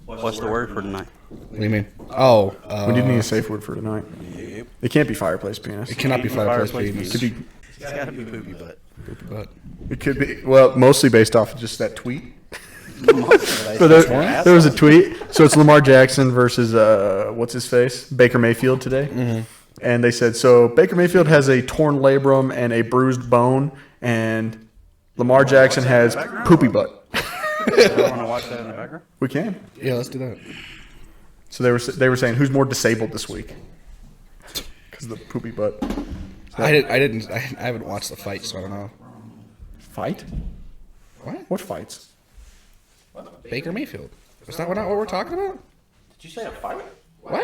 What's the word for tonight? What do you mean? Oh, We do need a safe word for tonight. Yep. It can't be fireplace penis. it cannot be fireplace It could penis. be. It's gotta be poopy butt. But It could be. Well, mostly based off of just that tweet. So So there was a tweet. So it's Lamar Jackson versus what's his face, Baker Mayfield today. Mm-hmm. And they said so Baker Mayfield has a torn labrum and a bruised bone, and Lamar Jackson has poopy butt. You want to watch that in the background? We can. yeah, let's do that. So they were saying who's more disabled this week because of the poopy butt. I haven't watched the fight, so I don't know. Fight? What? What fights? Baker Mayfield. Is that not what we're talking about? Did you say a fight? What?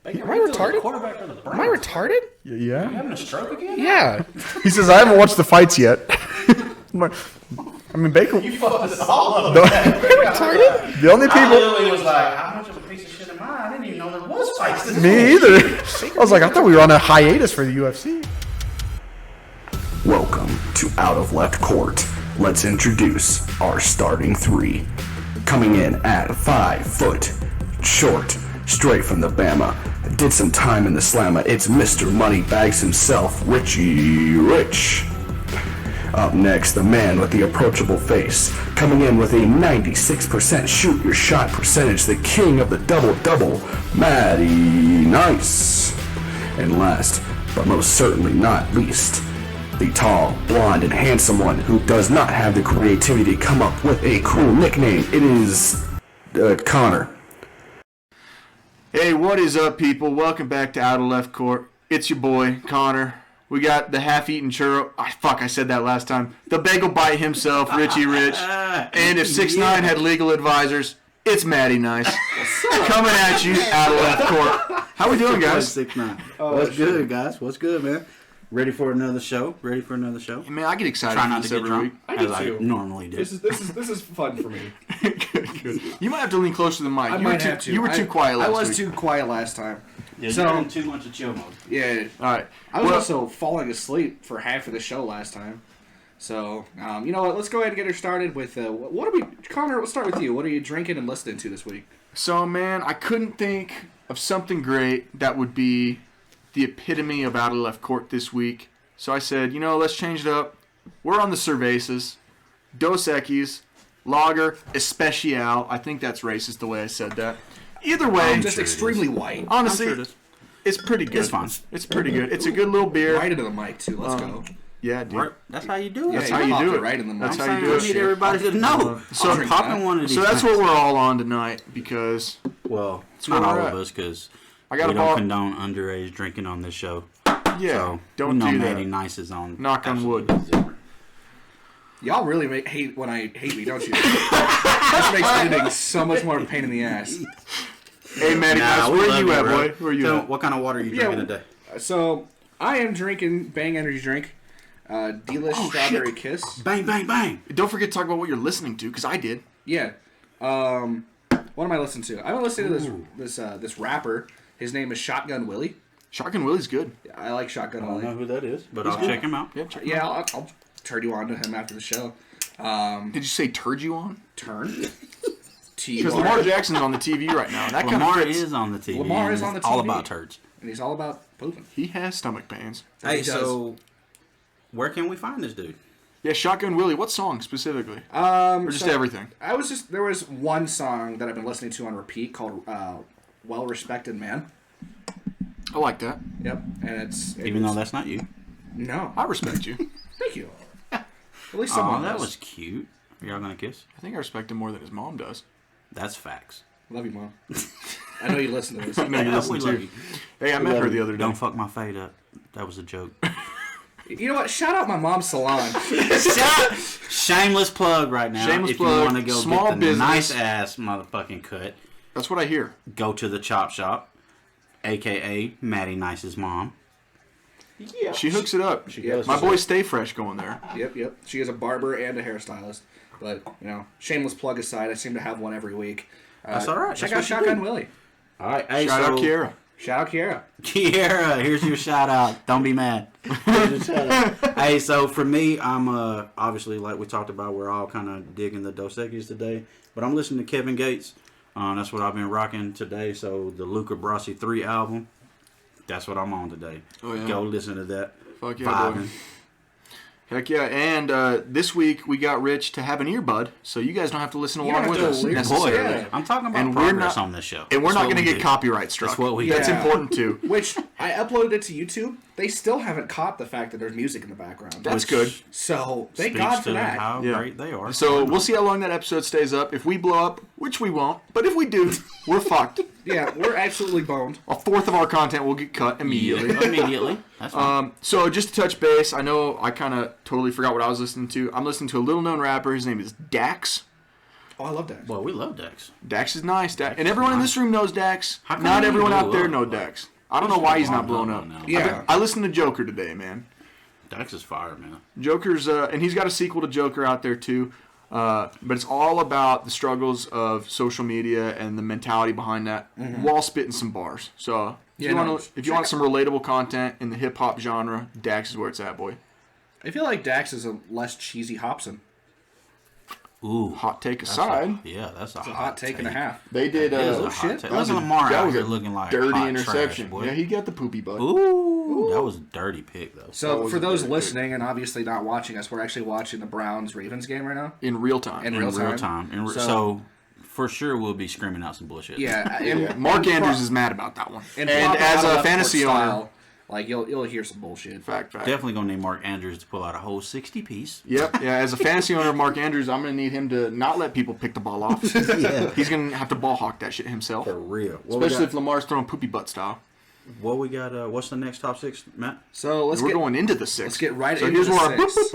Baker Am I Mayfield's retarded? the quarterback for the Browns. Am I retarded? Yeah. Having a stroke again? Yeah. He says I haven't watched the fights yet. I mean Baker. You fucked us all up. Retarded? The only I people. literally was like, how much of a piece of shit am I? I didn't even know there was fights this Me week. either. I was like, I thought we were on a hiatus for the UFC. Welcome to Out of Left Court. Let's introduce our starting three. Coming in at 5 foot, short, straight from the Bama. Did some time in the slammer. It's Mr. Moneybags himself, Richie Rich. Up next, the man with the approachable face. Coming in with a 96% shoot your shot percentage. The king of the double-double, Matty Nice. And last, but most certainly not least, the tall, blonde, and handsome one who does not have the creativity to come up with a cool nickname. It is Connor. Hey, what is up, people? Welcome back to Out of Left Court. It's your boy, Connor. We got the half-eaten churro. I said that last time. The bagel bite himself, Richie Rich. And if 6ix9ine had legal advisors, it's Matty Nice. Coming at you out of Left Court. How we doing, guys? 6ix9ine. What's good, guys? What's good, man? Ready for another show? Man, I get excited Try for not this to get every drunk, week. as I normally do. This is fun for me. Good. You might have to lean closer to the mic. I might have to. You were too quiet last I was week. too quiet last time. Yeah, So- you're in too much of chill mode. Yeah. All right. I was Well- also falling asleep for half of the show last time. So, you know what? Let's go ahead and get her started with what are we, Connor? Let's start with you. What are you drinking and listening to this week? So, man, I couldn't think of something great that would be the epitome of Out of Left Court this week. So I said, let's change it up. We're on the cervezas, Dos Equis, Lager, Especial. I think that's racist the way I said that. Either way, Just extremely white. honestly, I'm sure it is. it's pretty good. It's fine. It's pretty good. It's a good little beer. Right into the mic too. Let's go. Yeah, dude. That's how you do it. That's Yeah, how you popped do it it. right in the mic. That's how I you do need it. everybody to know. So- I'm popping one of these. So that's what we're all on tonight because Well, it's where not all we're of at. us because I we got a don't ball. condone underage drinking on this show. Yeah, So don't we know do Matty that. Nice is on. Knock on wood. absolutely zero. Y'all really hate when I hate me, don't you? This makes editing so much more of a pain in the ass. Hey, Matty, Nah, we where love you at, bro. boy? Where you So, at? what kind of water are you Yeah, drinking today? So, I am drinking Bang Energy Drink, Delish Strawberry Kiss. Bang, bang, bang. Don't forget to talk about what you're listening to, because I did. Yeah. What am I listening to? I've been listening to this rapper. His name is Shotgun Willie. Shotgun Willie's good. I like Shotgun I don't know Willie. who that is, but I'll check him out. Yeah, check Yeah, I'll turn you on to him after the show. Did you say turd you on? Turn. Because Lamar Jackson's on the TV right now. And that kind Lamar of fits. is on the TV. Lamar and is on it's the all TV. about turds. And he's all about pooping. He has stomach pains. Hey, He does. so where can we find this dude? Yeah, Shotgun Willie. What song specifically? Or just So, everything? there was one song that I've been listening to on repeat called Well Respected Man. I like that. Yep. And Even though that's not you. No. I respect you. Thank you. At least Oh, someone that does. was cute. Are y'all gonna kiss? I think I respect him more than his mom does. That's facts. Love you, Mom. I know you listen to this. I know you listen We to. love you. Hey, I met her the other day. Don't fuck my fade up. That was a joke. You know what? Shout out my mom's salon. Shameless plug right now. Shameless if plug. you want to go Small get the business. nice ass motherfucking cut, That's what I hear. go to the Chop Shop, aka Matty Nice's mom. Yeah. She hooks it up. does. My boy Stay Fresh going there. Yep. She is a barber and a hairstylist. But, shameless plug aside, I seem to have one every week. That's all right. Check That's out what you Shotgun do. Willie. All right, hey, Shout out so- Kiera. Shout out Kiera. Kiera, here's your shout out. Don't be mad. Hey, so for me, I'm obviously like we talked about, we're all kind of digging the Dos Equis today, but I'm listening to Kevin Gates. That's what I've been rocking today. So the Luca Brasi 3 album, that's what I'm on today. Oh, yeah. Go listen to that. Fuck yeah, boy. Heck yeah. And this week we got Rich to have an earbud, so you guys don't have to listen along with us necessarily. Yeah. I'm talking about And progress on this show. And we're That's not what going to we get do. copyright struck. That's what we That's do. important too. Which I uploaded it to YouTube. They still haven't caught the fact that there's music in the background. That's good. So thank Speaks God to for that. how Yeah. great they are. So we'll see how long that episode stays up. If we blow up, which we won't, but if we do, we're fucked. Yeah, we're absolutely boned. A fourth of our content will get cut immediately. Immediately. That's fine. So just to touch base, I know I kind of totally forgot what I was listening to. I'm listening to a little-known rapper. His name is Dax. Oh, I love that. Well, we love Dex. Dax is nice. And everyone in this room knows Dax. How come Not he everyone out blew there up? knows Dax. I don't know why he's not blown up. No. Yeah. I listened to Joker today, man. Dex is fire, man. Joker's, and he's got a sequel to Joker out there too. But it's all about the struggles of social media and the mentality behind that, while spitting some bars. So if you want some relatable content in the hip hop genre, Dax is where it's at, boy. I feel like Dax is a less cheesy Hobson. Ooh. Hot take aside, That's a Hot take and a half. they did. It is a hot take. Listen to Lamar that out was here a looking like dirty hot interception. trash, boy. Yeah, he got the poopy butt. Ooh, that was a dirty pick, though. So was for those very listening and obviously not watching us, we're actually watching the Browns-Ravens game right now. In real time. In In real real time. time. So- So, for sure, we'll be screaming out some bullshit. Yeah, Yeah, Mark Andrews is mad about that one. and as a fantasy owner, like you'll hear some bullshit. fact. Definitely going to need Mark Andrews to pull out a whole 60-piece. Yep. Yeah. As a fantasy owner of Mark Andrews, I'm going to need him to not let people pick the ball off. He's going to have to ball hawk that shit himself. For real. Especially if Lamar's throwing poopy butt style. What we got? What's the next top 6, Matt? So We're going into the 6. let's get right so into here's the where our 6.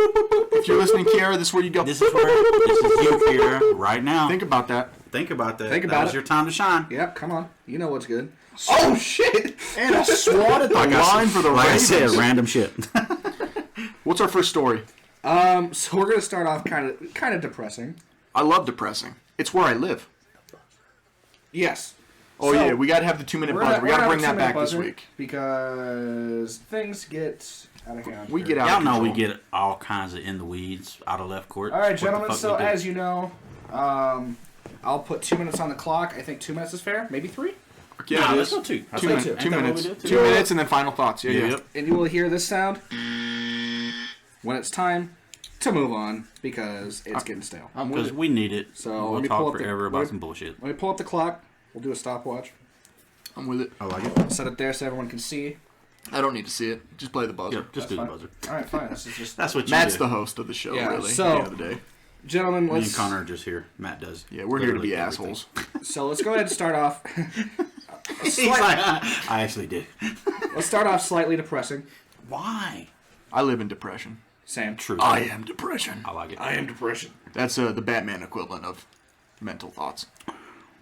if you're listening, Kiara, this is where you go. This is you, Kira, right now. Think about that. Think about that. Think about that was it. your time to shine. Yep, come on. You know what's good. Oh shit! And a swat at the line for the Like I Ravens. said, random shit. What's our first story? So we're gonna start off kind of depressing. I love depressing. It's where I live. Yes. Oh So, yeah, we got to have the 2-minute buzzer. We got to bring that back this week. because things get out of hand. We get out. Y'all of know control. we get all kinds of in the weeds out of left court. All right, What the gentlemen. fuck So we do? as you know, I'll put 2 minutes on the clock. I think 2 minutes is fair. Maybe 3. Yeah, Nah, it let's is. go 2. I 2 think minutes. Ain't 2 that what we minutes. did? 2 minutes and then final thoughts. Yeah. Yep. And you will hear this sound when it's time to move on because it's getting stale. I'm with Because it. we need it. So we'll let me pull talk up the- forever let about me- some bullshit. Let me pull up the clock. We'll do a stopwatch. I'm with it. I like it. Set it there so everyone can see. I don't need to see it. Just play the buzzer. Yeah, just do the fine. buzzer. All right, fine. This is just That's what you Matt's do. the host of the show, Yeah, really. so- at the end of the day. gentlemen. Me and Let's Connor are just here. Matt does. Yeah, we're here to be literally assholes. so let's go ahead and start off. He's like, I actually did. Let's start off slightly depressing. Why? I live in depression. Same. True. I am depression. I like it. I am depression. That's the Batman equivalent of mental thoughts.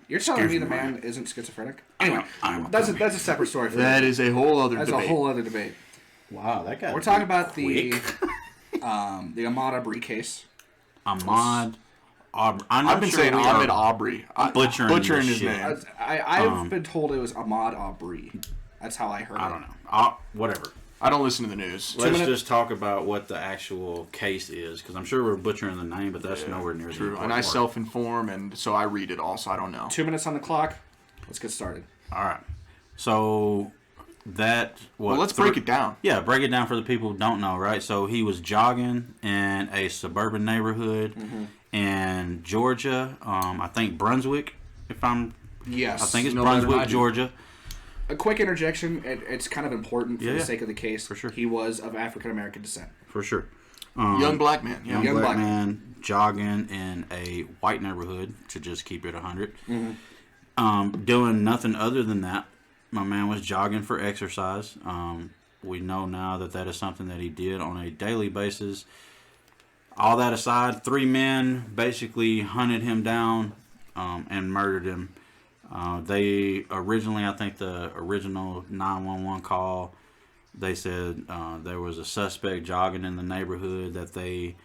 You're telling me Scares the me. man isn't schizophrenic? Anyway, I'm that's a separate story for That you. is a whole other That's debate. a whole other debate. Wow, that guy. We're talking about quick. the Ahmaud Arbery case. Ahmaud. I'm I've been sure saying we Ahmed are Aubrey. butchering this his shit. name. I've been told it was Ahmaud Arbery. That's how I heard it. I don't know. Whatever. I don't listen to the news. Let's minute- just talk about what the actual case is, because I'm sure we're butchering the name, but that's nowhere near the True. important And I part. self-inform, and so I read it also. I don't know. 2 minutes on the clock. Let's get started. All right. So that Well, let's break it down. Yeah, break it down for the people who don't know, right? So he was jogging in a suburban neighborhood in Georgia. I think Brunswick, if I'm. Yes. I think it's No better than I Brunswick, do. Georgia. A quick interjection. It's kind of important for Yeah, the yeah. sake of the case. For sure. He was of African American descent. For sure. Young black man. Yeah. Young Young black black man jogging in a white neighborhood, to just keep it 100. Doing nothing other than that. My man was jogging for exercise. We know now that is something that he did on a daily basis. All that aside, 3 men basically hunted him down and murdered him. They originally, I think the original 911 call, they said there was a suspect jogging in the neighborhood that they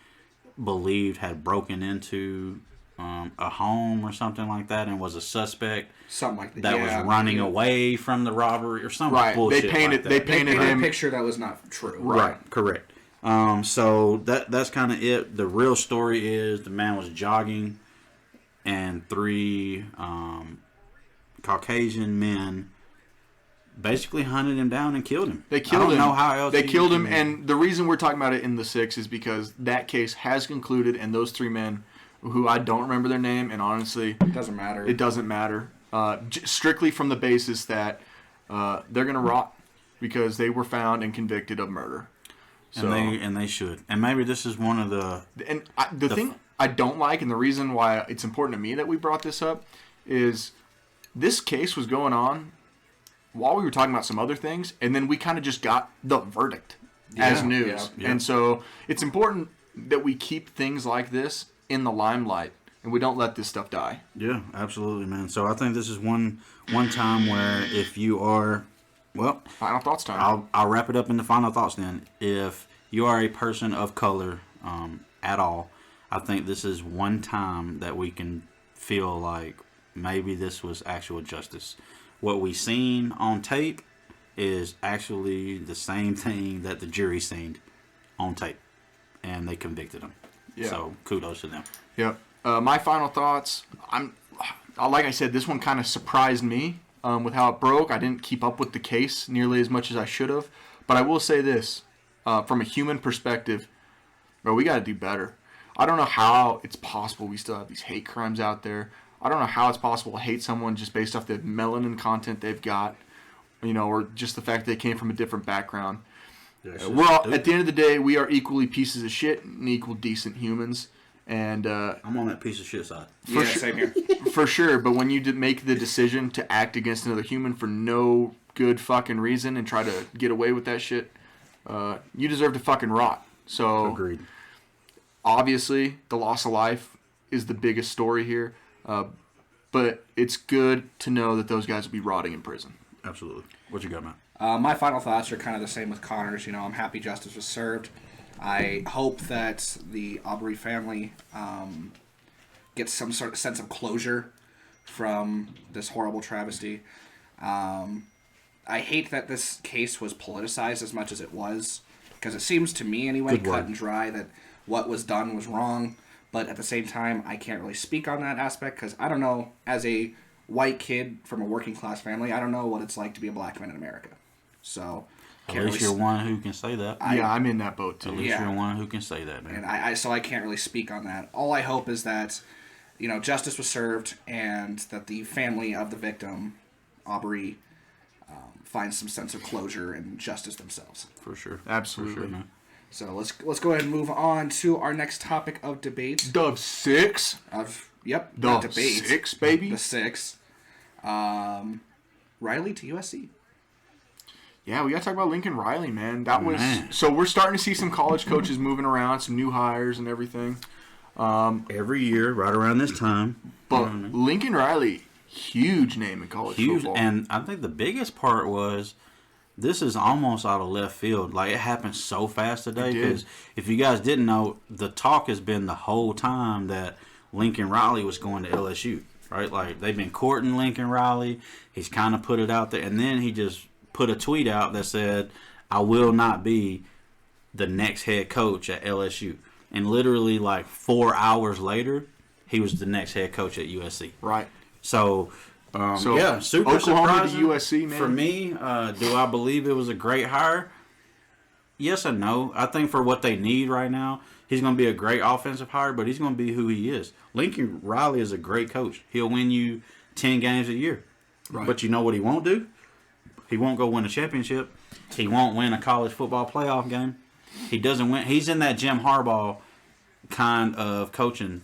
believed had broken into a home or something like that, and was a suspect Something like that. that was running away from the robbery or something. Right. Bullshit They painted. like that. They They painted painted a him. picture that was not true. Right, correct. So that's kind of it. The real story is the man was jogging and 3 Caucasian men basically hunted him down and killed him. They killed him. I don't know how else. They killed him, and the reason we're talking about it in the 6 is because that case has concluded, and those 3 men, who I don't remember their name, and honestly, It doesn't matter. it doesn't matter. Strictly from the basis that they're gonna rot because they were found and convicted of murder. So, and they should. And maybe this is one of the. and the thing I don't like, and the reason why it's important to me that we brought this up, is this case was going on while we were talking about some other things, and then we kind of just got the verdict as news. Yeah. And so it's important that we keep things like this in the limelight, and we don't let this stuff die. Yeah, absolutely, man. So I think this is one time where if you are, well, Final thoughts time. I'll wrap it up into final thoughts then. If you are a person of color at all, I think this is one time that we can feel like maybe this was actual justice. What we seen on tape is actually the same thing that the jury seen on tape, and they convicted him. Yeah. So kudos to them. Yep. My final thoughts. Like I said, this one kind of surprised me with how it broke. I didn't keep up with the case nearly as much as I should have. But I will say this, from a human perspective, bro, we got to do better. I don't know how it's possible we still have these hate crimes out there. I don't know how it's possible to hate someone just based off the melanin content they've got, or just the fact they came from a different background. We're all, at the end of the day, we are equally pieces of shit and equal decent humans. And I'm on that piece of shit side. Same here. for sure. But when you make the decision to act against another human for no good fucking reason and try to get away with that shit, you deserve to fucking rot. So Agreed. Obviously, the loss of life is the biggest story here. But it's good to know that those guys will be rotting in prison. Absolutely. What you got, Matt? My final thoughts are kind of the same with Connor's. I'm happy justice was served. I hope that the Aubrey family gets some sort of sense of closure from this horrible travesty. I hate that this case was politicized as much as it was, because it seems to me anyway, cut and dry, that what was done was wrong. But at the same time, I can't really speak on that aspect because I don't know, as a white kid from a working class family, I don't know what it's like to be a black man in America. So, At least you're one who can say that. I'm in that boat too. At least Yeah. you're one who can say that, man. And so I can't really speak on that. All I hope is that, justice was served and that the family of the victim, Aubrey, finds some sense of closure and justice themselves. For sure. Absolutely. For sure, man. So let's go ahead and move on to our next topic of debate. The 6? The The debate. 6, baby? The 6. Riley to USC. Yeah, we got to talk about Lincoln Riley, man. That was Man. So we're starting to see some college coaches moving around, some new hires and everything. Every year, right around this time. But Lincoln Riley, huge name in college Huge. football. And I think the biggest part was this is almost out of left field. Like, it happened so fast today. It did. Because if you guys didn't know, the talk has been the whole time that Lincoln Riley was going to LSU. Right? Like, they've been courting Lincoln Riley. He's kind of put it out there. And then he just put a tweet out that said, I will not be the next head coach at LSU. And literally, like, 4 hours later, he was the next head coach at USC. Right. So yeah, super Oklahoma to surprising USC, man. for me. Do I believe it was a great hire? Yes and no. I think for what they need right now, he's going to be a great offensive hire, but he's going to be who he is. Lincoln Riley is a great coach. He'll win you 10 games a year. Right. But you know what he won't do? He won't go win a championship. He won't win a college football playoff game. He doesn't win. He's in that Jim Harbaugh kind of coaching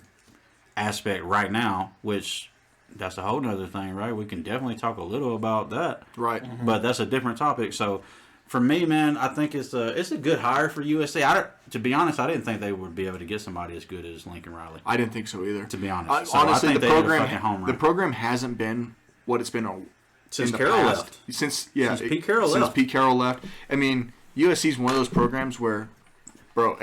aspect right now, which that's a whole nother thing, right? We can definitely talk a little about that. Right. But that's a different topic. So for me, man, I think it's a good hire for USC. To be honest, I didn't think they would be able to get somebody as good as Lincoln Riley. I didn't think so either. To be honest. Honestly, I think the they hit a fucking home program run. the program hasn't been what it's been Since in the Carroll past. left. Since Pete Carroll left. Since Pete Carroll left. I mean, USC's one of those programs where, bro,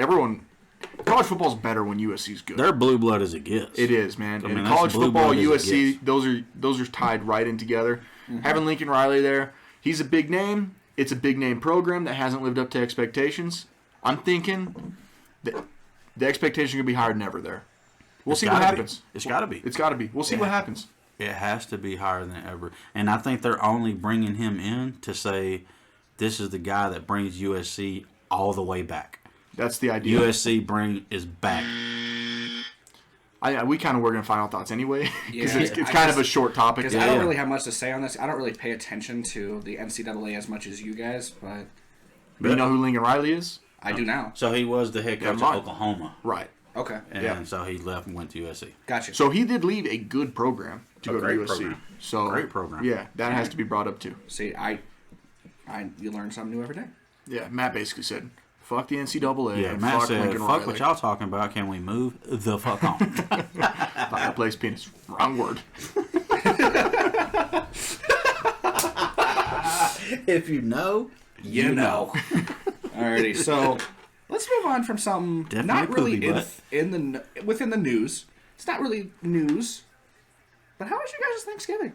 college football's better when USC's good. They're blue blood as it gets. It is, man. I mean, and that's college blue football, blood as it USC, those are tied right in together. Having Lincoln Riley there, he's a big name. It's a big name program that hasn't lived up to expectations. I'm thinking that the expectation could be higher than ever there. We'll see what happens. It's got to be. It's got to be. We'll see what happens. It has to be higher than ever. And I think they're only bringing him in to say this is the guy that brings USC all the way back. That's the idea. USC is back. We kind of were going to final thoughts anyway, because Yeah. it's kind of a short topic. Because I don't really have much to say on this. I don't really pay attention to the NCAA as much as you guys, but You know who Lincoln Riley is? I do now. So he was the head coach of Oklahoma. Right. Okay. And so he left and went to USC. Gotcha. So he did leave a good program to go to great USC. program. So Great program. Yeah, that has to be brought up too. See, you learn something new every day. Yeah, Matt basically said, "Fuck the NCAA." Yeah, and Matt fuck said, Lincoln fuck Riley. what y'all talking about. Can we move the fuck on? Fireplace penis. Wrong word. If you know, you know. Alrighty, so let's move on from something Definitely not really poopy within the news. It's not really news, but how was your guys' Thanksgiving?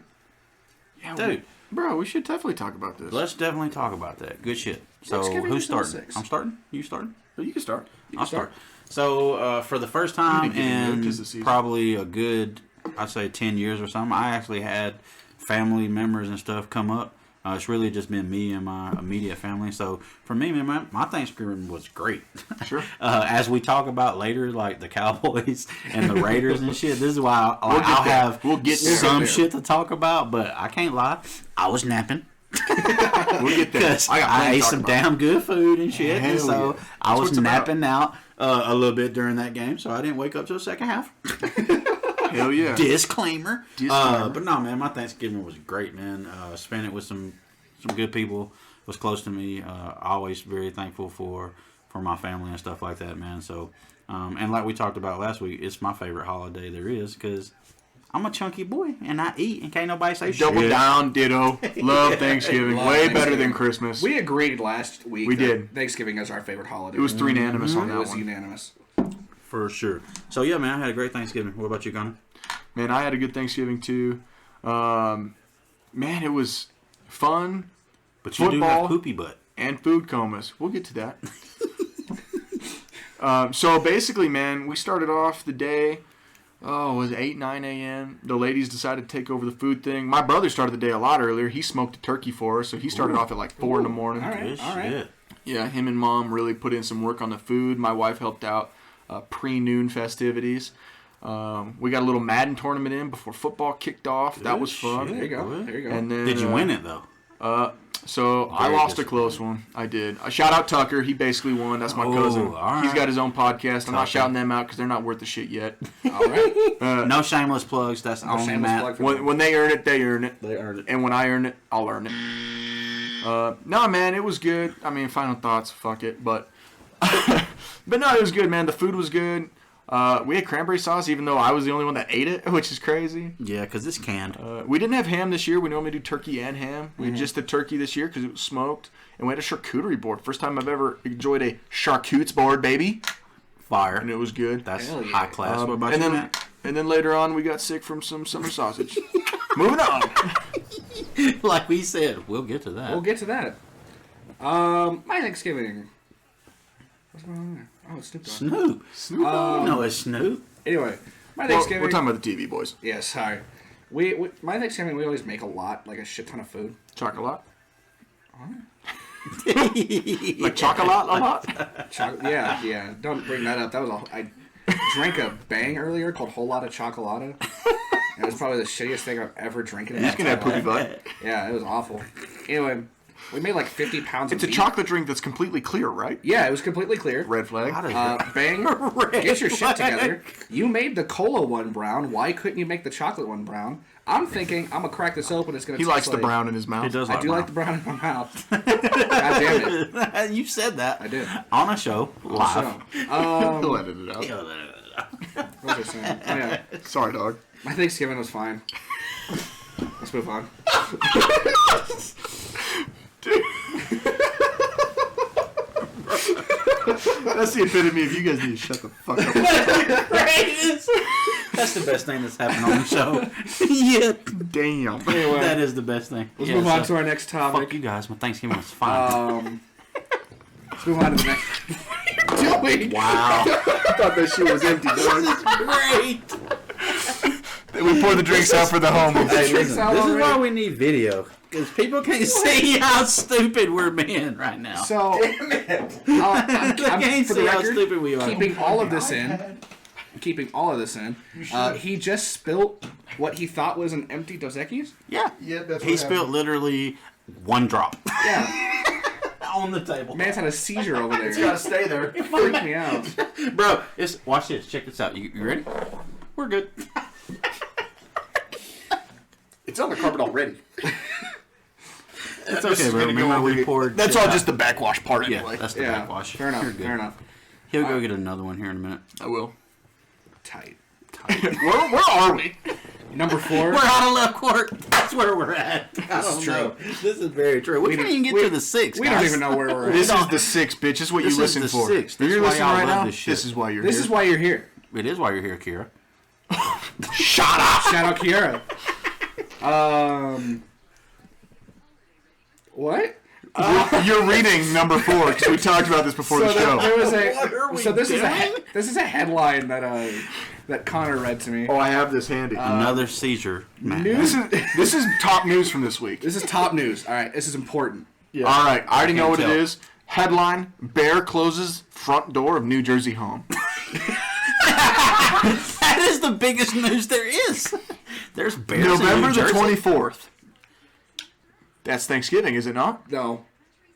Yeah, Dude. bro, we should definitely talk about this. Let's definitely talk about that. Good shit. So Thanksgiving who's is starting? 06. I'm starting. You starting? You can start. I'll start. So for the first time You can get into it in 'cause the season. probably a good, I'd say 10 years or something, I actually had family members and stuff come up. It's really just been me and my immediate family. So for me, man, my Thanksgiving was great. Sure. As we talk about later, like the Cowboys and the Raiders and shit, this is why We'll get I'll there. have We'll get there. some shit to talk about. But I can't lie, I was napping. We'll get there. Because I ate some damn good food and shit, Hell and so yeah. I That's was what it's about. napping out a little bit during that game, so I didn't wake up till the second half. Hell yeah. Disclaimer. Disclaimer. But no, man, my Thanksgiving was great, man. Spent it with some good people. Was close to me. Always very thankful for my family and stuff like that, man. So, and like we talked about last week, it's my favorite holiday there is because I'm a chunky boy and I eat and can't nobody say Double shit. down, ditto. Love Thanksgiving. Love Way better Thanksgiving. than Christmas. We agreed last week. We that did. Thanksgiving is our favorite holiday. It was 3 unanimous on It that was one. unanimous. For sure. So yeah, man, I had a great Thanksgiving. What about you, Connor? Man, I had a good Thanksgiving too. Man, it was fun But you do Football. have poopy butt. and food comas. We'll get to that. So basically, man, we started off the day. Oh, it was 8, 9 a.m. The ladies decided to take over the food thing. My brother started the day a lot earlier. He smoked a turkey for us, so he started off at like 4 in the morning. All right. Good shit. Yeah, him and Mom really put in some work on the food. My wife helped out pre-noon festivities. We got a little Madden tournament in before football kicked off. That was fun. shit. There you go. Boy. There you go. And then, Did you win it though? So I Very lost a disappointing. close one. I did. Shout out Tucker. He basically won. That's my cousin. all right. He's got his own podcast. I'm not Tucker. shouting them out because they're not worth the shit yet. All right. No shameless plugs. That's No only shameless Matt. plug for When they earn it, they earn it. They earned it. And when I earn it, I'll earn it. No, man, it was good. I mean, final thoughts, fuck it. But no, it was good, man. The food was good. We had cranberry sauce, even though I was the only one that ate it, which is crazy. Yeah, because it's canned. We didn't have ham this year. We normally do turkey and ham. We had just the turkey this year because it was smoked. And we had a charcuterie board. First time I've ever enjoyed a charcutes board, baby. Fire. And it was good. That's Hell yeah. high class. What about and you, then, Matt? and then later on, we got sick from some summer sausage. Moving on. Like we said, we'll get to that. We'll get to that. My Thanksgiving. What's going on there? Oh, it's Snoop Dogg. Snoop. Snoop. No, it's Snoop. Anyway, my Well, Thanksgiving. we're talking about the TV boys. Yeah, sorry. We my Thanksgiving we always make a lot, like a shit ton of food. Chocolate. Like chocolate a lot? Yeah. Don't bring that up. That was I drank a bang earlier called Whole Lotta Chocolata. It was probably the shittiest thing I've ever drank in my He's gonna have entire poopy life. butt. Yeah, it was awful. Anyway, we made like 50 pounds It's of a meat. chocolate drink that's completely clear, right? Yeah, it was completely clear. Red flag. Bang, get your shit together. You made the cola one brown. Why couldn't you make the chocolate one brown? I'm thinking I'm gonna crack this open. It's gonna. He taste likes the like, brown in his mouth. He does I like do like the brown in my mouth. God damn it! You said that. I did. On a show, live. So, He'll edit it out. what was I saying? Oh yeah, Sorry, dog. my Thanksgiving was fine. Let's move on. That's the epitome of you guys need to shut the fuck up. That's the best thing that's happened on the show. Yeah, Damn. Anyway, that is the best thing. let's move on to our next Fuck topic. you guys. My Thanksgiving was fine. Let's move on to the next. doing? Wow. I thought that shit was empty, boy. Great. We pour the drinks out for the homies. Hey, Drinks listen, out this is already. why we need video. Because people can't see. See how stupid we're being right now. So, They can't for the see how record, stupid we are. keeping all of this in, he just spilt what he thought was an empty Dos Equis. Yeah. Yeah, that's He what spilled happened. literally one drop Yeah, on the table. man's had a seizure over there. It's gotta stay there. It freaked me out. Bro, watch this. Check this out. You ready? We're good. It's on the carpet already. It's okay, bro. Remember we poured. That's shit all out. just the backwash part Yeah, anyway. that's the Yeah, backwash. fair enough. You're good. Fair enough. He'll go get another one here in a minute. I will. Tight. Where are we? Number 4. We're out of left court. That's where we're at. I don't true. know. This is very true. We can't even get to the 6. We don't even know where we're This at. is the 6, bitch. This is what This you is listen the for. 6. If This you're is why listening y'all right love now, this shit. this is why you're This here. is why you're here. It is why you're here, Kira. Shut up! Shout out Kiara. What? You're reading number 4 because we talked about this before the show. There was What are we this is doing? this is a headline that Connor read to me. Oh, I have this handy. Another seizure. Man. This is top news from this week. This is top news. All right, this is important. All right, I already know can't what tell. it is. Headline: Bear closes front door of New Jersey home. That is the biggest news there is. There's bears November in the New Jersey. 24th. That's Thanksgiving, is it not? No,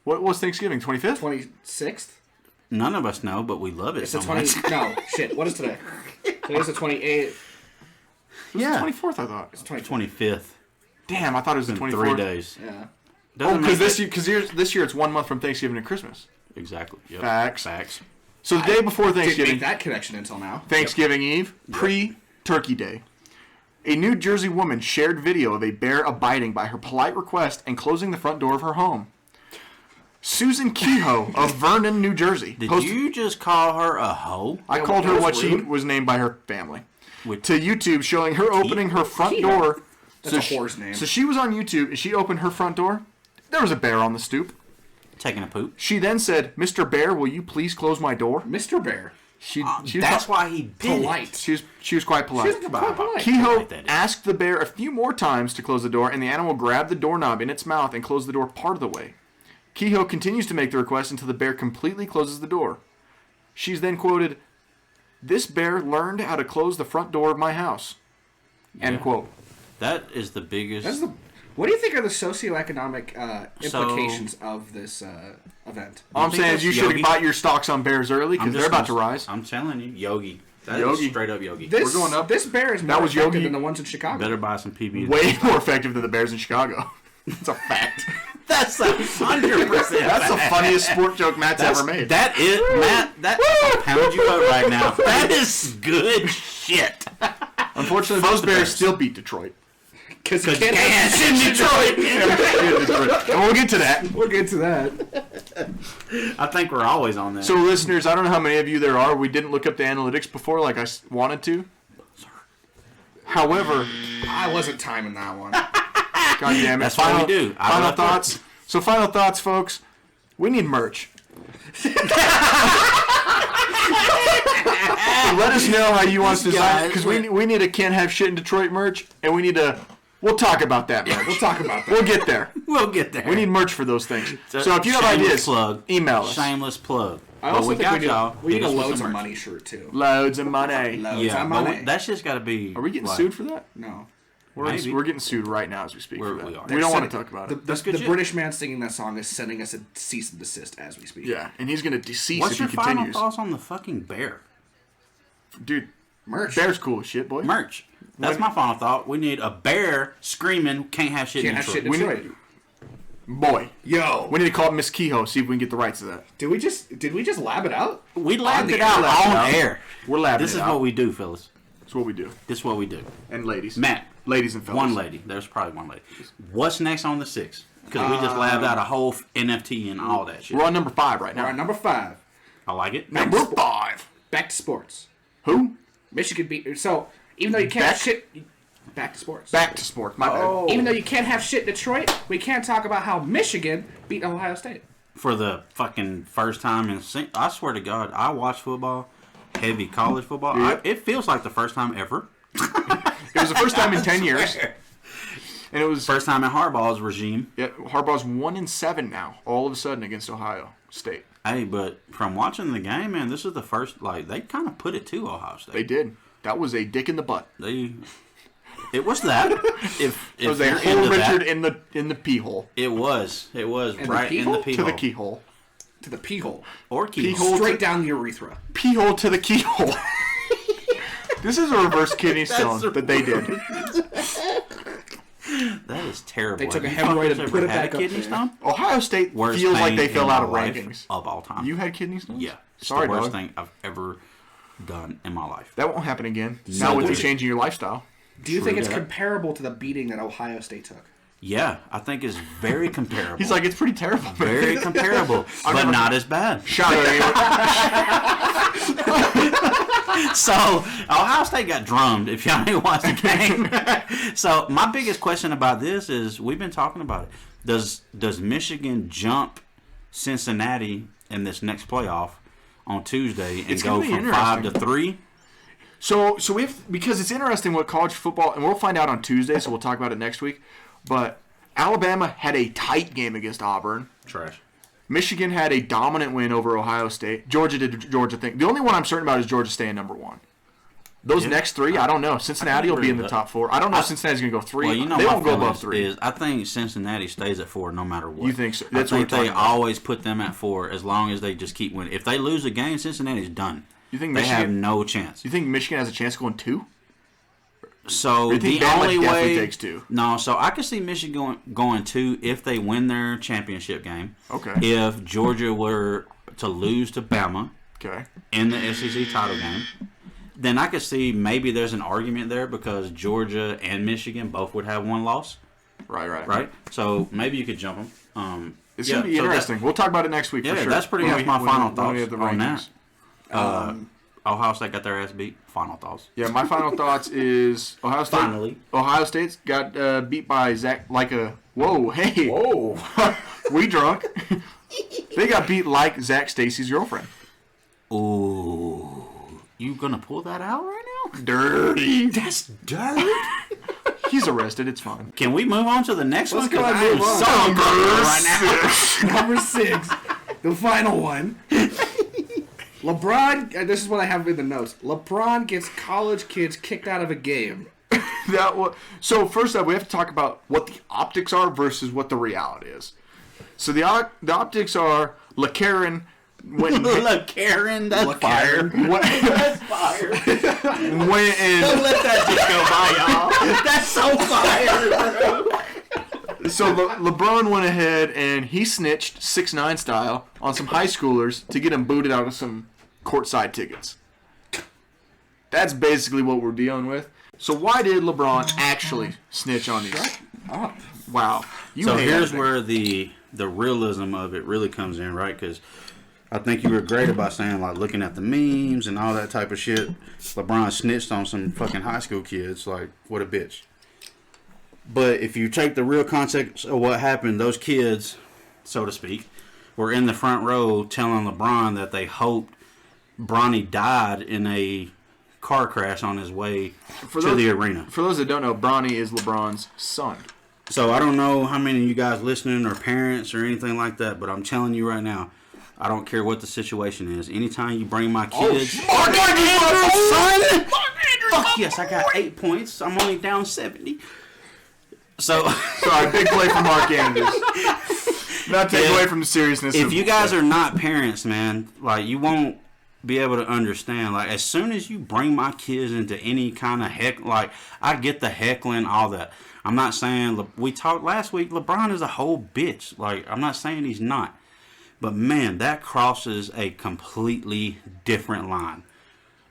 What was Thanksgiving? 25th? 26th. None of us know, but we love it It's so the 20. much. No, shit. What is today? Today's the 28th. Yeah. 24th, I thought. It's 20. 25th. Damn, I thought it was the In 24th. 3 days. Yeah. Doesn't Because make this year it's 1 month from Thanksgiving to Christmas. Exactly. Yep. Facts. So the day before Didn't Thanksgiving, make that connection until now. Thanksgiving Eve, pre-Turkey Day, a New Jersey woman shared video of a bear abiding by her polite request and closing the front door of her home. Susan Kehoe of Vernon, New Jersey. Did you just call her a hoe? I Yeah, called her that what was she rude. was named by her family. With To YouTube, showing her opening her front Kehoe. door. That's a she- whore's name. So she was on YouTube and she opened her front door. There was a bear on the stoop. taking a poop. She then said, "Mr. Bear, will you please close my door?" Mr. Bear. She was That's why he did Polite. it. she was quite polite. She's quite polite. Kehoe Like that. asked the bear a few more times to close the door, and the animal grabbed the doorknob in its mouth and closed the door part of the way. Kehoe continues to make the request until the bear completely closes the door. She's then quoted, "This bear learned how to close the front door of my house." End quote. That is the biggest. What do you think are the socioeconomic implications of this event? All I'm think saying is that's you should have Yogi? bought your stocks on bears early I'm because just they're about to gonna- rise. I'm telling you, Yogi. That Yogi. is straight up Yogi. This, We're going up. This bear is more That was effective Yogi. than the ones in Chicago. Better buy some PB. Way more effective than the bears in Chicago. It's a fact. That's 100%. That's the funniest sport joke Matt's ever made. That is Matt. That I'll pound you up right now. That is good shit. Unfortunately, Fuck those the bears Bears. still beat Detroit. Because Gas in Detroit. And we'll get to that. We'll get to that. I think we're always on that. So, listeners, I don't know how many of you there are. We didn't look up the analytics before like I wanted to. However, I wasn't timing that one. God damn it. That's what we do. I Final love thoughts. So, final thoughts, folks. We need merch. Let us know how you want us to design because we need a Can't Have Shit in Detroit merch, and we need to. We'll talk about that merch. We'll talk about that. We'll get there. we'll get there. We need merch for those things. So if you have Shameless ideas, plug. email us. Shameless plug. I But also we think got we need, y'all. we need Hit a us with loads some of merch. money shirt too. Loads of money. Loads Yeah, of but money. that shit's got to be. Are we getting like, sued for that? No. Maybe. We're getting sued right now as we speak. We're- for that. we are. We don't want to Sending- talk about the, it. That's good the shit. British man singing that song is sending us a cease and desist as we speak. Yeah, and he's gonna decease What's if your he final continues. thoughts on the fucking bear? Dude, Merch. bear's cool as shit, boy. Merch. That's my final thought. We need a bear screaming, can't have shit Can't in have shit Detroit. in We Detroit. Boy, Yo. we need to call Miss Kehoe, see if we can get the rights to that. Did we just lab it out? We On labbed the it out air. on air. We're labbing This it is out. what we do, fellas. That's what we do. This is what we do. And ladies. Matt, Ladies and fellas. one lady. There's probably one lady. What's next on the 6? Because we just labbed out a whole NFT and all that shit. We're on number 5 right All now. right, number 5. I like it. Number 5. Back to sports. Who? Michigan beat. So even though you can't have Back- shit. Back to sports. Back to sport. My bad. Even though you can't have shit in Detroit, we can't talk about how Michigan beat Ohio State. for the fucking first time I swear to God, I watch football, heavy college football. Yeah. It feels like the first time ever. It was the first time in 10 years. And it was First time in Harbaugh's regime. Yeah, Harbaugh's 1-7 now, all of a sudden against Ohio State. Hey, but from watching the game, man, this is the first. Like they kind of put it to Ohio State. They did. That was a dick in the butt. It was that. If It was a you're hole into Richard that, in the pee hole. It was right pee in the hole? pee To hole. the keyhole. To the pee hole. Or keyhole. Hole Straight to- down the urethra. Pee hole to the keyhole. This is a reverse kidney stone that they did. That is terrible. They took Have a you hemorrhoid fuckers and ever put it had back a up kidney there. stone? Ohio State Worst feels like pain they fell in out my of life rankings. of all time. You had kidney stones? Yeah. It's Sorry, the worst dog. thing I've ever done in my life. That won't happen again. Not with you changing your lifestyle. Do you True think it's that. comparable to the beating that Ohio State took? Yeah, I think it's very comparable. He's like, it's pretty terrible. Man. very comparable, but not as bad. Shout out. So Ohio State got drummed. If y'all didn't watch the game, so my biggest question about this is we've been talking about it. Does Michigan jump Cincinnati in this next playoff on Tuesday and It's go gonna be from 5 to 3? So we have, because it's interesting what college football, and we'll find out on Tuesday, so we'll talk about it next week. But Alabama had a tight game against Auburn. Trash. Michigan had a dominant win over Ohio State. Georgia did the Georgia thing. The only one I'm certain about is Georgia staying number 1. Those next 3, I don't know. Cincinnati will be in the top 4. I don't know if Cincinnati's going to go 3. Well, you know they my won't go above feelings 3. is I think Cincinnati stays at 4 no matter what. You think so? I That's what think we're they talking about. always put them at 4 as long as they just keep winning. If they lose a game, Cincinnati's done. You think They have Michigan? no chance. You think Michigan has a chance of going 2? So you think the Bama only definitely way takes 2? No, so I could see Michigan going 2 if they win their championship game. Okay. If Georgia were to lose to Bama Okay. in the SEC title game, then I could see maybe there's an argument there because Georgia and Michigan both would have 1 loss, right? So maybe you could jump them. It's going to be interesting. We'll talk about it next week for sure. That's pretty When much we- my when final we thoughts have the on rankings. that. Ohio State got their ass beat. Final thoughts. Yeah, my final thoughts is Ohio State. Finally. Ohio State's got beat by Zach like a whoa, hey, Whoa. we drunk. They got beat like Zach Stacy's girlfriend. Ooh, you gonna pull that out right now? Dirty. That's dirt. He's arrested. It's fine. Can we move on to the next one? Let's go 'Cause ahead I and am move on. so hungry right now. Number 6, the final one. LeBron, this is what I have in the notes. LeBron gets college kids kicked out of a game. So first up, we have to talk about what the optics are versus what the reality is. So the optics are LeCarron went Look, Karen, that's fire. went in. Don't let that just go by, y'all. That's so fire. So LeBron went ahead and he snitched 6ix9ine style on some high schoolers to get them booted out of some courtside tickets. That's basically what we're dealing with. So why did LeBron actually snitch on these? Up. Wow. You So hate here's everything. where the realism of it really comes in, right? Because I think you were great about saying, like, looking at the memes and all that type of shit. LeBron snitched on some fucking high school kids. Like, what a bitch. But if you take the real context of what happened, those kids, so to speak, were in the front row telling LeBron that they hoped Bronny died in a car crash on his way to the arena. For those that don't know, Bronny is LeBron's son. So I don't know how many of you guys listening are parents or anything like that, but I'm telling you right now, I don't care what the situation is. Anytime you bring my kids... Mark Andrews, son! Fuck yes, I got 8 points. I'm only down 70. So... Sorry, big play from Mark Andrews. Not take away from the seriousness. If you guys are not parents, man, like, you won't be able to understand. Like, as soon as you bring my kids into any kind of heck... Like, I get the heckling, all that. I'm not saying... We talked last week, LeBron is a whole bitch. Like, I'm not saying he's not. But, man, that crosses a completely different line.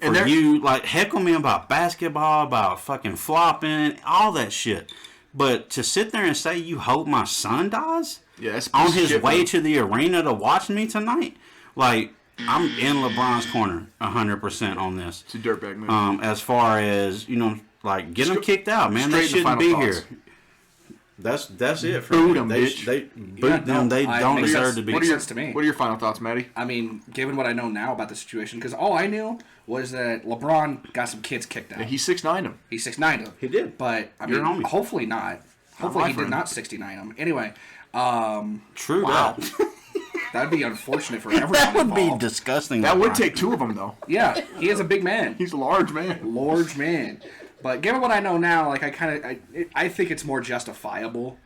And For you, like, heckle me about basketball, about fucking flopping, all that shit. But to sit there and say you hope my son dies yeah, that's on his shit, way man. to the arena to watch me tonight, like, I'm in LeBron's corner 100% on this. It's a dirtbag move. As far as, you know, like, get him kicked out, man. They straight to shouldn't final be thoughts. here. That's it for Boot me. 'em, They bitch. boot them. They don't deserve to be. Makes sense to me. What are your final thoughts, Matty? I mean, given what I know now about the situation, because all I knew was that LeBron got some kids kicked out. Yeah, he's 6'9" him. He's 6'9" him. He did. But, I Your mean, homie. hopefully not. Hopefully my he did friend. not 69 him. Anyway, True wow. that. That'd be unfortunate for everyone That would be involved. disgusting. That would LeBron. take two of them, though. Yeah, he is a big man. He's a large man. Large man. But given what I know now, like, I think it's more justifiable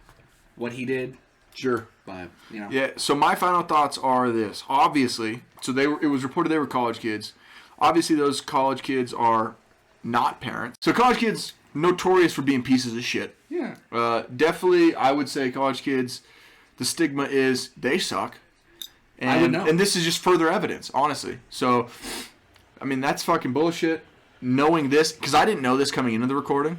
what he did. Sure. But, you know. Yeah, so my final thoughts are this. Obviously, it was reported they were college kids. Obviously, those college kids are not parents. So college kids, notorious for being pieces of shit. Yeah. Definitely, I would say college kids, the stigma is they suck. And, I would know. And this is just further evidence, honestly. So, I mean, that's fucking bullshit. Knowing this, because I didn't know this coming into the recording,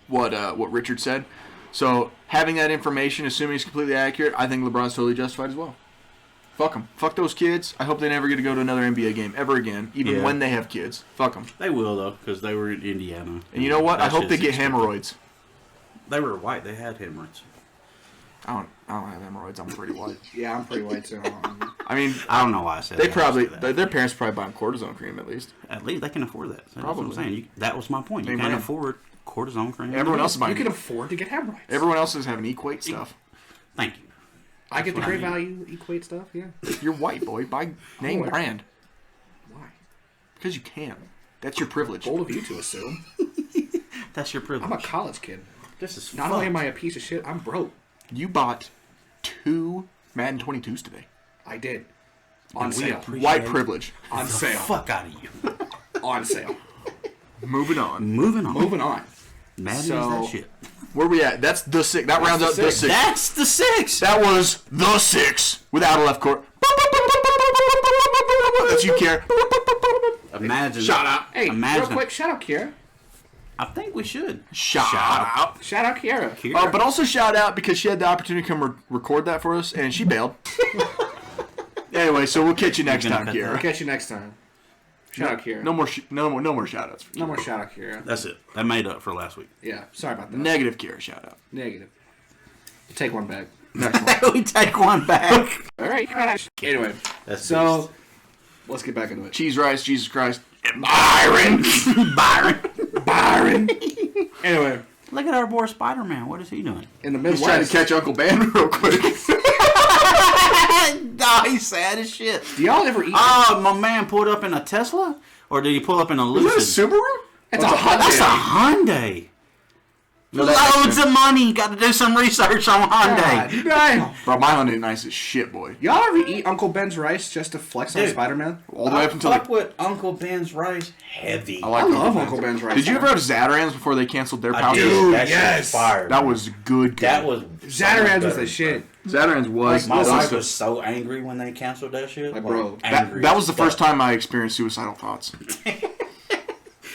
what Richard said. So, having that information, assuming it's completely accurate, I think LeBron's totally justified as well. Fuck them. Fuck those kids. I hope they never get to go to another NBA game ever again, even when they have kids. Fuck them. They will, though, because they were in Indiana. And you know what? I That hope they shit's get stupid. hemorrhoids. They were white. They had hemorrhoids. I don't have hemorrhoids. I'm pretty white. Yeah, I'm pretty white, too. I mean, I don't know why I said they that. probably, I just did that. their parents probably buy them cortisone cream at least. At least they can afford that. That's what Probably. I'm saying. That was my point. You Amen. can't afford cortisone cream. Everyone else is You buying can afford to get hemorrhoids. Everyone else is having equate stuff. Thank you. I get the what I great mean. value equate stuff, yeah. You're white, boy. Buy name Oh, brand. Why? Because you can. That's your privilege. Bold of you to assume. That's your privilege. I'm a college kid. This is Not only am I a piece of shit, I'm broke. You bought 2 Madden 22s today. I did. On we sale. appreciate- White privilege. On sale. fuck out of you. On sale. Moving on. Moving on. Moving on. Madden So- is that shit. Where we at? That's the 6. That rounds the out the six. 6. That's the 6. That was the 6 without a left court. That's you, Kier. Imagine. Shout out. Hey, Imagine. real quick, shout out Kiera. I think we should. Shout out. Shout out Kiera. Kiera. But also shout out because she had the opportunity to come record that for us, and she bailed. Anyway, so we'll catch you next gonna time, cut Kiera. I'll catch you next time. Shout out Kiera. No more shout outs. No more shout out Kiera. That's it. That made up for last week. Yeah, sorry about that. Negative Kiera shout out. Negative. Take one back. Next one. We take one back. All right. Anyway, That's so let's get back into it. Cheese rice, Jesus Christ, and Byron. Byron. Anyway, Look at our boy Spider-Man. What is he doing? in the He's trying to Midwest, catch Uncle Ben real quick. Nah, he's sad as shit. do y'all ever eat? Oh, my man pulled up in a Tesla? Or did he pull up in a Lucid? Is that a Subaru? It's a Hyundai. That's a Hyundai. No, that Loads makes of money. Got to do some research on Hyundai. God. Bro, my Hyundai nice as shit, boy. Y'all ever eat Uncle Ben's rice just to flex on Dude. Spider-Man? All the way up until Fuck with Uncle Ben's rice. Heavy. I like I love Uncle Uncle Ben's rice. Did you man. ever have Zatarans before they canceled their I pouches? did. That yes. shit was fire. That was good. That was Zatarans was the shit. Zatarans was. My that wife was was so angry when they canceled that shit. Like, bro, angry that was the as first fuck. time I experienced suicidal thoughts.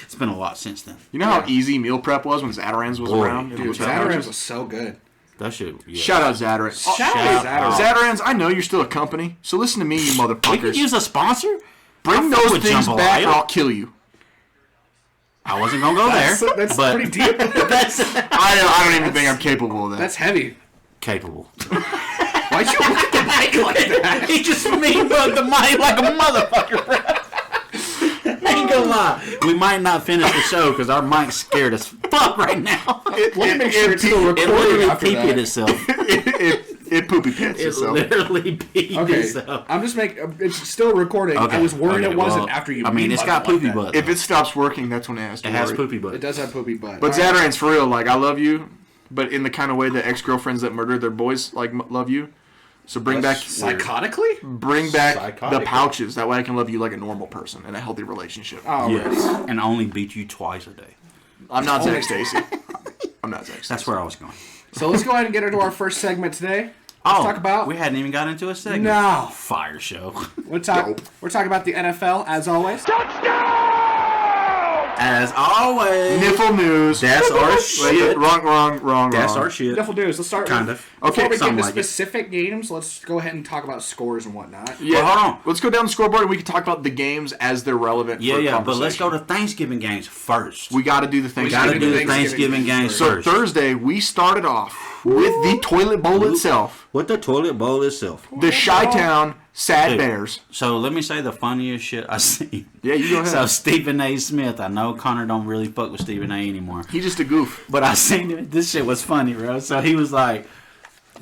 It's been a lot since then. You know how easy meal prep was when Zatarans was Boy, around? dude, Zatarans was so good. That shit. Yeah. Shout out Zatarans. Shout out out. Zatarans, I know you're still a company, so listen to me, you We could motherfuckers. use a sponsor. Bring I fuck those with things jambalaya. back or I'll kill you. I wasn't gonna go there. That's but pretty deep. that's I don't even think I'm capable of that. That's heavy. capable. Why'd you look at the mic like that? He just mean bugged the mic like a motherfucker, bro. I ain't gonna lie. We might not finish the show because our mic's scared as fuck right now. Let me make sure it's still It recording literally after peed that. itself. It poopy pits It itself. literally peed Okay, itself. I'm just making. It's still recording. I was worried it wasn't after you. I mean, it's got like poopy that. butt. If it stops working, that's when it has to It has worry. poopy It butt. does have poopy butt. But All right. Zatarans, for real, like, I love you, but in the kind of way that ex-girlfriends that murdered their boys, like, love you. So bring back psychotically. the pouches. That way I can love you like a normal person in a healthy relationship. Oh, Yes, and only beat you twice a day. I'm not Zach Stacy. I'm not Zach Stacy. That's where I was going. So let's go ahead and get into our first segment today. Oh, talk about- we hadn't even got into a segment. No. Fire show. We're talking about the NFL as always. As always. Niffle news. That's our shit. Wrong. That's our shit. Niffle news. Let's start Kind with, of. Before Okay, we get into like specific games, let's go ahead and talk about scores and whatnot. Yeah, Well, hold on. Let's go down the scoreboard and we can talk about the games as they're relevant. Yeah, for but let's go to Thanksgiving games first. We got to do the We got to Thanksgiving. do the Thanksgiving Thanksgiving games games So first. Thursday we started off with the toilet bowl itself, With the toilet bowl itself. the Chi-Town Sad Dude. Bears. So let me say the funniest shit I seen. Yeah, you go ahead. So Stephen A. Smith, I know Connor don't really fuck with Stephen A. anymore, He's just a goof. but I seen it. This shit was funny, bro. So he was like,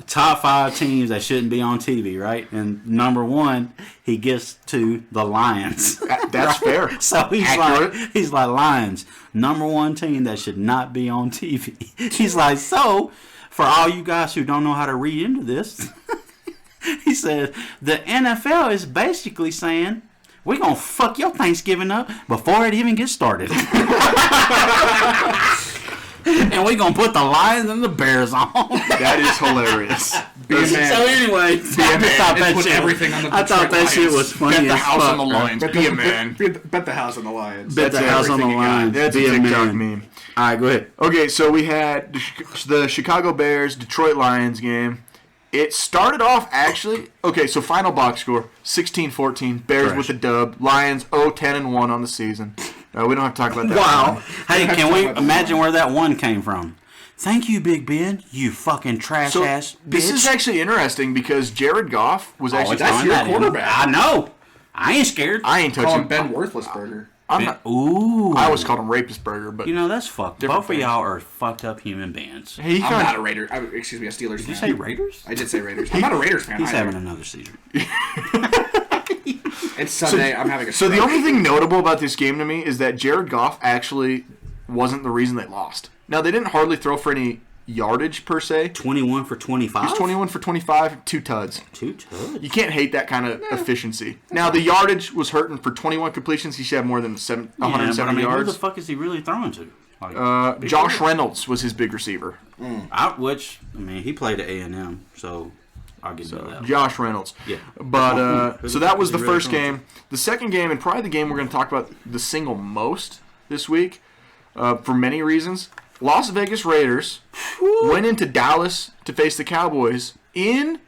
top 5 teams that shouldn't be on TV, right? And number 1, he gets to the Lions. That's fair. So Accurate. he's like Lions, number 1 team that should not be on TV. He's like, so for all you guys who don't know how to read into this, he said the NFL is basically saying we're gonna fuck your Thanksgiving up before it even gets started. And we're gonna put the Lions and the Bears on. That is hilarious. Be a man. So anyway, And put everything on the I thought Detroit that shit Lions. was funny Bet the as house fuck, on the bro. Lions. Be a man. Bet the house on the Lions. Bet the That's house on the everything you got. Lions. That's Be a a TikTok man. meme. All right, go ahead. Okay, so we had the Chicago Bears, Detroit Lions game. It started off actually, okay, so final box score, 16-14. Bears Fresh. with a dub. Lions 0-10-1 on the season. We don't have to talk about that. Wow. Hey, can we imagine where that one came from? Thank you, Big Ben. You fucking trash So ass bitch. this is actually interesting because Jared Goff was actually that's Throwing your that in. quarterback. I know. I ain't scared. I ain't Call touching him Ben Worthless Burger. I'm not, Ooh. I always called him Rapist Burger, but You know, that's fucked. Different Both of thing. y'all are fucked up human beings. Did he I'm kinda- not a Raider. Excuse me, a Steelers fan. you say Raiders? I did say Raiders. I'm not a Raiders fan. He's either. having another seizure. It's Sunday. I'm having a So the stroke. only thing notable about this game to me is that Jared Goff actually wasn't the reason they lost. Now, they didn't hardly throw for any yardage per se. 21 for 25? He's 21 for 25, 2 tuds. 2 tuds. You can't hate that kind of efficiency. Now, the yardage was hurting for 21 completions. He should have more than 170 Who the yards. fuck is he really throwing to? Like, Josh Reynolds was his big receiver. He played at A&M, so I'll give you that. Josh Reynolds. Yeah. But, Who so the that fuck was is the he really first throwing game. The second game, and probably the game we're going to talk about the single most this week, for many reasons. Las Vegas Raiders went into Dallas to face the Cowboys in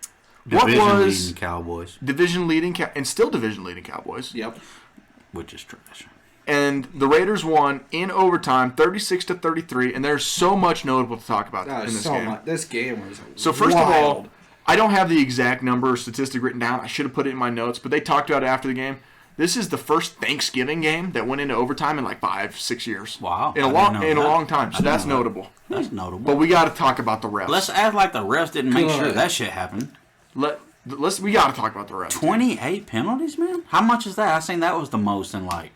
what was Division-leading Cowboys, division leading and still division leading Cowboys. Yep. which is trash. And the Raiders won in overtime, 36-33. And there's so much notable to talk about in this game. This game was So first wild. of all, I don't have the exact number or statistic written down. I should have put it in my notes, but they talked about it after the game. This is the first Thanksgiving game that went into overtime in like 5-6 years. Wow. In a I long didn't know that. long time. So I didn't that's know that. notable. That's notable. But we got to talk about the refs. Let's act like the refs didn't make Good. sure that shit happened. We got to talk about the refs. 28 penalties, man? How much is that? I seen that was the most in like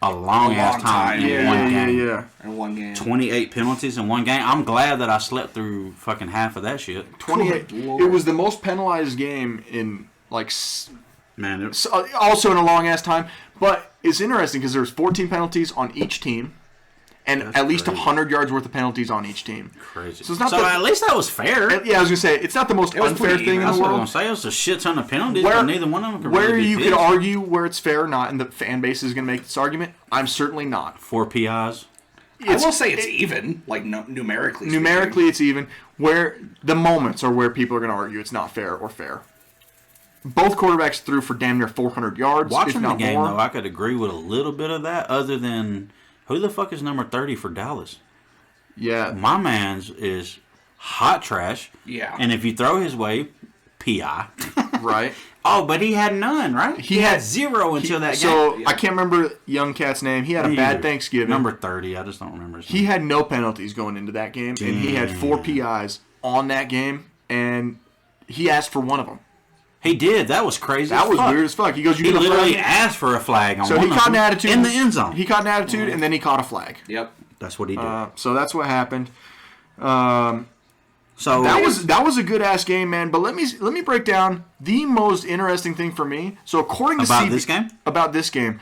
a long ass time in one game. Yeah. in one game. 28 penalties in one game. I'm glad that I slept through fucking half of that shit. 28. Good Lord. It was the most penalized game in like Man, it was also in a long ass time. But it's interesting because there's 14 penalties on each team, and That's at least crazy. 100 yards worth of penalties on each team. crazy. So it's not at least that was fair. Yeah, I was gonna say it's not the most was unfair pretty thing in even. the That's what I'm world. gonna say. It was a shit ton of penalties, Where- but neither one of them could Where really be you could pissed. argue where it's fair or not, and the fan base is gonna make this argument. I'm certainly not. 4 PIs. I will say it's even, like numerically. Numerically, it's even. Where the moments are where people are gonna argue it's not fair or fair. Both quarterbacks threw for damn near 400 yards, if Watching the not game, more. though, I could agree with a little bit of that, other than who the fuck is number 30 for Dallas? Yeah, My man's is hot trash. Yeah. And if you throw his way, PI. right. Oh, but he had none, right? He had- 0 until that So game. I can't remember young cat's name. He had a Me bad either. Thanksgiving. Number 30, I just don't remember his He name. had no penalties going into that game, and he had 4 PIs on that game, and he asked for one of them. He did. That was crazy. That as was fuck. weird as fuck. He goes, "You He get a literally flag?" asked for a flag on So one he of caught an them attitude in the end zone. He caught an attitude, and then he caught a flag. Yep. That's what he did. So that's what happened. So That was a good ass game, man. But let me break down the most interesting thing for me. So according to About this game? about this game,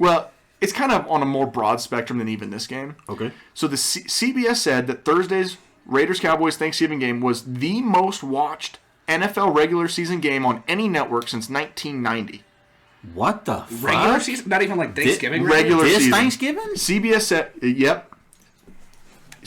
well, it's kind of on a more broad spectrum than even this game. Okay. So the CBS said that Thursday's Raiders Cowboys Thanksgiving game was the most watched NFL regular season game on any network since 1990. What the fuck? Regular season? Not even like Thanksgiving? Regular This season. Thanksgiving? CBS said, yep.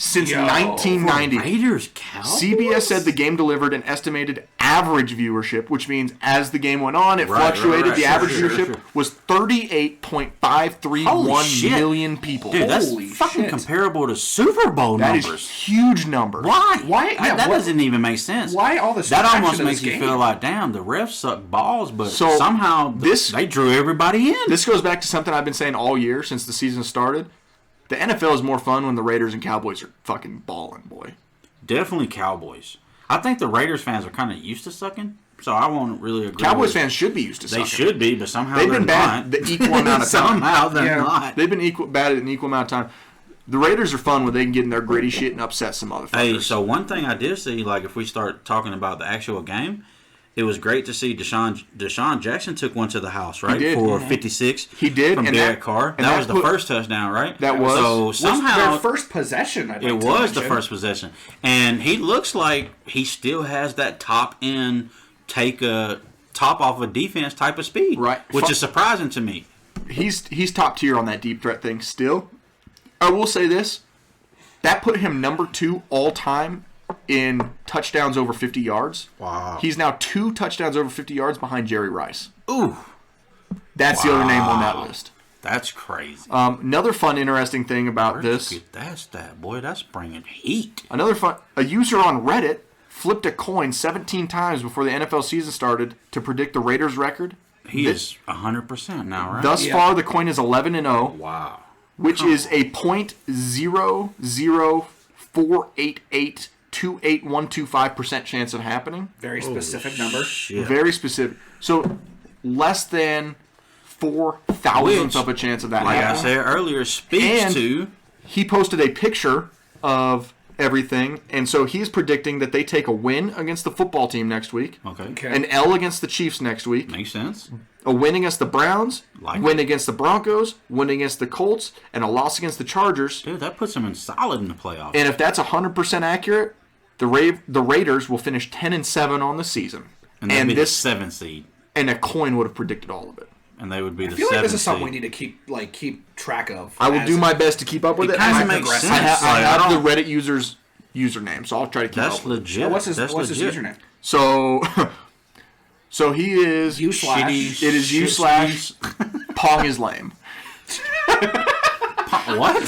Since 1990. Raiders Cowboys? CBS said the game delivered an estimated average viewership, which means as the game went on, it fluctuated. right. The average Sure. viewership was 38.531 million people. Dude, that's Holy fucking shit. comparable to Super Bowl That numbers. is huge number. Why? Why- yeah, That what- doesn't even make sense. Why all this That action almost in makes this you game? feel like, damn, the refs suck balls, but So, somehow this- they drew everybody in. This goes back to something I've been saying all year since the season started. The NFL is more fun when the Raiders and Cowboys are fucking balling, boy. Definitely Cowboys. I think the Raiders fans are kind of used to sucking, so I won't really agree. Cowboys with fans should be used to They sucking. should be, but somehow They've they're been bad not. the equal amount of time. Somehow they're Yeah. not. They've been bad at an equal amount of time. The Raiders are fun when they can get in their gritty shit and upset some motherfuckers. Hey, so one thing I did see, like if we start talking about the actual game, it was great to see Deshaun Jackson took one to the house, right? did. For 56. He did, From and Derek that- Carr. and That that was the put- first touchdown, right? That was. So Was somehow their first possession, I'd like it to was the mention. first possession. And he looks like he still has that top end, take a top off a defense type of speed. Right. Which is surprising to me. he's top tier on that deep threat thing still. I will say this. That put him number 2 all time in touchdowns over 50 yards. Wow. He's now 2 touchdowns over 50 yards behind Jerry Rice. Ooh. That's the other name on that list. That's crazy. Another fun, interesting thing about Where'd you this. get that stat, boy? That's bringing heat. A user on Reddit flipped a coin 17 times before the NFL season started to predict the Raiders record. He is 100% now, right? Thus far, the coin is 11-0. Wow. Which is a .004882812.125% chance of happening. Very specific number. Shit. Very specific. So less than 4,000th Which, of a chance of that Like I happening. said earlier, speaks And to he posted a picture of everything, and so he's predicting that they take a win against the football team next week, okay. an L against the Chiefs next week, Makes sense. a win against the Browns, Like win it. against the Broncos, win against the Colts, and a loss against the Chargers. Dude, that puts him in solid in the playoffs. And if that's 100% accurate, the Raiders will finish 10-7 on the season. and that'd be the 7th seed. And a coin would have predicted all of it. And they would be I the feel 7th like this is something we seed. need to keep track of. I will as- do my best to keep up with It it. kinda I makes I sense. have, I Like, I have the don't- Reddit user's username, so I'll try to keep That's up with it. legit. What's his That's legit. username? So, so he is U slash. Shitty It is shit U slash streams. Pong is lame. What?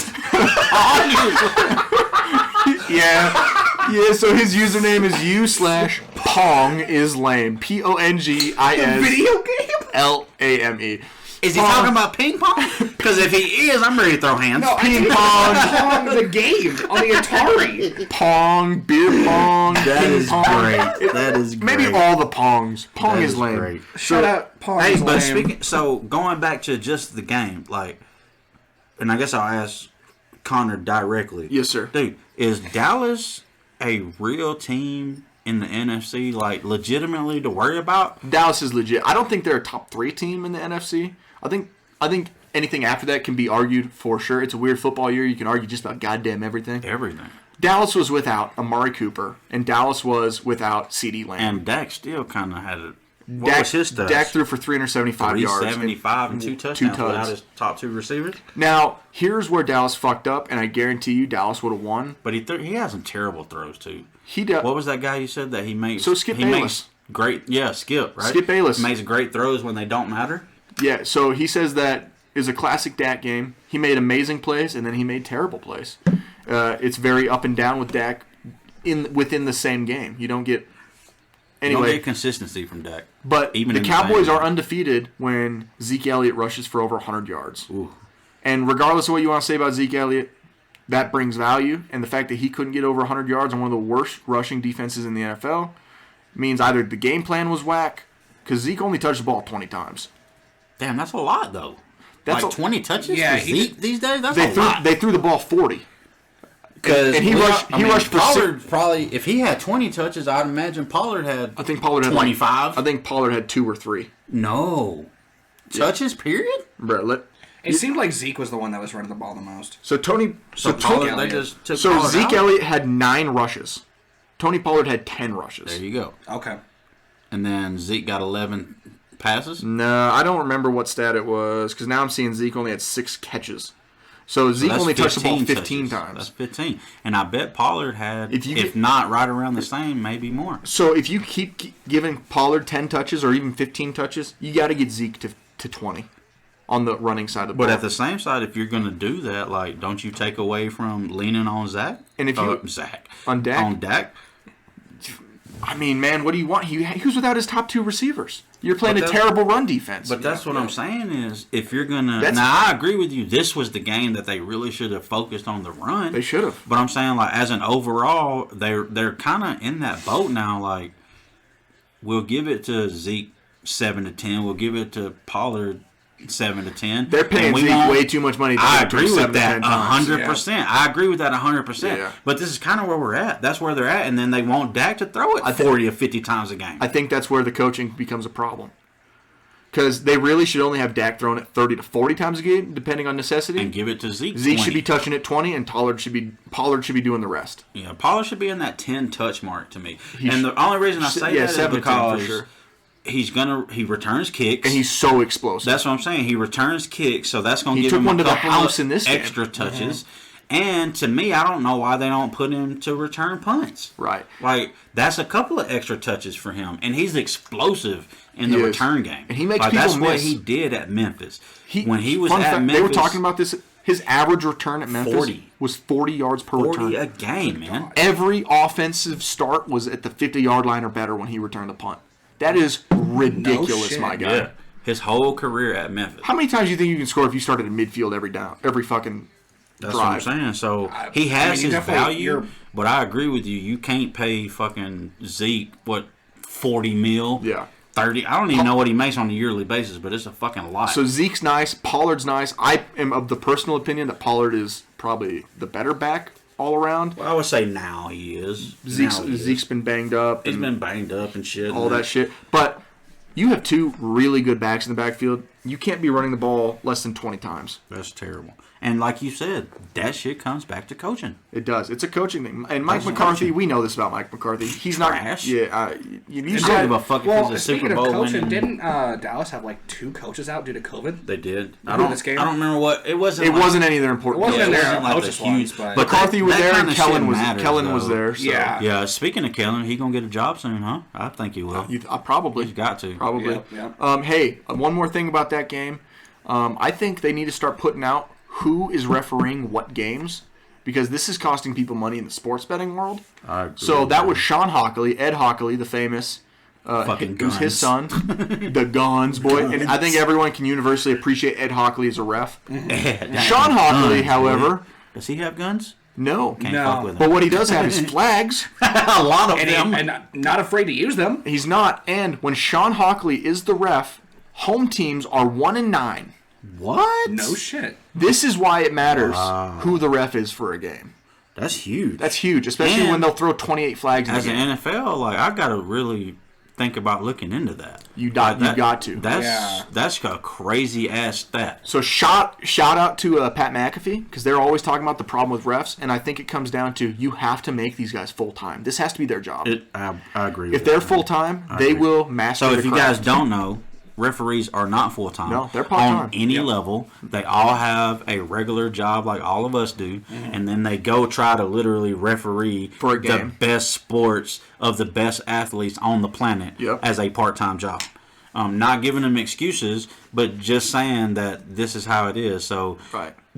Yeah. So his username is U slash Pong is lame. PONGIS Video game? LAME. Is he talking about ping pong? Because if he is, I'm ready to throw hands. No, Ping pong, Pong the game on the Atari. pong, beer pong. That ping is pong. great. That is great. Maybe all the Pongs. Pong That is lame. great. Shut up, Pong. Hey, is but lame. speaking, so going back to just the game, like, and I guess I'll ask Connor directly. Yes, sir. Dude, is Dallas a real team in the NFC, like, legitimately to worry about? Dallas is legit. I don't think they're a top 3 team in the NFC. I think anything after that can be argued for sure. It's a weird football year. You can argue just about goddamn everything. Everything. Dallas was without Amari Cooper, and Dallas was without CeeDee Lamb. And Dak still kind of had a. What was his stats? Dak threw for 375 yards. 375 and 2 touchdowns tuds. without his top 2 receivers. Now, here's where Dallas fucked up, and I guarantee you Dallas would have won. But he has some terrible throws, too. He does. What was that guy you said that he makes? So Skip he Bayless. Makes great, yeah, Skip, right? Skip Bayless. Makes great throws when they don't matter. Yeah, so he says that is a classic Dak game. He made amazing plays, and then he made terrible plays. It's very up and down with Dak within the same game. You don't get... You don't Anyway, get consistency from Dak. but even the in the Cowboys same are game. undefeated when Zeke Elliott rushes for over 100 yards. Ooh. And regardless of what you want to say about Zeke Elliott, that brings value. And the fact that he couldn't get over 100 yards on one of the worst rushing defenses in the NFL means either the game plan was whack, because Zeke only touched the ball 20 times. Damn, that's a lot, though. That's like 20 touches Yeah, for Zeke these days? That's They a lot. they threw the ball 40. Because And he rushed for Pollard probably, if he had 20 touches, I'd imagine Pollard had I think Pollard had 25. I think Pollard had 2 or 3. No. Touches, period? Brett, It seemed like Zeke was the one that was running the ball the most. So Tony. So Pollard, they just took So Pollard Zeke out? Elliott had 9 rushes. Tony Pollard had 10 There rushes. you go. Okay. And then Zeke got 11 passes? No, I don't remember what stat it was because now I'm seeing Zeke only had 6 catches. So Zeke only touched the ball 15 times. That's 15. And I bet Pollard had, if not right around the same, maybe more. So if you keep giving Pollard 10 touches or even 15 touches, you got to get Zeke to 20 on the running side of the ball. But at the same side, if you're going to do that, like, don't you take away from leaning on Zach? And if you on Dak? On Dak? I mean, man, what do you want? He was without his top 2 receivers. You're playing a terrible run defense. But that's what I'm saying is, if you're going to... Now, I agree with you. This was the game that they really should have focused on the run. They should have. But I'm saying, like, as an overall, they're kind of in that boat now. Like, we'll give it to Zeke 7-10. We'll give it to Pollard 7-10. They're paying Zeke way too much money. I agree with that 100%. I agree with that 100%. Yeah. But this is kind of where we're at. That's where they're at, and then they want Dak to throw it 40 or 50 times a game. I think that's where the coaching becomes a problem. Because they really should only have Dak thrown it 30 to 40 times a game, depending on necessity. And give it to Zeke. Zeke should be touching it 20, and Pollard should be doing the rest. Yeah, Pollard should be in that 10 touch mark to me. And the only reason I say that is because he returns kicks, and he's so explosive. That's what I'm saying. He returns kicks, so that's going to give him a couple of extra touches. And to me, I don't know why they don't put him to return punts. Right. Like, that's a couple of extra touches for him, and he's explosive in the return game. And he makes people that's miss. what he did at Memphis. When he was at Memphis, they were talking about this. His average return at Memphis was 40 yards per return. 40 a game, man. Every offensive start was at the 50-yard line or better when he returned the punt. That is ridiculous, my guy. Yeah. His whole career at Memphis. How many times do you think you can score if you started in midfield every fucking That's drive? what I'm saying. So he has his value, but I agree with you. You can't pay fucking Zeke, $40 million? Yeah. 30. I don't even know what he makes on a yearly basis, but it's a fucking lot. So Zeke's nice. Pollard's nice. I am of the personal opinion that Pollard is probably the better back all around. Well, I would say now he is. Zeke's been banged up. He's been banged up and shit. All that shit. But you have 2 really good backs in the backfield. You can't be running the ball less than 20 times. That's terrible. And like you said, that shit comes back to coaching. It does. It's a coaching thing. And Mike McCarthy, we know this about Mike McCarthy. He's trash. You don't give a fuck if he's a Super Bowl coaching, winning. Didn't Dallas have like 2 coaches out due to COVID? They did. I don't remember what it wasn't. It wasn't any of their important. It wasn't their coaches huge. But McCarthy was there and Kellen though. was there. So. Yeah. Speaking of Kellen, he gonna get a job soon, huh? I think he will. Probably. He's got to. Probably. Yeah. Hey, one more thing about that game. I think they need to start putting out who is refereeing what games, because this is costing people money in the sports betting world. I agree. So that was Sean Hockley, Ed Hockley, the famous, fucking who's his son, the Guns boy. And I think everyone can universally appreciate Ed Hockley as a ref. Sean Hockley, however, does he have guns? No. Can't fuck with him. But what he does have is flags. A lot of them. And not afraid to use them. He's not. And when Sean Hockley is the ref, home teams are 1-9. What? No shit. This is why it matters who the ref is for a game. That's huge. That's huge, especially when they'll throw 28 flags in as the game. an NFL, like, I got to really think about looking into that. You got to. That's a crazy ass stat. So shout out to Pat McAfee, because they're always talking about the problem with refs, and I think it comes down to you have to make these guys full time. This has to be their job. I agree. If they're full time, they will master. So if the you craft. guys don't know, referees are not full time. No, they're part-time. On any level. They all have a regular job like all of us do, and then they go try to literally referee for a game. The best sports of the best athletes on the planet as a part-time job. Not giving them excuses, but just saying that this is how it is. So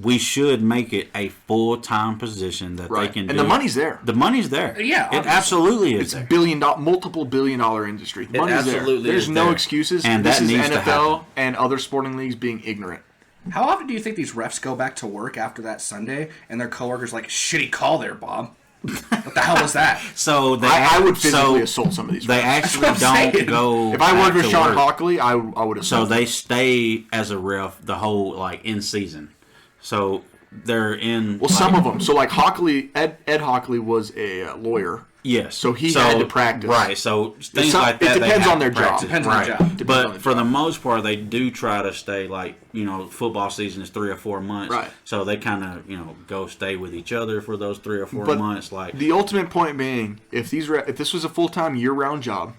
we should make it a full-time position that they can do. And the money's there. The money's there. Yeah. It absolutely is It's there. multiple billion-dollar industry. The It money's there. absolutely There's is no there. excuses. And this that is needs to NFL happen. and other sporting leagues being ignorant. How often do you think these refs go back to work after that Sunday and their coworkers like, shitty call there, Bob? What the hell was that? So I would physically assault some of these. They refs. actually don't go. If I worked with Sean work. Hockley, I would have. So they stay as a ref the whole in season. So they're in. Well, some of them. So like Hockley, Ed Hockley was a lawyer. Yes. So he had to practice. Right. So things like that. It depends on their to job. practice. Depends on their job. But for the most part, they do try to stay football season is 3 or 4 months. Right. So they kind of go stay with each other for those 3 or 4 But months. The ultimate point being, if this was a full-time year-round job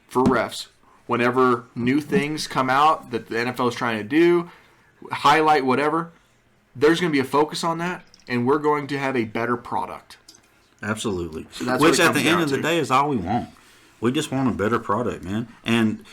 for refs, whenever new things come out that the NFL is trying to do, highlight whatever, there's going to be a focus on that, and we're going to have a better product. Absolutely. So that's Which what it at the comes end down of the to. day is all we want. We just want a better product, man. And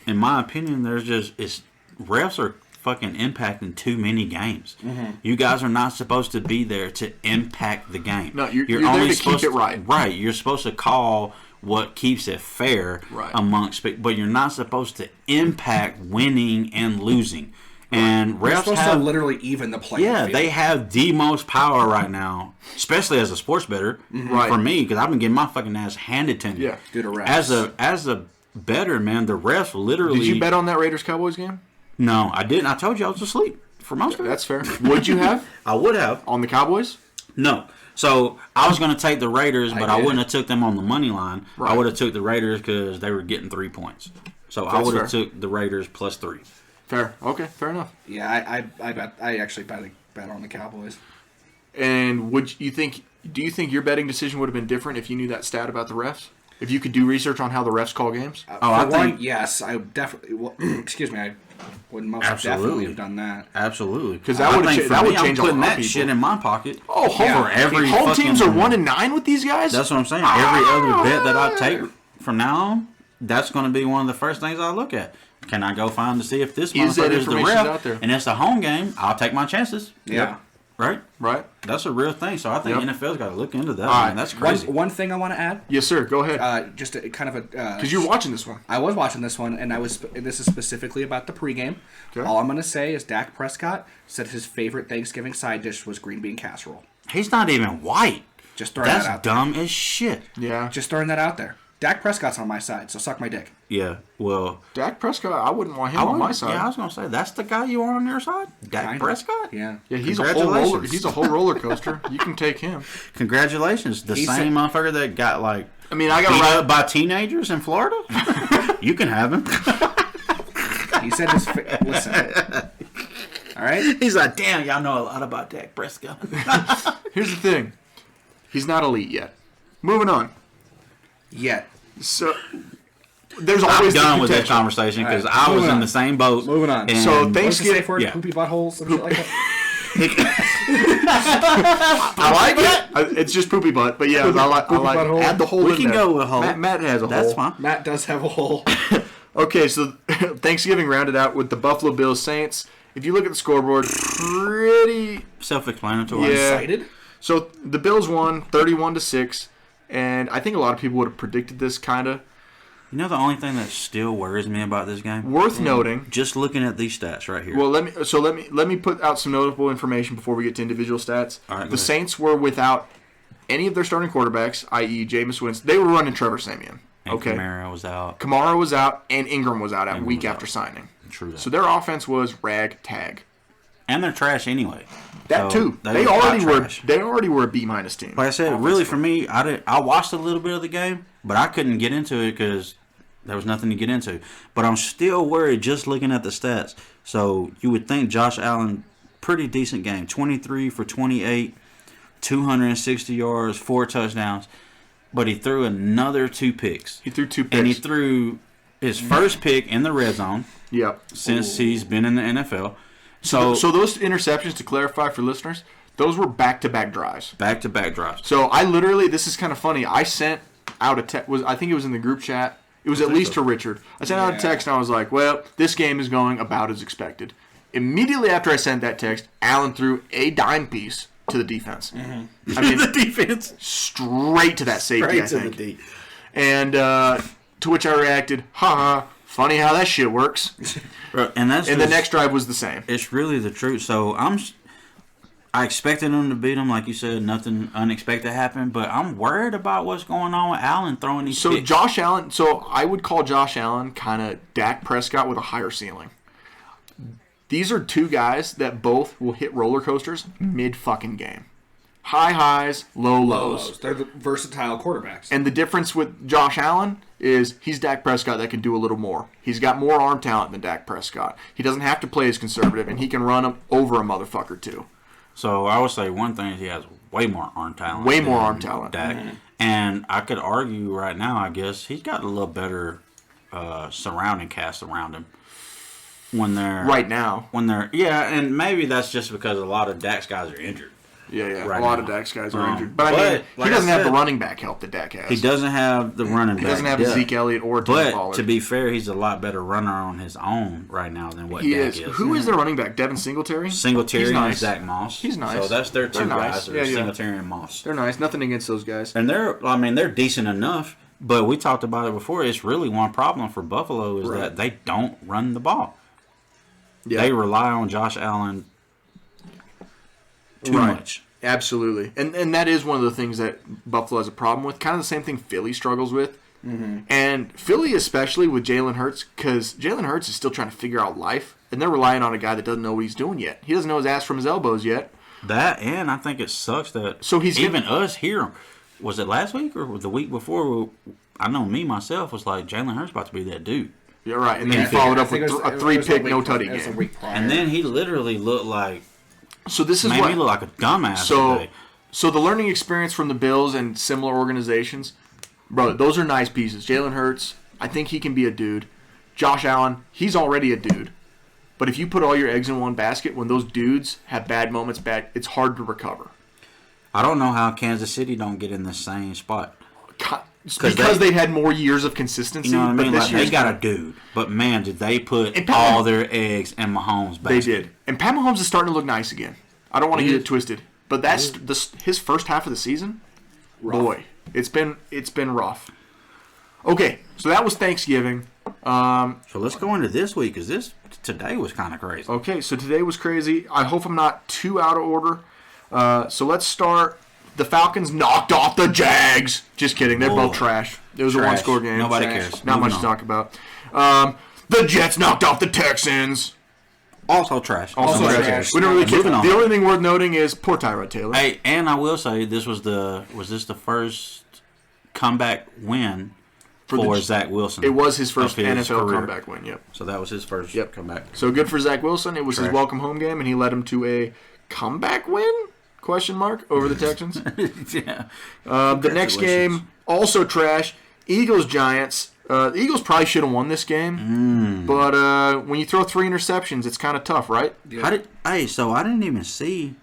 in my opinion, refs are fucking impacting too many games. You guys are not supposed to be there to impact the game. No, you're there to keep it right. Right. You're supposed to call what keeps it fair amongst, but you're not supposed to impact winning and losing. And We're refs supposed have to literally even the playing field. they have the most power right now, especially as a sports bettor. Right. For me, because I've been getting my fucking ass handed to me. Yeah. Due to refs. As a bettor, man, the refs literally. Did you bet on that Raiders-Cowboys game? No, I didn't. I told you I was asleep for most of it. That's fair. Would you have I would have. on the Cowboys? No. So I was going to take the Raiders, but I did. wouldn't have took them on the money line. Right. I would have took the Raiders because they were getting 3 points. So I That's would have fair. took the Raiders plus 3. Fair. Okay, fair enough. Yeah, I actually bet on the Cowboys. And do you think your betting decision would have been different if you knew that stat about the refs? If you could do research on how the refs call games? I For think- one, yes, I would definitely. Well, excuse me, I would most Absolutely. definitely have done that. Absolutely. 'Cause that I would've think cha- for that would me, I'm change a lot putting of that people. shit in my pocket. Oh, home, For every home fucking- teams are 1-9 with these guys? That's what I'm saying. Every other bet that I take from now on, that's going to be one of the first things I look at. Can I go find to see if this Is that motherfucker is the information's ref? out there? And it's a home game. I'll take my chances. Yeah. Right? Right? That's a real thing. So I think Yep. NFL's got to look into that. All right. Man. That's crazy. One thing I want to add, Yes, sir. Go ahead. just a, kind of a. Because you're watching this one. I was watching this one, and this is specifically about the pregame. Okay. All I'm going to say is Dak Prescott said his favorite Thanksgiving side dish was green bean casserole. He's not even white. Just throwing That's that out dumb as shit. Yeah. there. Just throwing that out there. Dak Prescott's on my side, so suck my dick. Yeah. Well, Dak Prescott, I wouldn't want him on my side. Yeah, I was going to say, that's the guy you want on your side? Dak Kinda. Prescott? Yeah. Yeah, he's a whole roller. Congratulations. He's a whole roller coaster. You can take him. Congratulations. The He same said- motherfucker that got, like, I mean, I got beat to up by teenagers in Florida? You can have him. He said his. Listen. All right? He's like, damn, y'all know a lot about Dak Prescott. Here's the thing. He's not elite yet. Moving on. Yet. So there's I'm always done the with that potential. conversation because All right, I was moving in on. the same boat. Moving on. And So What's the Thanksgiving- safe word? Yeah. Poopy buttholes? Some shit like that? I like it. It's just poopy butt, but yeah, I like butthole. add the hole We in can there. go with hole. Matt has a That's hole. fine. Matt does have a hole. Okay, so Thanksgiving rounded out with the Buffalo Bills Saints. If you look at the scoreboard, pretty. Self-explanatory. Yeah. Excited? So the Bills won 31-6, and I think a lot of people would have predicted this kind of. You know the only thing that still worries me about this game? Worth noting. Just looking at these stats right here. Well, let me put out some notable information before we get to individual stats. All right, go The ahead. Saints were without any of their starting quarterbacks, i.e., Jameis Winston. They were running Trevor Siemian. and Okay, Kamara was out. Kamara was out, and Ingram was out at Ingram week was after out. signing. True that. So their offense was ragtag. And they're trash anyway. That So too. They were hot already were. trash. They already were a B- team. Like I said, really for me, I watched a little bit of the game, but I couldn't get into it because there was nothing to get into. But I'm still worried just looking at the stats. So you would think Josh Allen, pretty decent game, 23 for 28, 260 yards, 4 touchdowns, but he threw another 2 picks. He threw 2 picks. And he threw his first pick in the red zone Yep. since he's been in the NFL. So So those interceptions, to clarify for listeners, those were back-to-back drives. back-to-back drives. So I literally, this is kind of funny. I sent out a text. I think it was in the group chat. It was at least to Richard. I sent out a text and I was like, "Well, this game is going about as expected." Immediately after I sent that text, Allen threw a dime piece to the defense. I mean, The defense. straight to that safety. I Straight to the think. D. And to which I reacted, "Ha, funny how that shit works." And that's And the just- next drive was the same. It's really the truth. So I expected them to beat them, like you said. Nothing unexpected happened, but I'm worried about what's going on with Allen throwing these. So picks. Josh Allen. So I would call Josh Allen kind of Dak Prescott with a higher ceiling. These are two guys that both will hit roller coasters mid fucking game. High highs, low lows. They're the versatile quarterbacks. And the difference with Josh Allen is he's Dak Prescott that can do a little more. He's got more arm talent than Dak Prescott. He doesn't have to play as conservative, and he can run him over a motherfucker too. So I would say one thing is he has way more arm talent. Way more than arm talent. Dak. And I could argue right now, I guess, he's got a little better surrounding cast around him. When they're right now. And maybe that's just because a lot of Dak's guys are injured. Yeah. Right a lot now. of Dak's guys are injured. But I mean, like he doesn't have the said, running back help that Dak has. He doesn't have the running back. He doesn't have depth. Zeke Elliott or Tony But Pollard. to be fair, he's a lot better runner on his own right now than what He Dak is. is. Who is their running back? Devin Singletary? Singletary He's nice. and Zach Moss. He's nice. So that's their They're two nice. guys. Yeah, yeah. Singletary and Moss. They're nice. Nothing against those guys. And they're decent enough. But we talked about it before. It's really one problem for Buffalo is that they don't run the ball. Yeah. They rely on Josh Allen too much. Absolutely. And that is one of the things that Buffalo has a problem with. Kind of the same thing Philly struggles with. Mm-hmm. And Philly especially with Jalen Hurts, because Jalen Hurts is still trying to figure out life. And they're relying on a guy that doesn't know what he's doing yet. He doesn't know his ass from his elbows yet. That, and I think it sucks that us here, was it last week or the week before, I know me, myself, was like, Jalen Hurts about to be that dude. You're right. And then he followed up with a 3-pick, no-tutty game. And then he literally looked like, so this is made me look like a dumbass today. So the learning experience from the Bills and similar organizations, bro, those are nice pieces. Jalen Hurts, I think he can be a dude. Josh Allen, he's already a dude. But if you put all your eggs in one basket, when those dudes have bad moments, it's hard to recover. I don't know how Kansas City don't get in the same spot. Because they've had more years of consistency. You know what I mean? But like, they got a dude. But, man, did they put all their eggs in Mahomes' basket. They did. And Pat Mahomes is starting to look nice again. I don't want to get it twisted. But that's his first half of the season. Rough. Boy, it's been rough. Okay, so that was Thanksgiving. So let's go into this week, because today was kind of crazy. Okay, so today was crazy. I hope I'm not too out of order. So let's start. The Falcons knocked off the Jags. Just kidding. They're both trash. It was a one-score game. Nobody cares. Not much to talk about. The Jets knocked off the Texans. Also trash. Also trash. We don't really care. The only thing worth noting is poor Tyrod Taylor. Hey, and I will say this was the first comeback win for Zach Wilson. It was his first NFL comeback win. Yep. So that was his first comeback. So good for Zach Wilson. It was his welcome home game, and he led him to a comeback win? Question mark over the Texans. Yeah. The next game also trash. Eagles-Giants. The Eagles probably should have won this game, but when you throw 3 interceptions, it's kind of tough, right? Yeah. So I didn't even see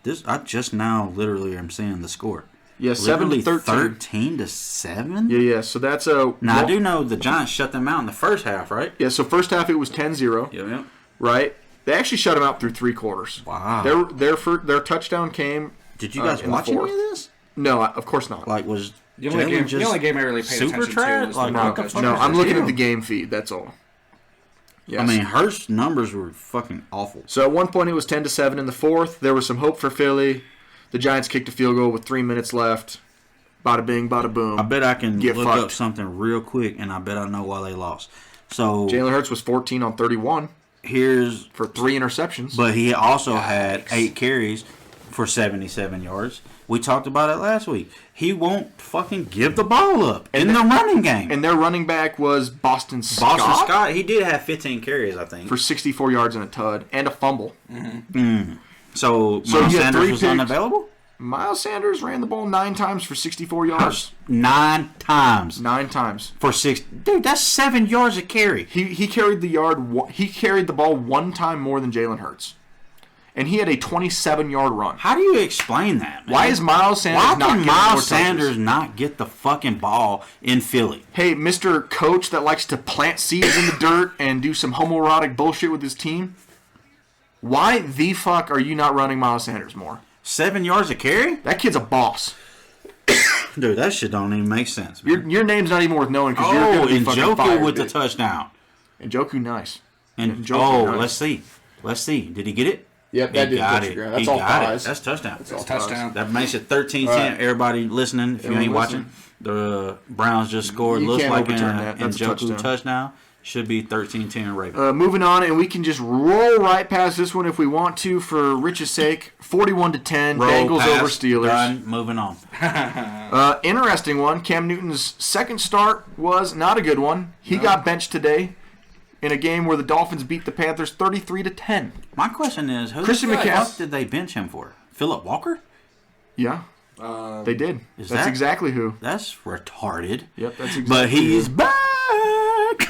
this. I just now literally am seeing the score. Yeah, 7-13. 13-7. Yeah. So that's a. Now I do know the Giants shut them out in the first half, right? Yeah. So first half it was 10-0. Yeah. Right. They actually shut them out through 3 quarters. Wow. Their touchdown came. Did you guys watch any of this? No, of course not. Like was. The only game I really paid super attention trash? to was Like, no, I'm looking at the game feed. That's all. Yes. I mean, Hurst's numbers were fucking awful. So at one point it was 10-7 in the fourth. There was some hope for Philly. The Giants kicked a field goal with 3 minutes left. Bada bing, bada boom. I bet I can look up something real quick, and I bet I know why they lost. So Jalen Hurts was 14 on 31. Here's for 3 interceptions. But he also had 8 carries for 77 yards. We talked about it last week. He won't fucking give the ball up in the running game. And their running back was Boston Scott. He did have 15 carries, I think. For 64 yards and a tud and a fumble. So Miles Sanders was unavailable? Miles Sanders ran the ball 9 times for 64 yards. 9 times. 9 times. For 6. Dude, that's 7 yards a carry. He carried the ball 1 time more than Jalen Hurts. And he had a 27-yard run. How do you explain that, man? Why is Miles Sanders not get the fucking ball in Philly? Hey, Mr. Coach that likes to plant seeds in the dirt and do some homoerotic bullshit with his team, why the fuck are you not running Miles Sanders more? 7 yards a carry? That kid's a boss. Dude, that shit don't even make sense, man. Your name's not even worth knowing because you're going to be fucking fired. Njoku with the touchdown. Njoku, nice. Nice. Let's see. Did he get it? Yep, that did touch the ground. That's all ties. That's touchdown. That's touchdown. That makes it 13-10. Right. Everybody listening, if you ain't watching, the Browns just scored. Looks like an Njoku touchdown. Should be 13-10 Ravens. Moving on, and we can just roll right past this one if we want to for Rich's sake. 41-10, Bengals over Steelers. Done. Moving on. Interesting one. Cam Newton's second start was not a good one. He got benched today in a game where the Dolphins beat the Panthers 33-10. My question is, who the fuck did they bench him for? Phillip Walker? Yeah, they did. That's exactly who. That's retarded. Yep, that's exactly But he's back!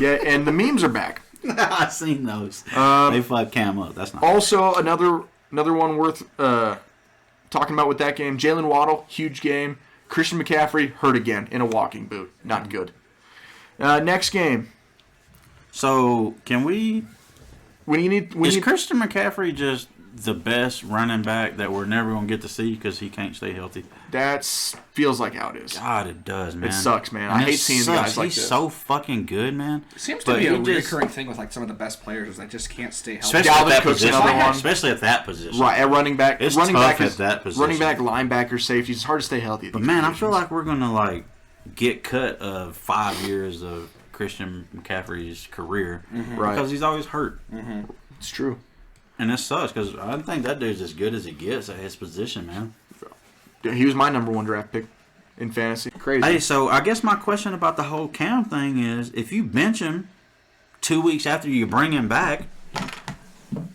Yeah, and the memes are back. I seen those. They fucked Cam up. That's not. Also, another one worth talking about with that game. Jalen Waddle, huge game. Christian McCaffrey hurt again in a walking boot. Not good. Next game. So can we? Is Christian McCaffrey just the best running back that we're never gonna get to see because he can't stay healthy? That feels like how it is. God, it does, man. It sucks, man. And I hate seeing guys like He's this. so fucking good, man. It seems to be a recurring thing with like some of the best players is they just can't stay healthy. Especially at that Cook's position. another one. Especially at that position. Right, at running back. It's running tough back at that position. Running back, linebacker, safety. It's hard to stay healthy. But man, I feel like we're gonna get cut of 5 years of Christian McCaffrey's career, right? Because he's always hurt. It's true, and it sucks because I think that dude's as good as he gets at his position, man. He was my number 1 draft pick in fantasy. Crazy. Hey, so I guess my question about the whole Cam thing is, if you bench him 2 weeks after you bring him back,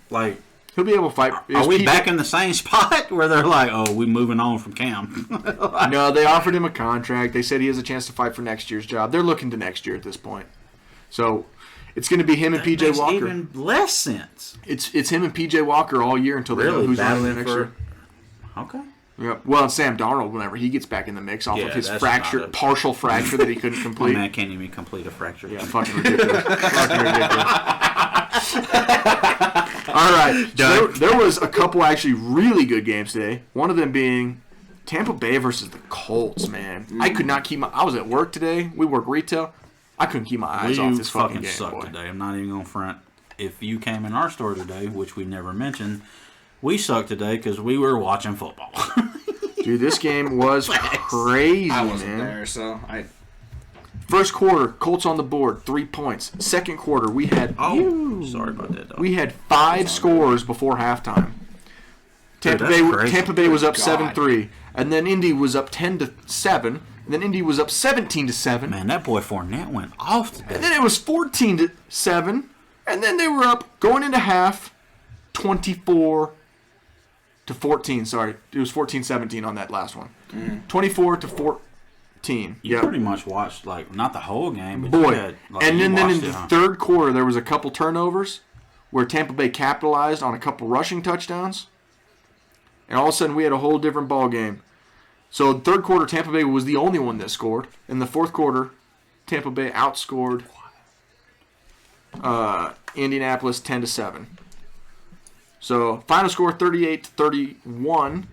like. He'll be able to fight. Are we back in the same spot where they're like, oh, we're moving on from Cam? No, they offered him a contract. They said he has a chance to fight for next year's job. They're looking to next year at this point. So it's going to be him and PJ Walker. Even less sense. It's him and PJ Walker all year until they know who's running the next year. Okay. Yep. Well, and Sam Darnold, whenever he gets back in the mix off of his partial fracture that he couldn't complete. Man can't even complete a fracture. Yeah, fucking ridiculous. Fucking ridiculous. All right. So there was a couple actually really good games today. One of them being Tampa Bay versus the Colts, man. I could not keep I was at work today. We work retail. I couldn't keep my eyes off this fucking game, suck boy. today. I'm not even going to front. If you came in our store today, which we never mentioned, we sucked today because we were watching football. Dude, this game was crazy, I wasn't man. there, so I... First quarter, Colts on the board, 3 points. Second quarter, we had sorry about that, dog. We had 5 scores before halftime. Tampa Bay was up 7-3, and then Indy was up 10-7, and then Indy was up 17-7. Man, that boy Fournette went off today. And then it was 14-7, and then they were up going into half 24-14. Sorry, it was 14-17 on that last one. 24-14. You pretty much watched, not the whole game, but boy. You had, and then in the third quarter, there was a couple turnovers where Tampa Bay capitalized on a couple rushing touchdowns. And all of a sudden, we had a whole different ball game. So, third quarter, Tampa Bay was the only one that scored. In the fourth quarter, Tampa Bay outscored Indianapolis 10-7. So, final score 38-31.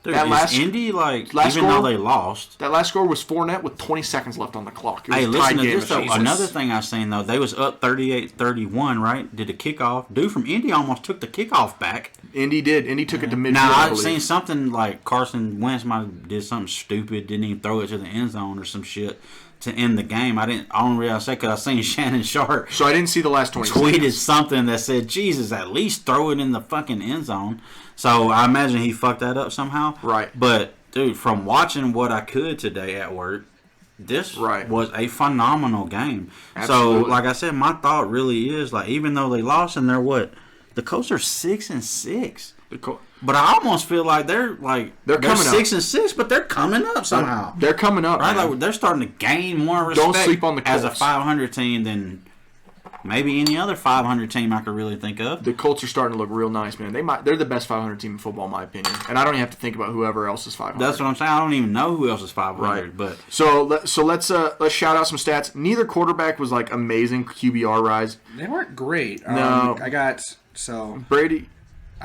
Dude, that last Indy, even score, though they lost. That last score was Fournette with 20 seconds left on the clock. It was Hey, a listen to game this, though. Another thing I seen, though, they was up 38-31, right? Did a kickoff. Dude from Indy almost took the kickoff back. Indy did. Indy took it to midfield. Now, I've seen something like Carson Wentz might have did something stupid, didn't even throw it to the end zone or some shit to end the game. I don't realize that because I seen Shannon Sharp. So I didn't see the last 20 tweeted seconds. something that said, Jesus, at least throw it in the fucking end zone. So I imagine he fucked that up somehow. Right. But, dude, from watching what I could today at work, this was a phenomenal game. Absolutely. So, like I said, my thought really is, even though they lost and they're what? The Colts are 6-6. But I almost feel like they're coming 6-6, but they're coming up somehow. They're coming up, right? They're starting to gain more respect. Don't sleep on the Colts. As a 500 team than maybe any other 500 team I could really think of. The Colts are starting to look real nice, man. They're the best 500 team in football, in my opinion. And I don't even have to think about whoever else is 500. That's what I'm saying. I don't even know who else is 500. Right. But so let's shout out some stats. Neither quarterback was amazing QBR rise. They weren't great. No. I got Brady.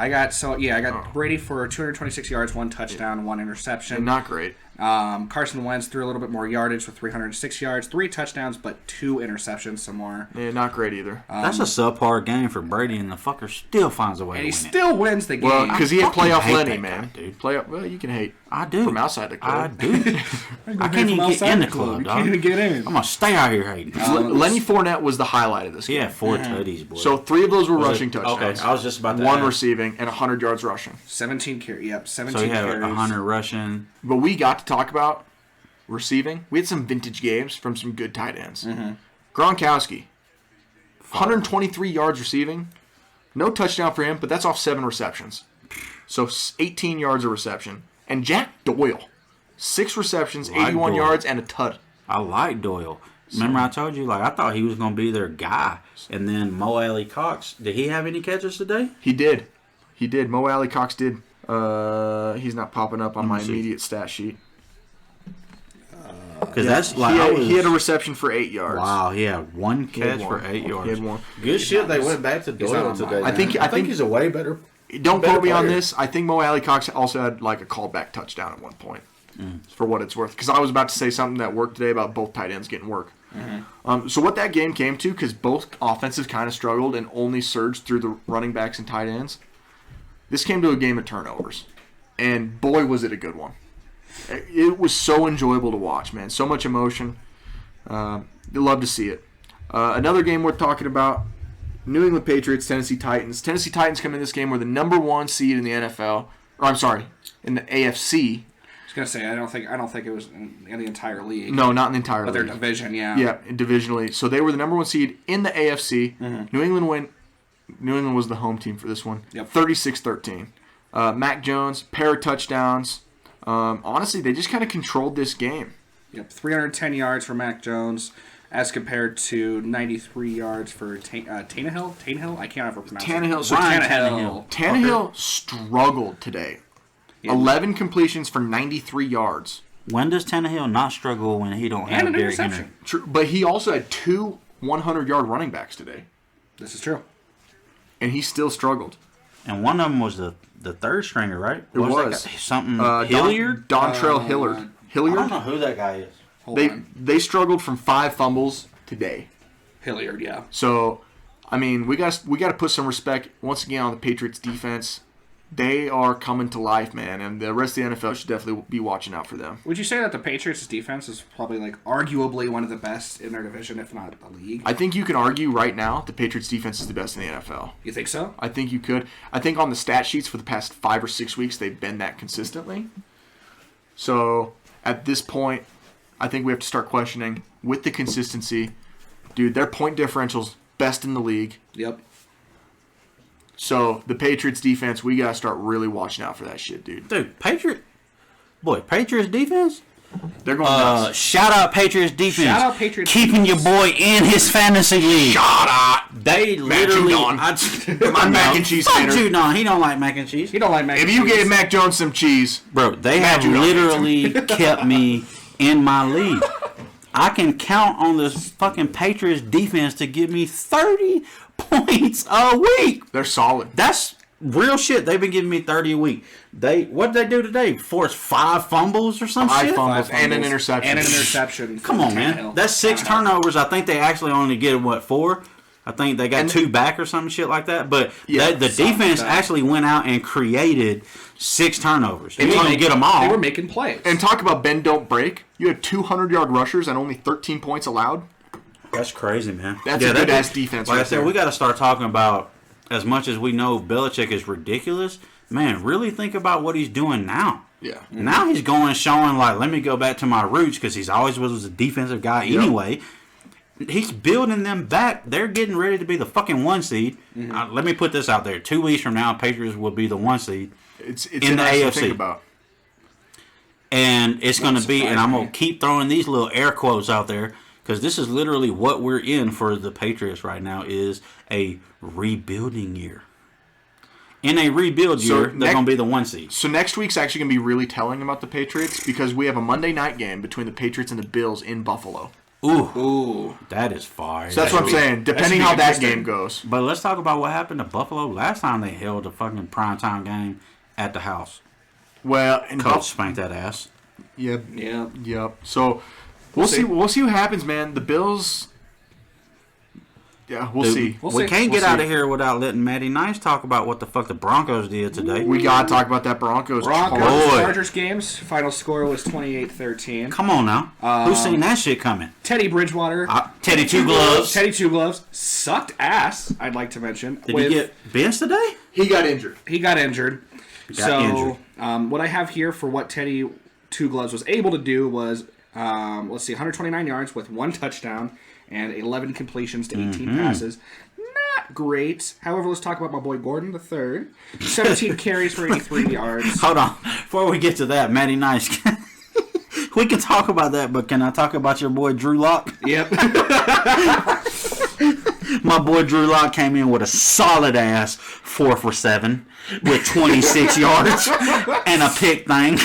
I got Brady for 226 yards, 1 touchdown, 1 interception. Not great. Carson Wentz threw a little bit more yardage with 306 yards, 3 touchdowns, but 2 interceptions, some more. Yeah, not great either. That's a subpar game for Brady, and the fucker still finds a way to win it. And he still wins the game. Well, because he had playoff Lenny, that man. guy, dude. Well, you can hate. I do. From outside the club. I do. I can't even get in the club, dog. You can't even get in. I'm going to stay out here hating. Lenny Fournette was the highlight of this game. Yeah, 4 tutties, boy. So 3 of those were rushing touchdowns. Okay, I was just about to 1 ask. receiving and 100 yards rushing. 17 carries. Yep, 17 So he had carries. 100 rushing. But we got to talk about receiving. We had some vintage games from some good tight ends. Gronkowski, 123 yards receiving. No touchdown for him, but that's off 7 receptions. So 18 yards of reception. And Jack Doyle, 6 receptions, 81 yards, and a tut. I like Doyle. Remember I told you, like, I thought he was going to be their guy. And then Mo Alley Cox, did he have any catches today? He did. Mo Alley Cox did. He's not popping up on my immediate stat sheet. Because that's like he had a reception for 8 yards. Wow, he had one catch for 8 yards. He had one. Good shit. They went back to Doyle today. I think he's a way better. Don't better quote me on player. this. I think Mo Alley Cox also had like a callback touchdown at one point. For what it's worth, because I was about to say something that worked today about both tight ends getting work. So what that game came to, because both offenses kind of struggled and only surged through the running backs and tight ends, this came to a game of turnovers, and boy was it a good one. It was so enjoyable to watch, man. So much emotion. You love to see it. Another game worth talking about: New England Patriots, Tennessee Titans. Tennessee Titans come in this game were the number 1 seed in the NFL, or I'm sorry, in the AFC. I was gonna say I don't think it was in the entire league. No, not in the entire But league. their division, yeah. Yeah, divisionally. So they were the number 1 seed in the AFC. New England was the home team for this one. Yep. 36-13. Mac Jones, pair of touchdowns. Honestly, they just kind of controlled this game. Yep, 310 yards for Mac Jones, as compared to 93 yards for Tannehill. Tannehill, I can't ever pronounce Tannehill. it. So Tannehill. Tannehill struggled today. Yeah. 11 completions for 93 yards. When does Tannehill not struggle when he don't have And an Derrick Henry? interception. True, but he also had 2 100-yard running backs today, This is true. and he still struggled. And one of them was the third stringer, right? It What was. that guy? Something Dontrell Hilliard? Hilliard. I don't Hilliard? know who that guy is. Hold on. They struggled from 5 fumbles today. Hilliard, yeah. So, I mean, we got to put some respect once again on the Patriots defense. They are coming to life, man, and the rest of the NFL should definitely be watching out for them. Would you say that the Patriots' defense is probably like arguably one of the best in their division, if not the league? I think you can argue right now the Patriots defense is the best in the NFL. You think so? I think you could. I think on the stat sheets for the past 5 or 6 weeks they've been that consistently. So, at this point, I think we have to start questioning with the consistency. Dude, their point differential's best in the league. Yep. So, the Patriots defense, we got to start really watching out for that shit, dude. Dude, Patriots defense? They're going nuts. Shout out Patriots defense. Shout out Patriots Keeping defense. your boy in his fantasy league. Shut up! They literally... I'm mac and cheese Fuck hater. Judon. He don't like mac and cheese. You don't like Mac If and you cheese. gave Mac Jones some cheese, Bro, they have Judon literally kept me in my league. I can count on this fucking Patriots defense to give me 30 points a week. they're solid. That's real shit. They've been giving me 30 a week. What did they do today? Force 5 fumbles or some Five shit? fumbles and an interception. And an interception. Come on, man. Tannehill. That's 6 turnovers. I think they actually only get, 4? I think they got And- 2 back or some shit like that. But Yeah, the defense actually went out and created 6 turnovers. They They didn't were get them all. They were making plays. And talk about bend don't break. You had 200-yard rushers and only 13 points allowed. That's crazy, man. That's a good-ass defense Like right I said, there. we got to start talking about, as much as we know Belichick is ridiculous, man, really think about what he's doing now. Yeah. Now he's going showing, like, let me go back to my roots, because he's always was a defensive guy anyway. He's building them back. They're getting ready to be the fucking 1 seed. Let me put this out there. 2 weeks from now, Patriots will be the 1 seed. It's in the interesting to AFC. think about. And it's going to be, and I'm surprising. going to keep throwing these little air quotes out there, because this is literally what we're in for the Patriots right now, is a rebuilding year. In a rebuild So year, they're going to be the 1 seed. So next week's actually going to be really telling about the Patriots because we have a Monday night game between the Patriots and the Bills in Buffalo. Ooh, that is fire. So that's what I'm saying. Depending be how that interesting. game goes. But let's talk about what happened to Buffalo last time they held a fucking primetime game at the house. Well, and Coach spanked that ass. Yep. Yeah. Yep. So we'll see. We'll see what happens, man. The Bills. Yeah, we'll Dude, see. We'll we see. can't We'll get out see. of here without letting Matty Nice talk about what the fuck the Broncos did today. We gotta talk about that Broncos. Broncos Boy. Chargers games. Final score was 28-13. Come on now. Who's seen that shit coming? Teddy Bridgewater. Teddy Two Gloves. Teddy Two Gloves sucked ass. I'd like to mention. Did he get benched today? He got injured. He got injured. Got injured. What I have here for what Teddy Two Gloves was able to do was, 129 yards with 1 touchdown and 11 completions to 18 passes. Not great. However, let's talk about my boy Gordon the third. 17 carries for 83 yards. Hold on. Before we get to that, Matty Nice, We can talk about that, but can I talk about your boy Drew Lock? Yep. My boy Drew Lock came in with a solid ass 4 for 7 with 26 yards and a pick thing.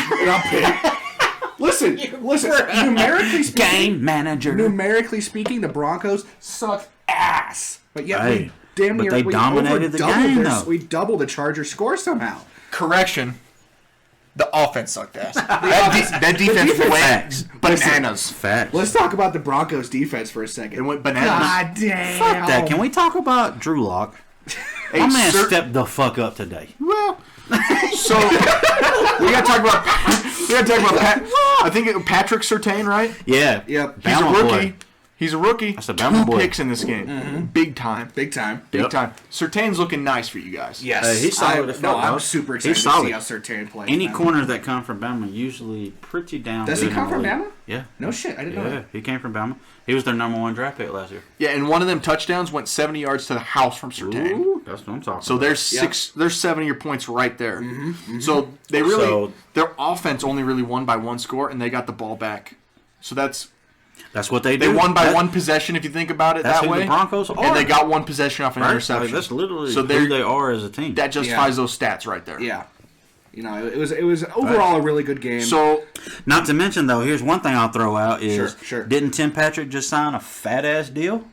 Listen. Numerically speaking, Game manager. Numerically speaking, the Broncos suck ass. But yet Hey, we damn but near they dominated the game, though. We doubled the Chargers' score somehow. Correction. The offense sucked ass. That defense went bananas. Facts. Let's talk about the Broncos' defense for a second. It went bananas. God damn. Fuck that. Can we talk about Drew Lock? My man stepped the fuck up today. Well, so we gotta talk about. I think Patrick Surtain, right? Yeah. Yep. He's a Bama rookie. boy. He's a rookie. That's a Bama 2 boy. picks in this game. Big time. Big time. Big time. Surtain's looking nice for you guys. Yes. He's solid as fuck, I'm dog. super He's excited to solid. see how Surtain plays. Any man. corners that come from Bama usually pretty down. Does he good come in the from league. Bama? Yeah. No shit. I didn't know Yeah, that. he came from Bama. He was their number 1 draft pick last year. Yeah, and one of them touchdowns went 70 yards to the house from Surtain. Ooh, that's what I'm talking So about. there's 7 of your points right there. So they really So- their offense only really won by 1 score, and they got the ball back. So that's That's what they do. they won by That- 1 possession if you think about it That's that who way. the Broncos are. And they got 1 possession off an right? interception. Like, that's literally So who they're- they are as a team. that justifies those stats right there. Yeah. You know, it was overall a really good game. So Not to mention, though, here's one thing I'll throw out is, Sure. didn't Tim Patrick just sign a fat-ass deal?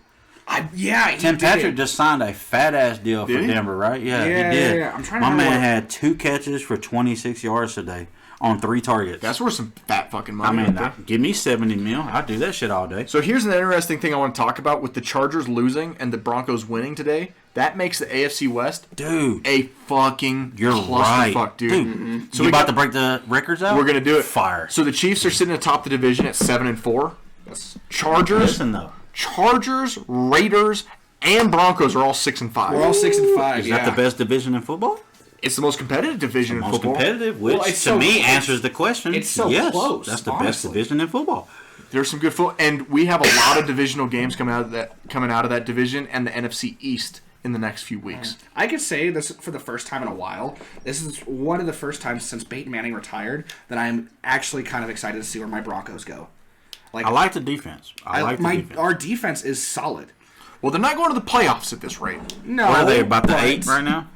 he Tim did. Patrick just signed a fat-ass deal for Did he? Denver, right? Yeah, Yeah, he did. yeah. I'm trying to My remember man what- had 2 catches for 26 yards today on 3 targets. that's worth some fat fucking I money. mean, right there. give me 70 mil. I'd do that shit all day. So here's an interesting thing I want to talk about with the Chargers losing and the Broncos winning today. That makes the AFC West Dude, a fucking you're right. clusterfuck, dude. Dude, So you we about got- to break the records out? We're gonna do it. Fire. So the Chiefs are sitting atop the division at 7-4. Chargers, Listen, though. Raiders, and Broncos are all 6-5. We're all 6-5. Is yeah. that the best division in football? It's the most competitive division in Most football. competitive, which Well, it's to so me close. answers the question. It's so yes, close, that's the best honestly. division in football. There's some good football, and we have a lot of divisional games coming out of that division and the NFC East in the next few weeks. I could say this for the first time in a while. This is one of the first times since Peyton Manning retired that I'm actually kind of excited to see where my Broncos go. Like I like the defense. I like the defense. our defense is solid. Well, they're not going to the playoffs at this rate. No, What are they, about the but 8 right now?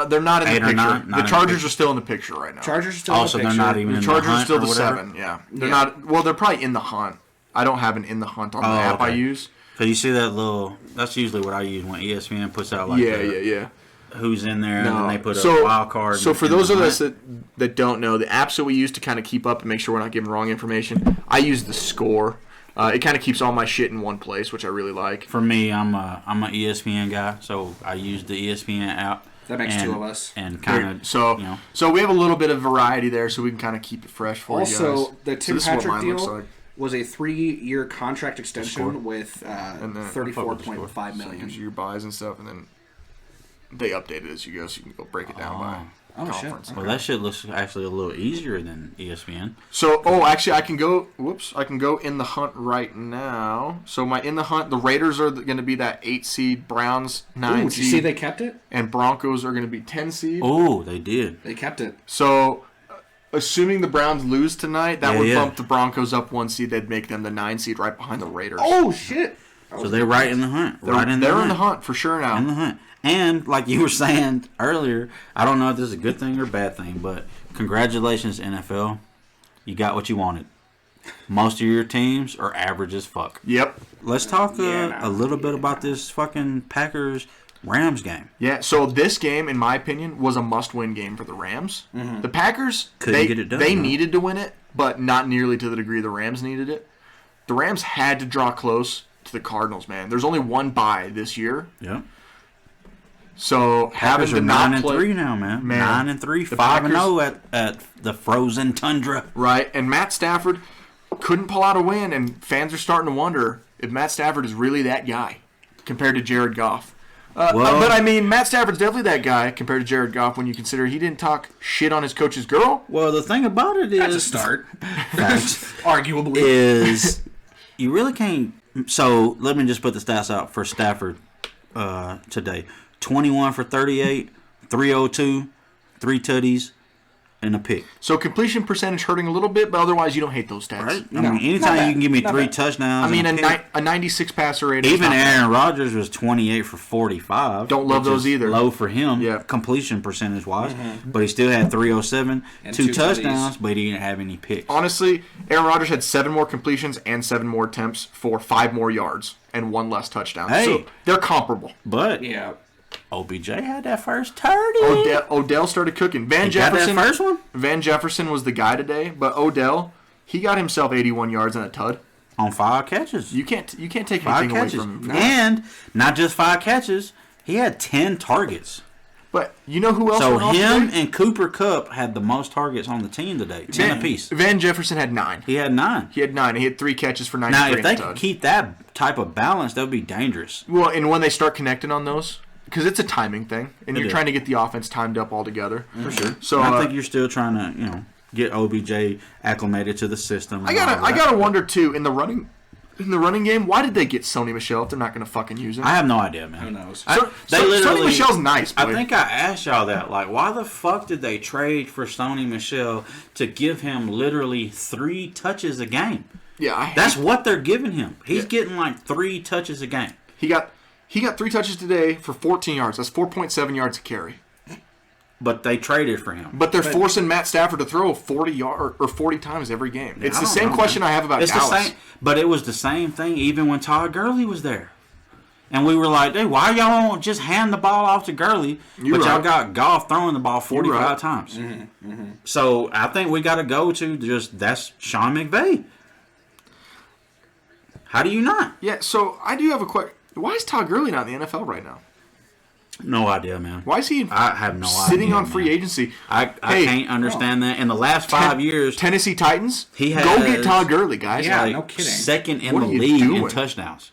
They're not in 8 the or picture. 9? The Not in the Chargers picture. are still in the picture right now. Chargers are still Also, in the they're picture. not even The in Chargers the are hunt still or the whatever. 7. Yeah, they're Yeah. not. Well, they're probably in the hunt. I don't have an in the hunt on the app I okay. use. So you see that little? That's usually what I use when ESPN puts out like Yeah. who's in there, and then they put a So- wild card. So for in those the of us hunt. that don't know, the apps that we use to kind of keep up and make sure we're not giving wrong information, I use the Score. It kind of keeps all my shit in one place, which I really like. For me, I'm a ESPN guy, so I use the ESPN app. That makes and, 2 of us. And kind of So so we have a little bit of variety there, so we can kind of keep it fresh for you guys. Also, the So Tim this is what Patrick mine looks deal like. was a 3-year contract extension Score. with And then- $34.5 So it million. gives you your buys and stuff, and then they update it as you go, so you can go break it down by conference. well, that shit looks actually a little easier than ESPN. So, actually, I can go. Whoops, I can go in the hunt right now. So my in the hunt, the Raiders are going to be that 8 seed, Browns 9 Ooh, did seed, you see they kept it? and Broncos are going to be 10 seed. Oh, they did. They kept it. So, assuming the Browns lose tonight, that Yeah, would yeah. bump the Broncos up 1 seed. They'd make them the 9 seed right behind the Raiders. Oh, shit. So they're right in the hunt. they're, Right in the they're hunt. in the hunt for sure now. In the hunt. And like you were saying earlier, I don't know if this is a good thing or a bad thing, but congratulations, NFL. You got what you wanted. Most of your teams are average as fuck. Yep. Let's talk a little bit about this fucking Packers-Rams game. Yeah, so this game, in my opinion, was a must-win game for the Rams. The Packers, Couldn't get it done, they huh? needed to win it, but not nearly to the degree the Rams needed it. The Rams had to draw close to the Cardinals, man. There's only one bye this year, Yeah. so having Packers to are not 9-3 play now, man. Man, 9-3, the 5-0 at the frozen tundra. right, and Matt Stafford couldn't pull out a win, and fans are starting to wonder if Matt Stafford is really that guy compared to Jared Goff. Well- But I mean, Matt Stafford's definitely that guy compared to Jared Goff when you consider he didn't talk shit on his coach's girl. Well, the thing about it is That's a start. Facts. Arguably. is you really can't. So let me just put the stats out for Stafford today: 21 for 38, 302, 3 tutties, and a pick. So completion percentage hurting a little bit, but otherwise you don't hate those stats. Right? I mean, anytime you can give me 3 touchdowns. I mean, and a 96 passer rating. even Aaron Rodgers was 28 for 45. Don't love which those is either. Low for him, Yeah. completion percentage wise, but he still had 307, And 2 two touchdowns, but he didn't have any picks. Honestly, Aaron Rodgers had 7 more completions and 7 more attempts for 5 more yards and 1 less touchdown. Hey. So they're comparable. But Yeah. OBJ had that first 30. Odell started cooking. He got that first one Van Jefferson was the guy today, but Odell, he got himself 81 yards and a tud. on 5 catches. You can't take 5 anything away catches. from him. And not just 5 catches, he had 10 targets. But you know who else? So went off him today? and Cooper Kupp had the most targets on the team today. 10 apiece. Van Jefferson had 9. He had 9. He had 9. He had 3 catches for 93 Now, if they and a could tud. keep that type of balance, that would be dangerous. Well, and when they start connecting on those, because it's a timing thing, and It you're is. trying to get the offense timed up all together. For sure. So I think you're still trying to, get OBJ acclimated to the system. I gotta wonder too in the running game. Why did they get Sony Michel if they're not gonna fucking use him? I have no idea, man. Who knows? Sony Michel's nice. Boy. I think I asked y'all that. Like, why the fuck did they trade for Sony Michel to give him literally 3 touches a game? Yeah, That's what they're giving him. He's getting like 3 touches a game. he got 3 touches today for 14 yards. That's 4.7 yards a carry. But they traded for him. But they're forcing Matt Stafford to throw 40 or 40 times every game. It's I the don't same know, question man. I have about It's Dallas. the same, but it was the same thing even when Todd Gurley was there. And we were like, hey, why y'all don't just hand the ball off to Gurley? You're But y'all right. got Goff throwing the ball 45 right. times. So I think we got to go to that's Sean McVay. How do you not? Yeah, so I do have a question. Why is Todd Gurley not in the NFL right now? No idea, man. Why is he I have no idea. sitting on free man. agency? I Hey, can't understand that. In the last 5 years, Tennessee Titans, He go has- get Todd Gurley, guys. Yeah, like no kidding. second in What the are you league in doing? touchdowns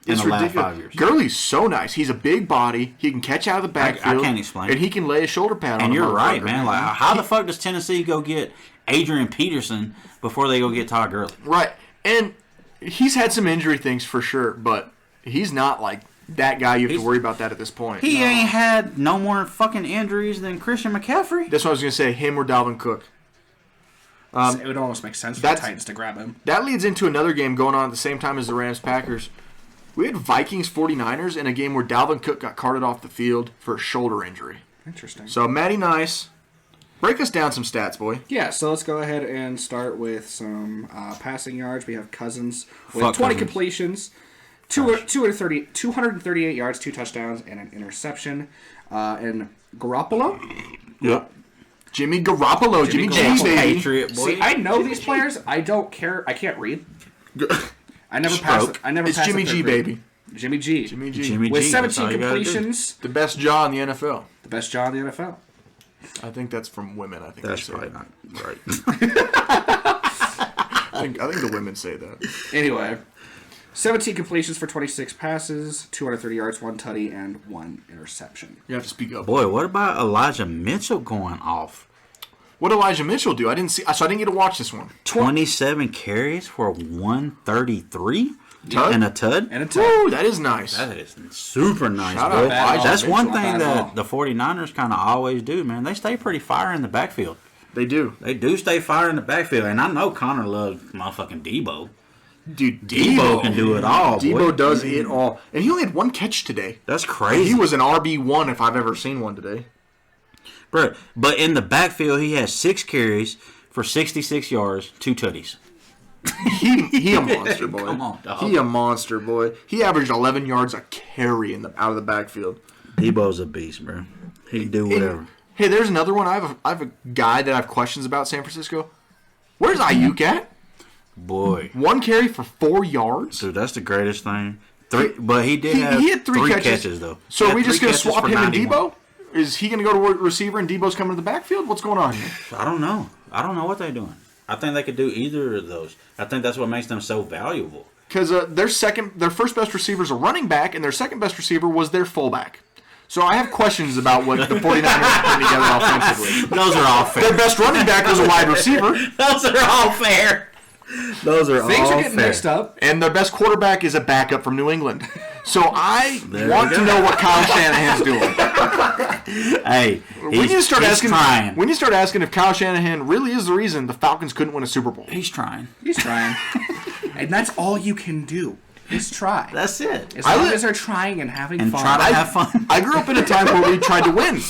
in It's the last ridiculous. 5 years. Gurley's so nice. He's a big body. He can catch out of the backfield. can't explain And it. he can lay a shoulder pad on And a you're right, motherfucker. man. Like, how the fuck does Tennessee go get Adrian Peterson before they go get Todd Gurley? Right. And he's had some injury things for sure, but he's not like that guy you have to worry about that at this point. He ain't had no more fucking injuries than Christian McCaffrey. That's what I was going to say, him or Dalvin Cook. It would almost make sense for the that's- Titans to grab him. That leads into another game going on at the same time as the Rams-Packers. We had Vikings-49ers in a game where Dalvin Cook got carted off the field for a shoulder injury. Interesting. So, Matty Nice, break us down some stats, boy. Yeah, so let's go ahead and start with some passing yards. We have Cousins with Fuck 20 Cousins. completions, 238 yards, 2 touchdowns, and an interception. And Garoppolo. Yep. Jimmy Garoppolo, Jimmy G, Garoppolo. baby. Patriot boy. See, I know these players. I don't care. I can't read. I never passed. Stroke. I never It's passed. Jimmy the G, third grade. baby. Jimmy G. Jimmy G. Jimmy With G, that's 17 all you gotta do. completions, The best jaw in the NFL. the best jaw in the NFL. I think that's from women. I think That's they say probably that. not right. I think the women say that. Anyway, 17 completions for 26 passes, 230 yards, 1 tutty, and 1 interception. You have to speak up. Boy, what about Elijah Mitchell going off? What did Elijah Mitchell do? I didn't see. So I didn't get to watch this one. 27 carries for 133 Tud? and a tud. And a tutty. Woo, that is nice. That is super nice, Shout boy. out Elijah That's one Mitchell, thing not bad at that all. the 49ers kind of always do, man. They stay pretty fire in the backfield. They do. They do stay fire in the backfield. And I know Connor loves motherfucking Debo. Dude, Debo can do it all, boy. Debo does it all. And he only had 1 catch today. That's crazy. He was an RB1 if I've ever seen one today. Bro, but in the backfield, he has 6 carries for 66 yards, 2 tutties. He a monster, boy. Come on, dog. He a monster, boy. He averaged 11 yards a carry out of the backfield. Debo's a beast, bro. He can do whatever. Hey, there's another one. I have a guy that I have questions about. San Francisco. Where's Ayuk at? Boy. 1 carry for 4 yards. Dude, that's the greatest thing. But he did He have had 3 catches, though. So He are had we just 3 going to catches swap for him and 91. Debo? Is he going to go to receiver and Debo's coming to the backfield? What's going on here? I don't know. I don't know what they're doing. I think they could do either of those. I think that's what makes them so valuable. Because their first best receiver is a running back, and their second best receiver was their fullback. So I have questions about what the 49ers are putting together offensively. Those are all fair. Their best running back was a wide receiver, Those are all fair. Those are Things all are getting fair. mixed up. and their best quarterback is a backup from New England. So I There want we to go. know what Kyle Shanahan's doing. Hey, We need to start asking. trying. We need to start asking if Kyle Shanahan really is the reason the Falcons couldn't win a Super Bowl. He's trying. He's trying. And that's all you can do. Is try. That's it. As long as they're trying and having And fun. try to have fun. I grew up in a time where we tried to win,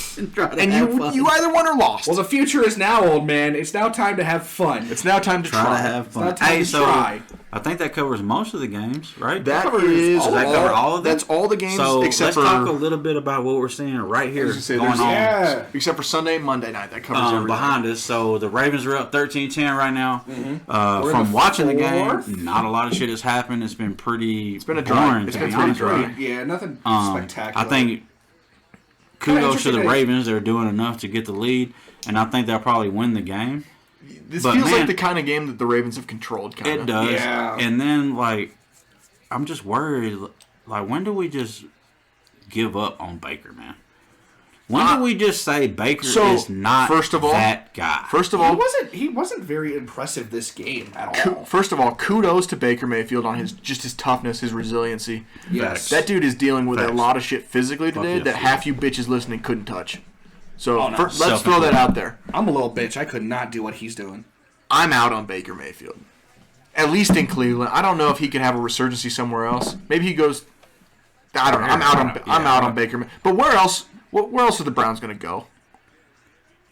and you either won or lost. Well, the future is now, old man. It's now time to have fun. It's now time to Try try. to have fun. not time to try. I think that covers most of the games, right? That covers is all- Does that cover all of them? That's all the games So except let's for talk a little bit about what we're seeing right here was gonna say, going there's- on except for Sunday and Monday night. That covers everything. behind us. So the Ravens are up 13-10 right now. We're in From the watching the fourth. game, not a lot of shit has happened. It's been pretty. It's been a dry. boring, It's to been be pretty honest dry. with you. Yeah, nothing spectacular. I think kudos to the interesting. Ravens. They're doing enough to get the lead, and I think they'll probably win the game. This But, feels man, like the kind of game that the Ravens have controlled. Kind It of. does. Yeah. And then, like, I'm just worried. Like, when do we just give up on Baker, man? When do we just say Baker is not first of all- that guy? First of all, He wasn't very impressive this game at all. First of all, kudos to Baker Mayfield on his toughness, his resiliency. Yes. That dude is dealing with a Facts. lot of shit physically today yes, that yeah. half you bitches listening couldn't touch. So Oh, no. let's throw that out there. I'm a little bitch. I could not do what he's doing. I'm out on Baker Mayfield. At least in Cleveland. I don't know if he could have a resurgency somewhere else. Maybe he goes. I don't know. I'm out on Baker. But where else? Where else are the Browns going to go?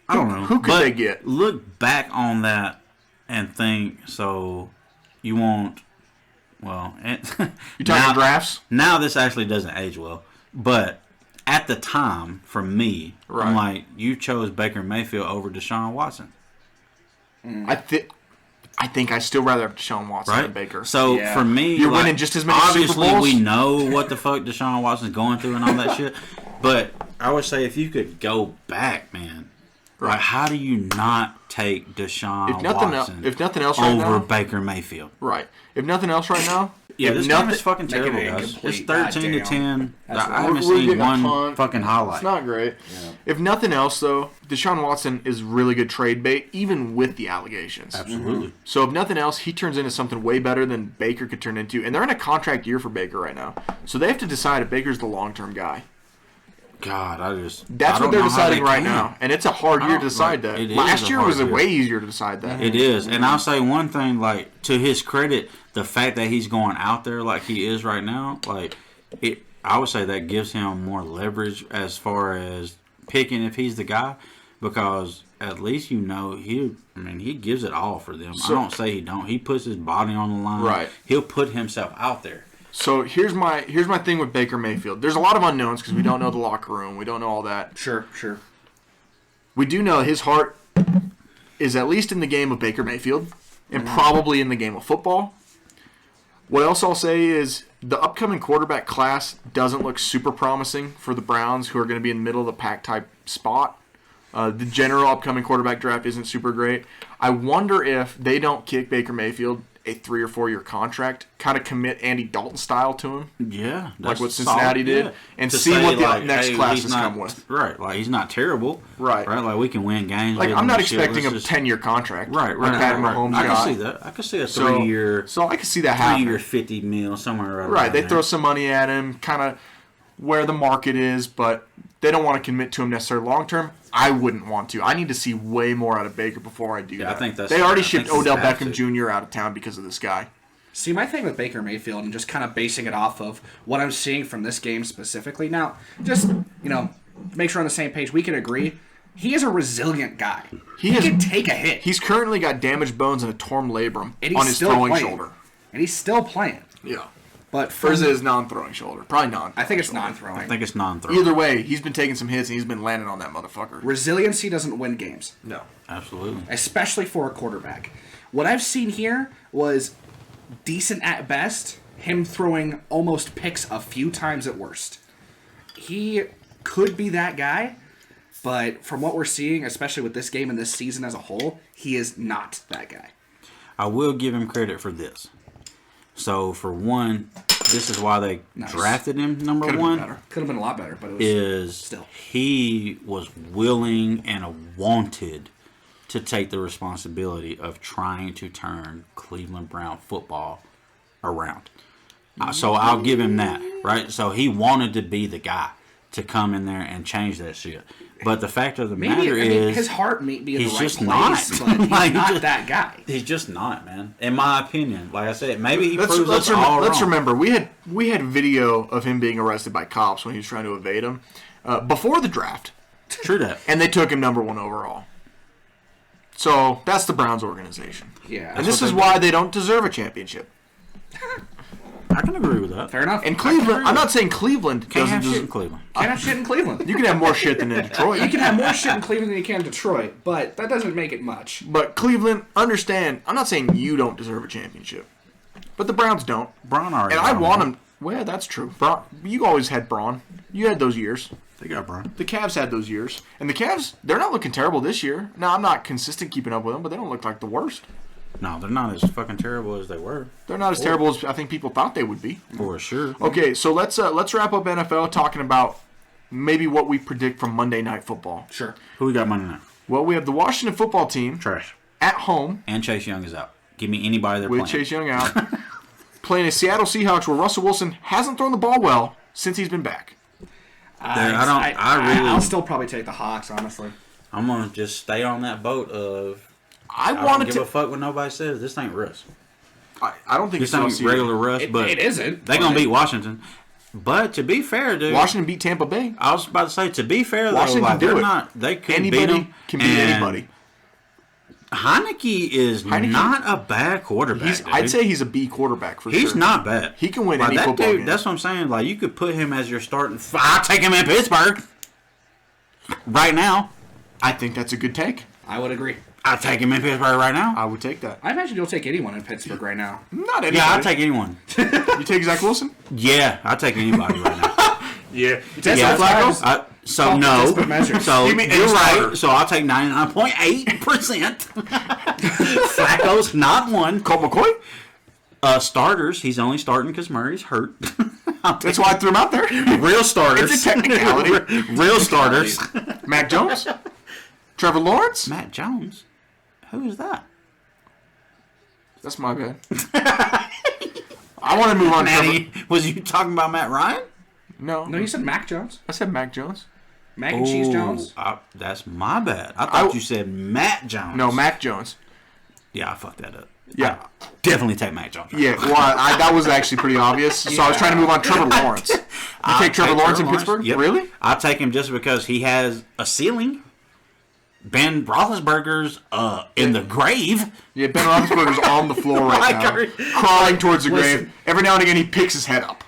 I don't know. Who could But they get? Look back on that and think, so you want, well, You talking drafts? Now this actually doesn't age well, but at the time, for me, Right. I'm like, you chose Baker Mayfield over Deshaun Watson, I think I still rather have Deshaun Watson right? than Baker. So Yeah. for me, You're like, winning just as many Super obviously Bowls? we know what the fuck Deshaun Watson's going through and all that shit, but I would say if you could go back, man, like, how do you not take Deshaun Watson if nothing else right over now, Baker Mayfield? right? If nothing else right now, Yeah, if this nothing, game is fucking terrible, it guys. incomplete. It's 13-10. Goddamn. I haven't we're seen getting a one punt. fucking highlight. It's not great. If nothing else, though, Deshaun Watson is really good trade bait, even with the allegations. Absolutely. So if nothing else, he turns into something way better than Baker could turn into. And they're in a contract year for Baker right now. So they have to decide if Baker's the long-term guy. God, That's what they're deciding right now. And it's a hard I year to don't- decide like, that. it is Last a year hard was year. way easier to decide that. It is. And I'll say one thing, like, to his credit, the fact that he's going out there like he is right now, like, I would say that gives him more leverage as far as picking if he's the guy, because at least he gives it all for them. I don't say he don't. He puts his body on the line. Right. He'll put himself out there. So here's my thing with Baker Mayfield. There's a lot of unknowns because we don't know the locker room. We don't know all that. Sure. We do know his heart is at least in the game of Baker Mayfield and probably in the game of football. What else I'll say is the upcoming quarterback class doesn't look super promising for the Browns, who are going to be in the middle of the pack type spot. The general upcoming quarterback draft isn't super great. I wonder if they don't kick Baker Mayfield a 3 or 4 year contract, kind of commit Andy Dalton style to him. Yeah. Like what that's Cincinnati solid, did, yeah. and To see say, what the like, next hey, classes he's not- come with. Right. Like, he's not terrible. Right. Like, we can win games. Like, with I'm him not and shit. expecting a Let's just- 10-year contract. Right. Like Pat right. Mahomes I got. can see that. I can see a So- 3-year. So I can see that happen. 3-year $50 million somewhere around Right, they there. throw some money at him, kind of where the market is, but they don't want to commit to him necessarily long term. I wouldn't want to. I need to see way more out of Baker before I do that. I think that's- they already I shipped think Odell you have Beckham to. Jr. out of town because of this guy. See, my thing with Baker Mayfield, and just kind of basing it off of what I'm seeing from this game specifically. Now, just, make sure we're on the same page. We can agree. He is a resilient guy. He can take a hit. He's currently got damaged bones and a torn labrum And he's on his still throwing playing. shoulder. And he's still playing. Yeah. But Or is it his non-throwing shoulder? Probably non. I think it's non-throwing. I think it's non-throw. Either way, he's been taking some hits and he's been landing on that motherfucker. Resiliency doesn't win games, No. Absolutely. especially for a quarterback. What I've seen here was decent at best, him throwing almost picks a few times at worst. He could be that guy, but from what we're seeing, especially with this game and this season as a whole, he is not that guy. I will give him credit for this. So, for one, this is why they drafted him number Could've been one. better. Could have been a lot better, but it was Is still. he was willing and wanted to take the responsibility of trying to turn Cleveland Brown football around. So I'll give him that. right? So he wanted to be the guy to come in there and change that shit. But the fact of the matter is, his heart may be in the right just place, not. but he's Like, not just- that guy. He's just not, man. In my opinion, like I said, maybe he Let's proves us all let's wrong. remember we had video of him being arrested by cops when he was trying to evade them before the draft, True that. and they took him number 1 overall. So that's the Browns organization. Yeah. And this is why they don't deserve a championship. I can agree with that. Fair enough. And Cleveland, I'm not saying Cleveland Can't doesn't have shit in deserve. Cleveland. Can't have shit in Cleveland. You can have more shit than in Detroit. You can have more shit in Cleveland than you can in Detroit, but that doesn't make it much. But Cleveland, understand, I'm not saying you don't deserve a championship. But the Browns don't. Braun already. And I got want one. them. Well, that's true. Braun, you always had Braun. You had those years. They got Braun. The Cavs had those years. And the Cavs, they're not looking terrible this year. Now, I'm not consistent keeping up with them, but they don't look like the worst. No, they're not as fucking terrible as they were. They're not as terrible as I think people thought they would be. For sure. Okay, so let's wrap up NFL talking about maybe what we predict from Monday Night Football. Sure. Who we got Monday night? Well, we have the Washington football team Trash. at home And Chase Young is out. Give me anybody they're with playing. Chase Young out, playing a Seattle Seahawks where Russell Wilson hasn't thrown the ball well since he's been back. I'll still probably take the Hawks, honestly. I'm gonna just stay on that boat of. I I don't wanted give to. a fuck what nobody says. This ain't Russ. I don't think This it's ain't Russ either. regular Russ, but It isn't. they gonna beat Washington. But to be fair, dude, Washington beat Tampa Bay. I was about to say, to be fair, though, Washington like, can do they're it. not. They could beat Anybody them. can beat anybody. Heineke is not a bad quarterback. Dude. I'd say he's a B quarterback for sure. He's not bad. He can win Like, any that football dude, game. That's what I'm saying. Like, you could put him as your starting. I'll take him in Pittsburgh right now. I think that's a good take. I would agree. I'll take him in Pittsburgh right now. I would take that. I imagine you'll take anyone in Pittsburgh right now. Not anybody. Yeah, I'll take anyone. You take Zach Wilson? Yeah, I'll take anybody right now. Yeah. You take Yeah, Flacco? so no. Desperate measures. So Give me you're a starter. right. So I'll take 99.8%. Flacco's not one. Colt McCoy? Starters. He's only starting because Murray's hurt. That's why I threw him out there. Real starters. It's a technicality. Real starters. Mac Jones? Trevor Lawrence? Matt Jones. Who is that? That's my bad. I want to move on. Matty, was you talking about Matt Ryan? No. No, you said Mac Jones. I said Mac Jones. Mac and Cheese Jones. That's my bad. I thought I- you said Matt Jones. No, Mac Jones. Yeah, I fucked that up. Yeah. Definitely take Matt Jones. Yeah, well, that was actually pretty obvious. So I was trying to move on Trevor Lawrence. You I'll take Trevor Lawrence in Pittsburgh? Yep. Really? I'll take him just because he has a ceiling. Ben Roethlisberger's in the grave. Yeah, Ben Roethlisberger's on the floor right now, crawling towards the grave. Every now and again, he picks his head up.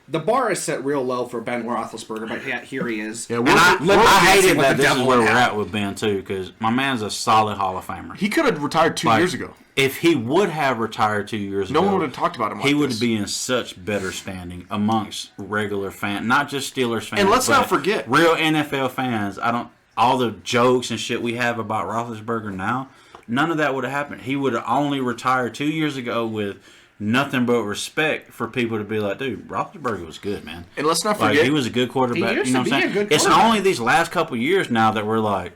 The bar is set real low for Ben Roethlisberger, but yeah, here he is. Yeah, And I hated what that the this is devil where would we're have. at with Ben, too, because my man's a solid Hall of Famer. he could have retired 2 Like, years ago. If he would have retired 2 years ago, No one would have talked about him like he would this. be in such better standing amongst regular fans, not just Steelers fans. And let's not but forget- real NFL fans. All the jokes and shit we have about Roethlisberger now, none of that would have happened. He would have only retired 2 years ago with nothing but respect for people to be like, dude, Roethlisberger was good, man. And let's not Like, forget, he was a good quarterback. He used You know to what I'm be a saying? good It's quarterback. only these last couple years now that we're like,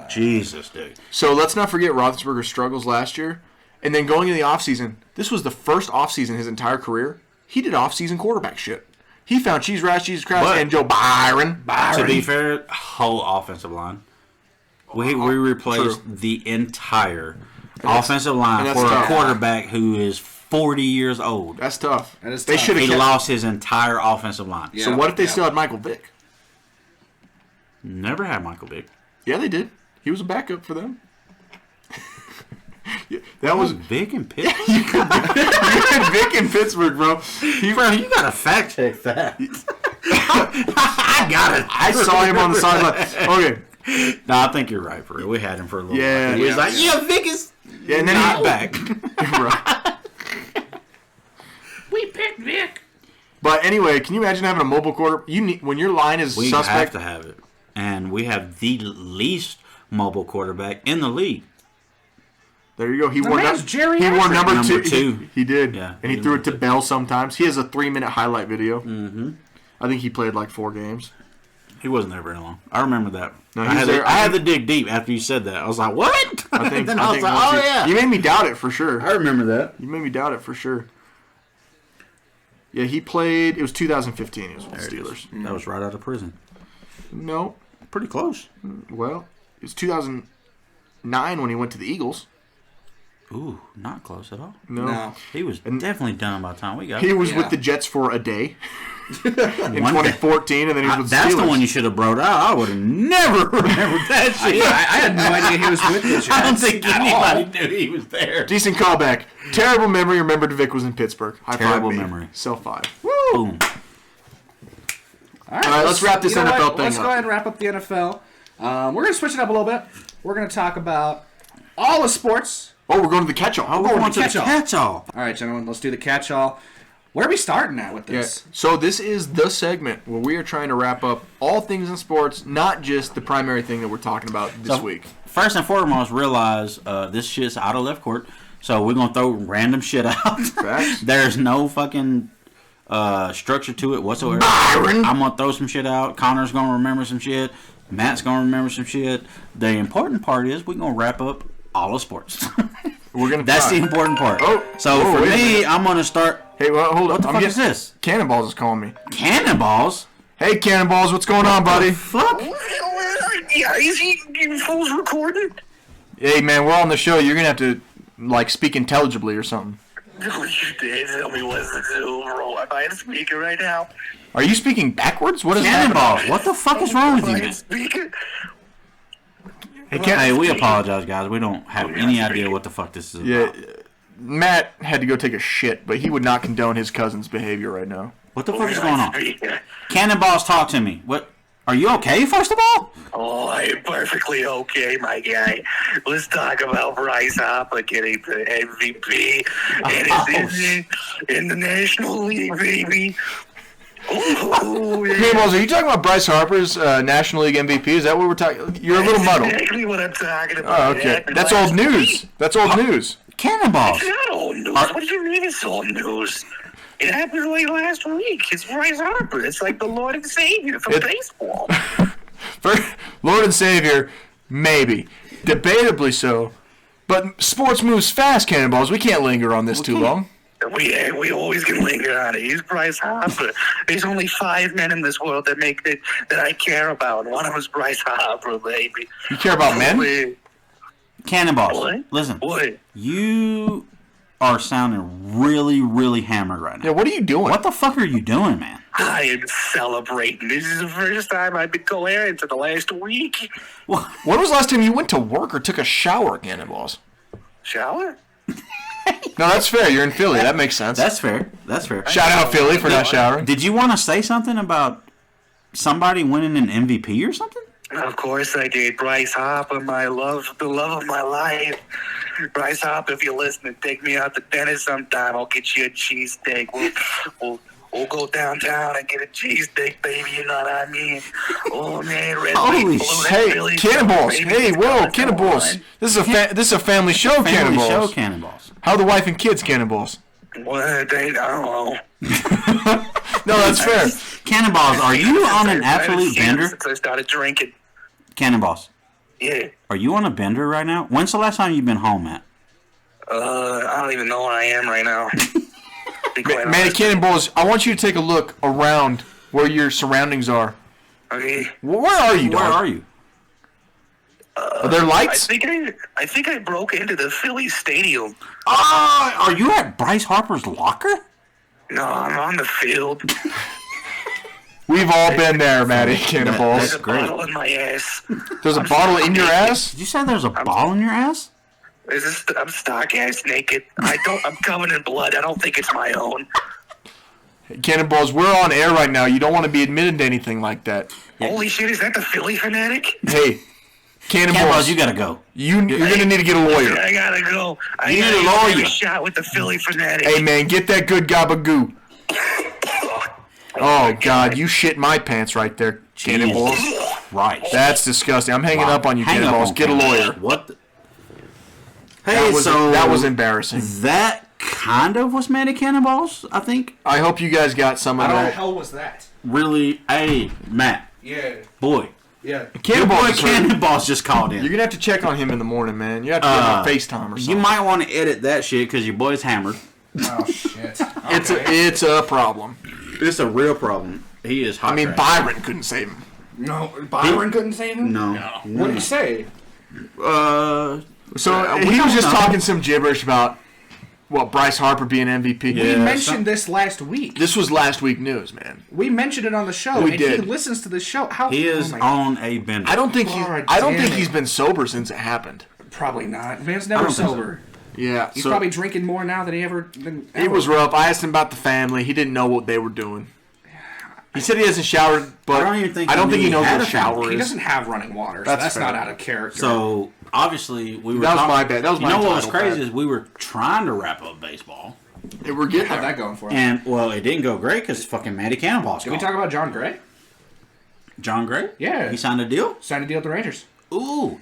Jesus, dude. so let's not forget Roethlisberger's struggles last year. And then going into the offseason, this was the first offseason his entire career. He did offseason quarterback shit. He found Cheese Rat, Jesus Christ, But- and Joe Byron. To be fair, whole offensive line. We replaced True. the entire offensive line and that's for a tough. quarterback who is 40 years old. That's tough. That is They tough. should He have kept. lost his entire offensive line. Yeah. So what if they Yeah. still had Michael Vick? Never had Michael Vick. Yeah, they did. He was a backup for them. Yeah, that was Vick and Pitt. you had Vick in Pittsburgh, bro. Bro, you gotta fact check that. I got it. I saw him on the sideline. Okay. No, I think you're right, for real. We had him for a little Yeah, while. He was yeah. like, yeah, Vick is Yeah, and then not he back. Right. We picked Vic. But anyway, can you imagine having a mobile quarter? You need, when your line is We have suspect. to have it. And we have the least mobile quarterback in the league. There you go. He The wore man's num- geriatric. He wore number Number two. two. He did. Yeah, And he he threw was it to good. Bell sometimes. He has a 3-minute highlight video. Mm-hmm. I think he played like 4 games. He wasn't there very long. I remember that. No, I he was had, there- to, I had to dig deep after you said that. I was like, what? I think. then I I was think like, once oh, you- yeah. You made me doubt it for sure. I remember that. You made me doubt it for sure. Yeah, he played. It was 2015. He was with the Steelers. That was right out of prison. No. Pretty close. Well, it was 2009 when he went to the Eagles. Ooh, not close at all. No. He was definitely done by the time we got He was with the Jets for a day in 2014, and then he was with the That's Steelers. the one you should have brought out. I would have never remembered that shit. I had no idea he was with the Jets. I don't think anybody knew he was there. Decent callback. Terrible memory. Remembered Vic was in Pittsburgh. High Terrible five me. memory. Self-5. Boom. All right, let's wrap this NFL thing Let's up. go ahead and wrap up the NFL. We're going to switch it up a little bit. We're going to talk about all the sports. Oh, we're going to the catch-all. Oh, we're going to the catch-all. All right, gentlemen, let's do the catch-all. Where are we starting at with this? So this is the segment where we are trying to wrap up all things in sports, not just the primary thing that we're talking about this week. First and foremost, realize this shit's out of left court, so we're going to throw random shit out. Facts. There's no fucking structure to it whatsoever. Byron. I'm going to throw some shit out. Connor's going to remember some shit. Matt's going to remember some shit. The important part is we're going to wrap up all of sports. We're gonna. That's try. the important part. Oh, so oh, for wait a me, minute. I'm going to start. Hey, well, hold What up. the I'm fuck getting- is this? Cannonballs is calling me. Cannonballs? Hey, Cannonballs, what's going on, buddy? Fuck. Yeah, is he you fools recording? Hey, man, we're on the show. You're gonna have to like speak intelligibly or something. No, you did. Tell me what to do, bro. Am I on speaker right now? Are you speaking backwards? What is Cannonballs. happening? What the fuck is wrong with Am you, I man? on speaker? Hey, Hey, we apologize, guys. We don't have any idea what the fuck this is about. Yeah, Matt had to go take a shit, but he would not condone his cousin's behavior right now. What the fuck is going on? Cannonballs, talk to me. What? Are you okay, first of all? Oh, I'm perfectly okay, my guy. Let's talk about Bryce Harper getting the MVP and his in the National League, baby. Ooh, yeah. Cannonballs, are you talking about Bryce Harper's National League MVP? Is that what we're talking? You're a little muddled. Exactly what I'm talking about. Oh, okay. That's old news. That's old news. Cannonballs. It's not old news. What do you mean it's old news? It happened like last week. It's Bryce Harper. It's like the Lord and Savior from baseball. Lord and Savior, maybe. Debatably so. But sports moves fast, Cannonballs. We can't linger on this too long. We always can linger on it. He's Bryce Harper. There's only 5 men in this world that make that I care about. One of them is Bryce Harper, baby. You care about men? Wait, Cannonballs. What? Listen. what? You are sounding really, really hammered right now. Yeah, what are you doing? What the fuck are you doing, man? I am celebrating. This is the first time I've been coherent in the last week. What? When was the last time you went to work or took a shower, Cannonballs? Shower? No, that's fair. You're in Philly. That makes sense. That's fair. That's fair. Shout out Philly for not showering. Did you want to say something about somebody winning an MVP or something? Of course I did. Bryce Harper, my love, the love of my life. Bryce Harper, if you're listening, take me out to dinner sometime. I'll get you a cheesesteak. We'll go downtown and get a cheesesteak, baby. You know what I mean? Oh man, red Holy white, blue, shit. Hey, Philly, Cannonballs. baby, Hey, it's whoa, going Cannonballs. on. This is a family show, Family Cannonballs. show Cannonballs. How are the wife and kids, Cannonballs? What? I don't know. No, that's fair. Cannonballs, are you on an I haven't absolute seen him bender? since I started drinking. Cannonballs, Yeah. are you on a bender right now? When's the last time you've been home, Matt? I don't even know where I am right now. Be quite Man, honest. Cannonballs, I want you to take a look around where your surroundings are. Okay. Where are you, dog? Where are you? Are there I lights? think I broke into the Philly stadium. Are you at Bryce Harper's locker? No, I'm on the field. We've all been there, Matty, Cannonballs. There's a great. bottle in my ass. There's a bottle in your ass? Did you say there's a ball in your ass? I'm stark ass naked. I'm covered in blood. I don't think it's my own. Cannonballs, we're on air right now. You don't want to be admitted to anything like that. Holy shit, is that the Philly fanatic? Hey, Cannonballs, Cannonballs, you gotta go. you're going to need to get a lawyer. I gotta go. I You gotta need a go lawyer. take a shot with the Philly fanatic. Hey, man, get that good gabagoo. Oh, God, you shit my pants right there, Cannonballs. Right. That's disgusting. I'm hanging Wow. up on you, Hang up Cannonballs. on Get a Cannonballs. lawyer. What? Hey, That was embarrassing. that kind of was Matty Cannonballs, I think. I hope you guys got some of How the that. hell was that? Really, hey, Matt, Yeah. boy. Yeah. Your boy Cannonballs, is hurt. Cannonballs just called in. You're going to have to check on him in the morning, man. You have to give him a FaceTime or You something. might want to edit that shit because your boy's hammered. Oh shit! It's a problem. It's a real problem. He is hot. I mean, trash. Byron couldn't save him. No, Byron couldn't save him. No. What did he say? So we he don't was just know. talking some gibberish about Bryce Harper being MVP. We mentioned this last week. This was last week news, man. We mentioned it on the show. We and did. He listens to the show. How He is oh my- on a bender. I don't think damn he's it. been sober since it happened. Probably not. Man's I never don't think so. sober. Yeah, He's so probably drinking more now than he ever. it was rough. I asked him about the family. He didn't know what they were doing. He said he hasn't showered, but I don't even think he knows had what a a shower family. He is. doesn't have running water, so That's that's fair. not out of character. So obviously we were. That was talking- my bad. That was you my know what was entitled crazy bad. is we were trying to wrap up baseball, And we're getting How'd there. that going for him? and well, it didn't go great because fucking Matty Cannonball's Did we gone. talk about John Gray? John Gray? Yeah. He signed a deal. Signed a deal with the Rangers. Ooh,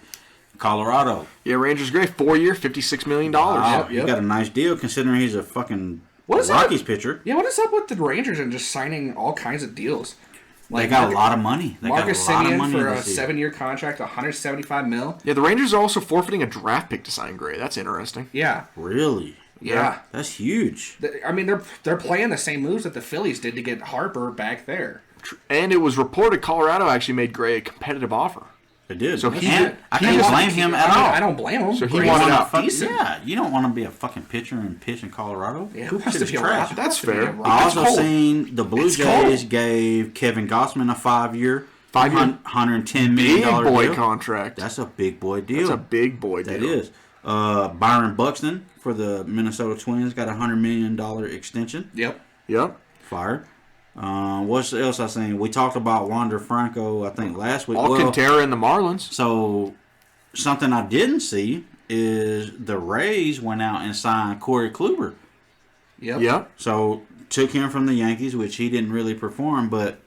Colorado. Yeah, Rangers great. 4-year, $56 million. Wow, yep. he got a nice deal considering he's a fucking What is Rockies that? pitcher. Yeah, what is up with the Rangers and just signing all kinds of deals? They got a lot of money. They Marcus got a lot of Semien money for a this year. 7-year contract, $175 million. Yeah, the Rangers are also forfeiting a draft pick to sign Gray. That's interesting. Yeah, Really? yeah. That's huge. I mean, they're playing the same moves that the Phillies did to get Harper back there. And it was reported Colorado actually made Gray a competitive offer. They did. So he And did- I he can't was- blame him at I all. don't blame him. So he Gray's wanted not out. decent. Yeah, you don't want to be a fucking pitcher and pitch in Colorado. Yeah, who That wants shit to is be a trash. Rock? That's Who wants to be a fair. Rock? I It's also cold. seen the Blue It's Jays cold. gave Kevin Gossman a 5-year, 5-year? $110 Big million boy deal. contract. That's a big boy deal. That's a big boy deal. That is. Byron Buxton for the Minnesota Twins got a $100 million extension. Yep. Yep. Fire. What else I seen? We talked about Wander Franco, I think, last week. Alcantara and the Marlins. So something I didn't see is the Rays went out and signed Corey Kluber. Yep. Yep. So took him from the Yankees, which he didn't really perform, but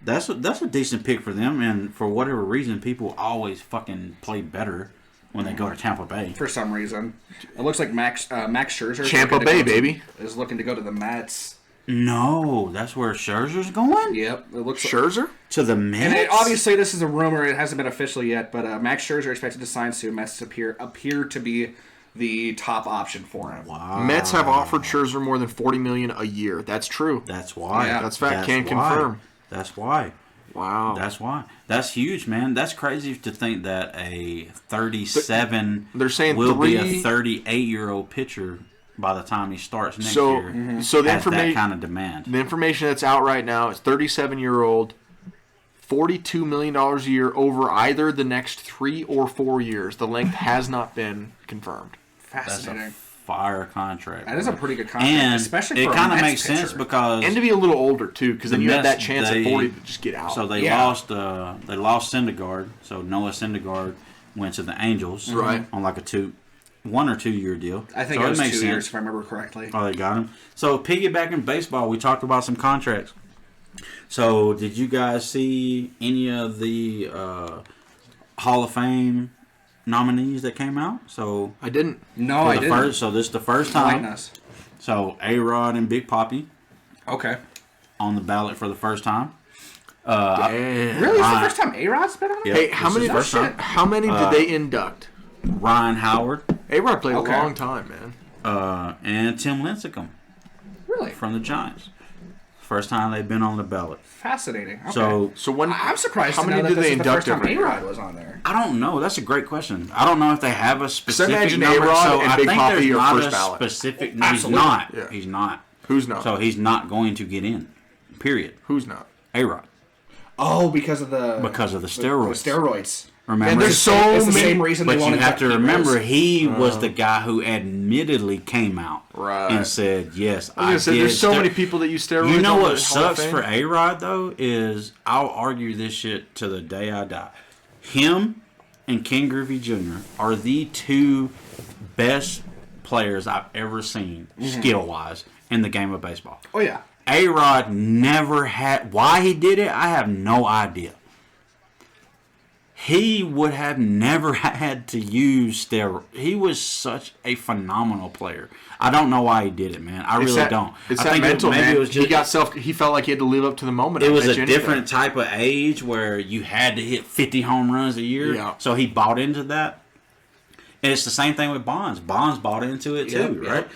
that's a decent pick for them. And for whatever reason, people always fucking play better when they go to Tampa Bay. For some reason, it looks like Max Scherzer is Tampa looking to Bay, go to- baby. is looking to go to the Mets. No, that's where Scherzer's going. Yep. It looks like, Scherzer? To the Mets. and obviously this is a rumor. It hasn't been official yet, but Max Scherzer expected to sign soon. Mets appear to be the top option for him. Wow. Mets have offered Scherzer more than $40 million a year. That's true. That's why. Yeah. That's fact. Can why. confirm. That's why. Wow. That's why. That's huge, man. That's crazy to think that a 37 They're saying will be a three- 38-year-old pitcher by the time he starts next So- year. so the has that information- kind of demand. The information that's out right now is 37-year-old, $42 million a year over either the next 3 or 4 years. The length has not been confirmed. That's a Fascinating. fire contract. That is a pretty good contract, And especially it for a kind of Mets makes sense pitcher. because And to be a little older, too, because then the you have that Mets, chance they- at 40 to just get out. so they Yeah. lost Syndergaard. So Noah Syndergaard went to the Angels Right. on like a 1 or 2 year deal. I think so it was 2 makes years, sense. if I remember correctly. Oh, they got him. So piggybacking baseball, we talked about some contracts. So did you guys see any of the Hall of Fame nominees that came out? So I didn't. No, for I the didn't. first, so this is the first Enlighten time. us. So A-Rod and Big Papi Okay. on the ballot for the first time. Damn. Really? It's the Ryan- first time A-Rod's been on it? Yeah. Hey, how This many? is the first time. How many did they induct? Ryan Howard A-Rod played Okay. a long time, man. and Tim Lincecum Really? from the Giants. First time they've been on the ballot. Fascinating. Okay. So when? I'm surprised How to many know did that this they is the induct first time every year? A-Rod was on there. I don't know. That's a great question. I don't know if they have a specific imagine number. A-Rod So and I Big think Papi there's are not first a ballot. specific. He's Absolutely. not. Yeah. He's not. Who's not? So he's not going to get in. Period. Who's not? A-Rod. Oh, because of the steroids. The steroids. Remember? And there's It's so the many. same reason But they you wanted have to remember, Pete he was the guy who admittedly came out Right. and said, "Yes, I was gonna say, did." there's so many people that use steroids. You know on what the Hall of sucks Fame? for A-Rod though is I'll argue this shit to the day I die. Him and Ken Griffey Jr. are the two best players I've ever seen, skill wise, in the game of baseball. Oh, yeah. A-Rod never had. Why he did it, I have no idea. He would have never had to use steroids. He was such a phenomenal player. I don't know why he did it, man. I It's really that- don't. It's I that think mental, maybe man. it was just, He felt like he had to live up to the moment. it I was bet a you anything. different type of age where you had to hit 50 home runs a year. Yeah. So he bought into that. And it's the same thing with Bonds. Bonds bought into it too, Yep, right?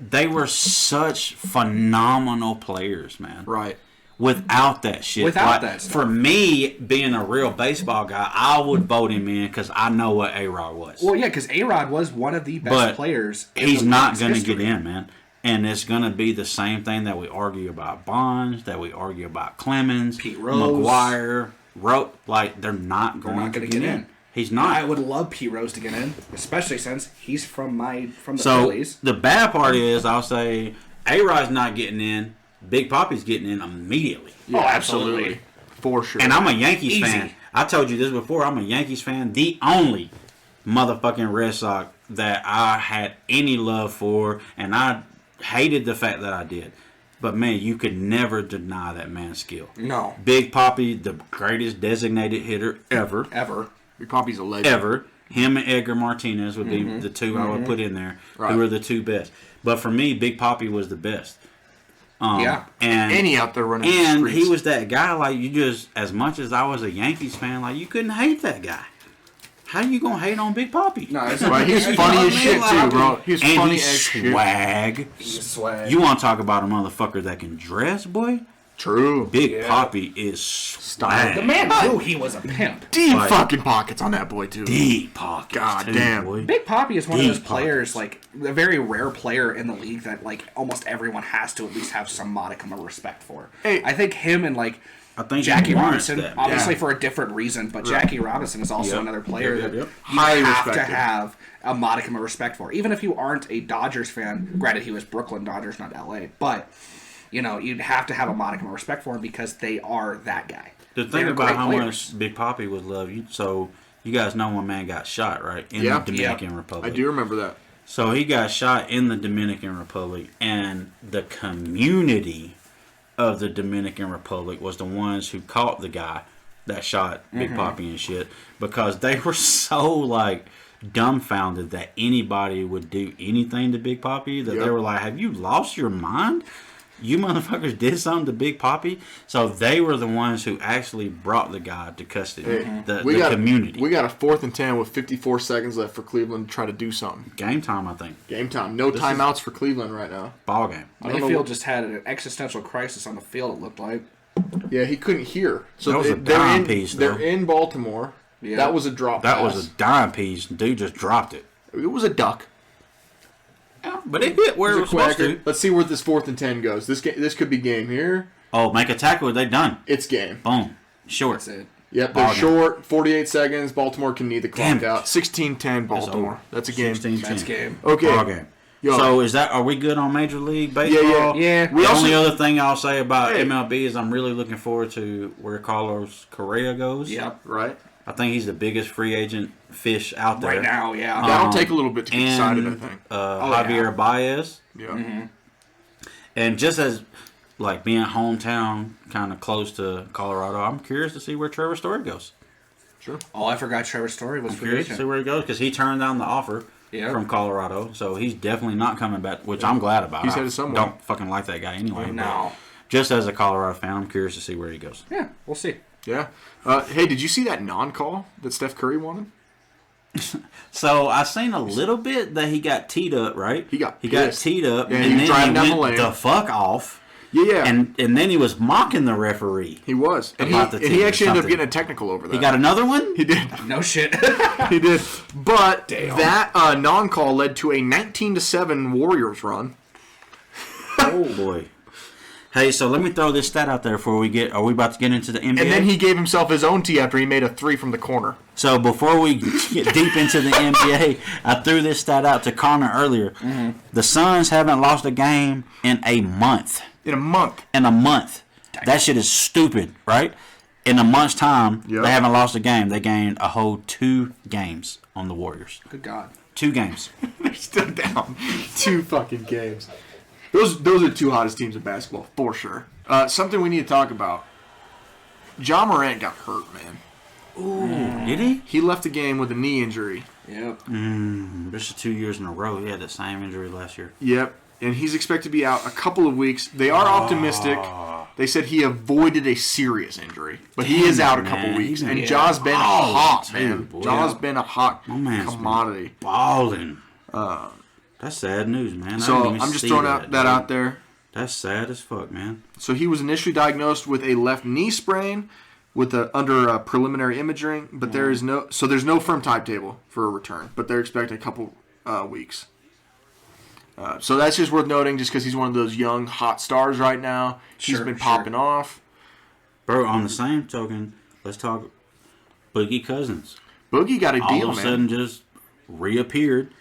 they were such phenomenal players, man. Right. Without that shit. Without that stuff. For me, being a real baseball guy, I would vote him in because I know what A-Rod was. Well, yeah, because A-Rod was one of the best players. He's not going to get in, man. And it's going to be the same thing that we argue about Bonds, that we argue about Clemens, Pete Rose. McGuire, Like, they're not going to get in. He's not. I would love Pete Rose to get in, especially since he's from the So Phillies. the bad part is, I'll say, A-Rod's not getting in. Big Papi's getting in immediately. Yeah, absolutely. For sure. And I'm a Yankees Easy. fan. I told you this before. I'm a Yankees fan. The only motherfucking Red Sox that I had any love for, and I hated the fact that I did. But, man, you could never deny that man's skill. No. Big Papi, the greatest designated hitter ever. Big Papi's a legend. Ever. Him and Edgar Martinez would be the two I would put in there, who are the two best. But for me, Big Papi was the best. And he out there running the And streets. he was that guy, like, you just, as much as I was a Yankees fan, like, you couldn't hate that guy. How you gonna hate on Big Papi? No, it's Right, he's funny as shit too, bro. He's and funny he's as shit. swag. He's swag. You want to talk about a motherfucker that can dress, boy? True. Big Papi is swag. The man knew he was a pimp. Deep Like- fucking pockets on that boy too. Deep pockets. God too, damn. boy. Big Papi is one of those Deep players, pockets. like a very rare player in the league that like almost everyone has to at least have some modicum of respect for. Hey. I think him and like I think Jackie he warrants Robinson, that. obviously Yeah. for a different reason, but Jackie Robinson is also Yep. another player Yep, that yep. you Highly have to respected. have a modicum of respect for. Even if you aren't a Dodgers fan, granted he was Brooklyn Dodgers, not LA, but you know, you'd have to have a modicum of respect for him because they are that guy. The thing They're about great how players. much Big Papi was loved, so you guys know one man got shot, right? In Yeah. the Dominican Republic. I do remember that. So he got shot in the Dominican Republic, and the community of the Dominican Republic was the ones who caught the guy that shot Big Papi and shit, because they were so like dumbfounded that anybody would do anything to Big Papi that they Yep. were like, "Have you lost your mind? You motherfuckers did something to Big Papi." So they were the ones who actually brought the guy to custody. The community. We got a 4th and 10 with 54 seconds left for Cleveland to try to do something. Game time, I think. Game time. No timeouts for Cleveland right now. Ball game. don't know Mayfield what- just had an existential crisis on the field, it looked like. Yeah, he couldn't hear. So That was a they're dime in, piece, They're though. in Baltimore. Yeah. That was a drop That pass. was a dime piece. Dude just dropped it. It was a duck. But it hit where it was supposed to. Let's see where this 4th and 10 goes. This could be game here. Oh, make a tackle. They done. It's game. Boom. Short. That's it. Yep, Ball they're game. short. 48 seconds. Baltimore can need the Damn clock it. out. 16-10 Baltimore. over. That's a game. 16-10. That's game. Okay. Ball game. Yo. So are we good on Major League Baseball? Yeah. The only other thing I'll say about Hey. MLB is I'm really looking forward to where Carlos Correa goes. Yep. Right. I think he's the biggest free agent fish out there. Right now, yeah. That'll take a little bit to get And decided, I think. Javier Baez. Yeah. And just as like being hometown, kind of close to Colorado, I'm curious to see where Trevor Story goes. Sure. Oh, I forgot Trevor Story was free Curious to see agent. where he goes because he turned down the offer Yeah. from Colorado, so he's definitely not coming back, which I'm glad about. He's I headed somewhere. don't fucking like that guy anyway. but No. just as a Colorado fan, I'm curious to see where he goes. Yeah, we'll see. Yeah. Hey, did you see that non-call that Steph Curry wanted? So I seen a little bit that he got teed up, right? He got got pissed. teed up, Yeah, he and was then driving he down the went lane. the fuck off. Yeah. And then he was mocking the referee. He was. And About the he team or actually ended up something. getting a technical over that. He got another one? He did. No shit. He did. But that non-call led to a 19-7 Warriors run. Oh boy. Hey, so let me throw this stat out there before we get. Are we about to get into the NBA? And then he gave himself his own tee after he made a 3 from the corner. So before we get deep into the NBA, I threw this stat out to Connor earlier. Mm-hmm. The Suns haven't lost a game in a month. In a month. That shit is stupid, right? In a month's time, Yep. they haven't lost a game. They gained a whole 2 games on the Warriors. Good God. 2 games. They're still down 2 fucking games. Those are the 2 hottest teams in basketball, for sure. Something we need to talk about. Ja Morant got hurt, man. Did he? He left the game with a knee injury. Yep. This is 2 years in a row. He had the same injury last year. Yep. And he's expected to be out a couple of weeks. They are optimistic. They said he avoided a serious injury. But he is out a couple man. weeks. He's And in- Ja's been hot, too, man. boy. Ja's been a hot My man's been commodity. balling. That's sad news, man. So I'm just throwing that out there. That's sad as fuck, man. So he was initially diagnosed with a left knee sprain under preliminary imaging, but there's no firm timetable for a return, but they're expecting a couple weeks. So that's just worth noting, just because he's one of those young hot stars right now. He's been popping off. Bro, on the same token, let's talk Boogie Cousins. Boogie got a deal, man. All of a sudden just reappeared,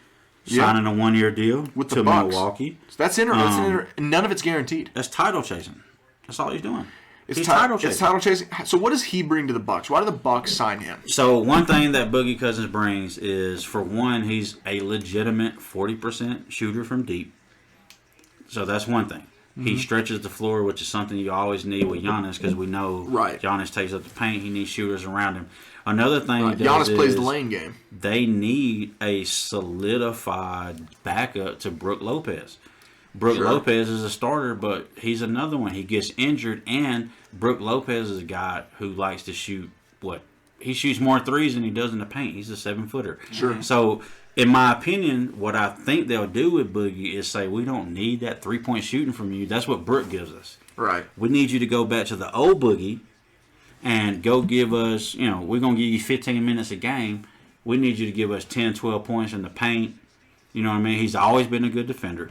signing a 1-year deal with the to Bucks. Milwaukee. So that's none of it's guaranteed. That's title chasing. That's all he's doing. It's title chasing. So what does he bring to the Bucks? Why do the Bucks sign him? So one thing that Boogie Cousins brings is, for one, he's a legitimate 40% shooter from deep. So that's one thing. Mm-hmm. He stretches the floor, which is something you always need with Giannis, because we know Giannis takes up the paint. He needs shooters around him. Another thing he does Giannis plays the lane game. They need a solidified backup to Brook Lopez. Brook Lopez is a starter, but he's another one. He gets injured, and Brook Lopez is a guy who likes to shoot he shoots more threes than he does in the paint. He's a 7-footer. Sure. So, in my opinion, what I think they'll do with Boogie is say, we don't need that 3-point shooting from you. That's what Brook gives us. Right. We need you to go back to the old Boogie and go give us, we're going to give you 15 minutes a game. We need you to give us 10, 12 points in the paint. You know what I mean? He's always been a good defender.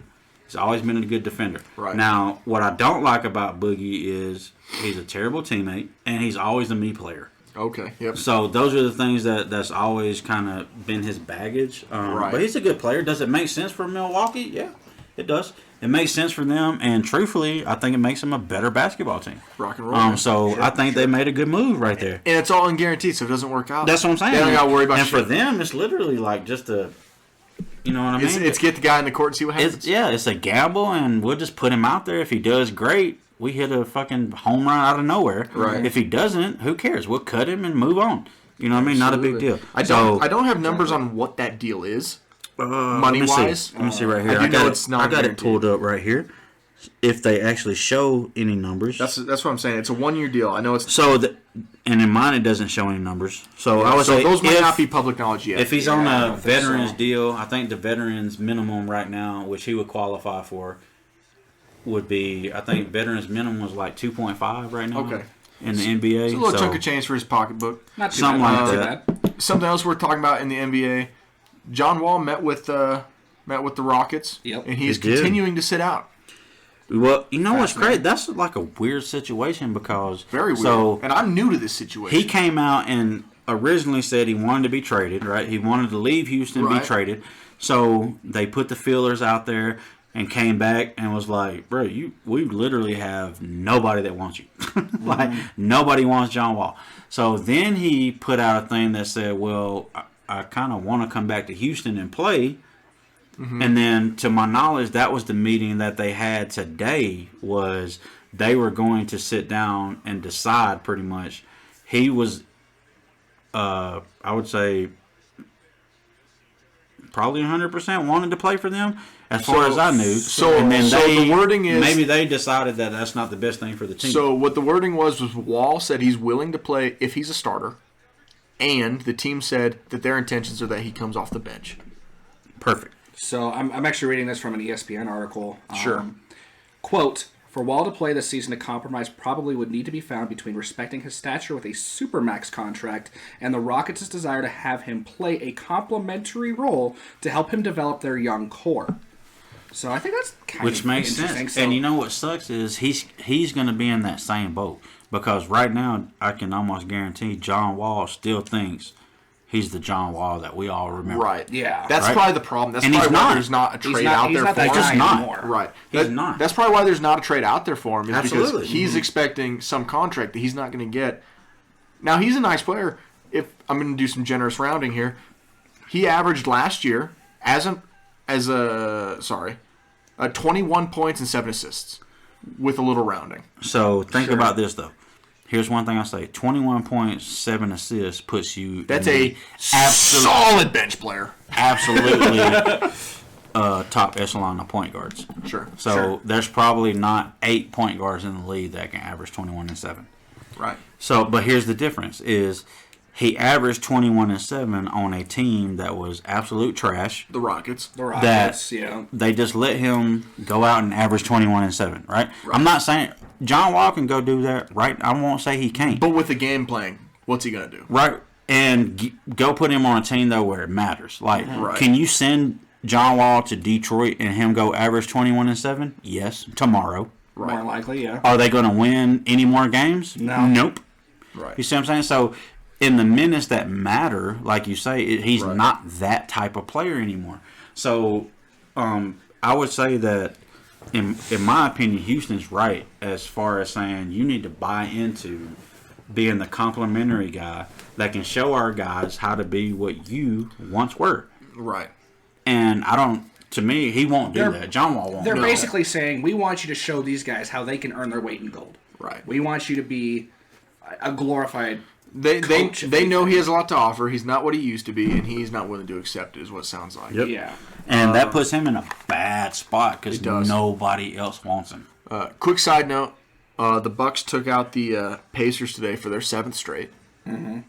Right. Now, what I don't like about Boogie is he's a terrible teammate, and he's always a me player. Okay, yep. So those are the things that's always kind of been his baggage. Right. But he's a good player. Does it make sense for Milwaukee? Yeah, it does. It makes sense for them, and truthfully, I think it makes them a better basketball team. Rock and roll. I think they made a good move right there. And it's all unguaranteed, so if it doesn't work out, that's what I'm saying. They don't got to worry about shit. And for them, it's literally like just a, you know what I mean? It's get the guy in the court and see what happens. It's a gamble, and we'll just put him out there. If he does great, we hit a fucking home run out of nowhere. Right. If he doesn't, who cares? We'll cut him and move on. You know what I mean? Not a big deal. I don't have numbers on what that deal is, money wise. Let me see right here. I got it pulled up right here. If they actually show any numbers, that's what I'm saying. It's a 1-year deal. I know it's and in mine it doesn't show any numbers. So I would say those might not be public knowledge yet. If he's on a veterans deal, I think the veterans minimum right now, which he would qualify for, would be, I think veterans minimum was like 2.5 right now. Okay. In the NBA, it's a little chunk of change for his pocketbook. Not too something bad. like that. Something else we're talking about in the NBA. John Wall met with the Rockets, and he's continuing to sit out. Well, you know what's great? That's like a weird situation because very weird. And I'm new to this situation. He came out and originally said he wanted to be traded. Right? He wanted to leave Houston, be traded. So they put the feelers out there and came back and was like, "Bro, we literally have nobody that wants you. Like nobody wants John Wall." So then he put out a thing that said, "Well, I kind of want to come back to Houston and play." Mm-hmm. And then, to my knowledge, that was the meeting that they had today. Was they were going to sit down and decide pretty much. He was, I would say, probably 100% wanted to play for them, as far as I knew. And then the wording is maybe they decided that that's not the best thing for the team. So what the wording was Wall said he's willing to play if he's a starter, and the team said that their intentions are that he comes off the bench. Perfect. So I'm actually reading this from an ESPN article. Sure. Quote, for Wall to play this season, a compromise probably would need to be found between respecting his stature with a supermax contract and the Rockets' desire to have him play a complementary role to help him develop their young core. So I think that's kind of makes interesting. Sense. And you know what sucks is he's going to be in that same boat because right now I can almost guarantee John Wall still thinks he's the John Wall that we all remember. Right. Yeah. That's probably the problem. That's probably why there's not a trade out there for him. He's just not. Right. He's not. That's probably why there's not a trade out there for him. Absolutely. Because he's expecting some contract that he's not going to get. Now, he's a nice player. If I'm going to do some generous rounding here, he averaged last year 21 points and 7 assists with a little rounding. So think about this, though. Here's one thing I say: 21 points, 7 assists puts you. That's a solid bench player. Absolutely, top echelon of point guards. Sure. So there's probably not 8 point guards in the league that can average 21 and 7. Right. So, but here's the difference: is he averaged 21-7 on a team that was absolute trash. The Rockets. The Rockets, yeah. They just let him go out and average 21-7, right? I'm not saying John Wall can go do that, right? I won't say he can't. But with the game playing, what's he going to do? Right. And go put him on a team, though, where it matters. Like, Can you send John Wall to Detroit and him go average 21-7? Yes, tomorrow. Right. More likely, yeah. Are they going to win any more games? No. Nope. Right. You see what I'm saying? So, in the minutes that matter, like you say, he's not that type of player anymore. So, I would say that, in my opinion, Houston's right as far as saying you need to buy into being the complimentary guy that can show our guys how to be what you once were. Right. And to me, he won't do that. John Wall won't do that. They're basically saying, we want you to show these guys how they can earn their weight in gold. Right. We want you to be a glorified They coach. they know he has a lot to offer. He's not what he used to be, and he's not willing to accept it, is what it sounds like. Yep. Yeah. And that puts him in a bad spot because It does. nobody else wants him. Quick side note, the Bucks took out the Pacers today for their 7th straight.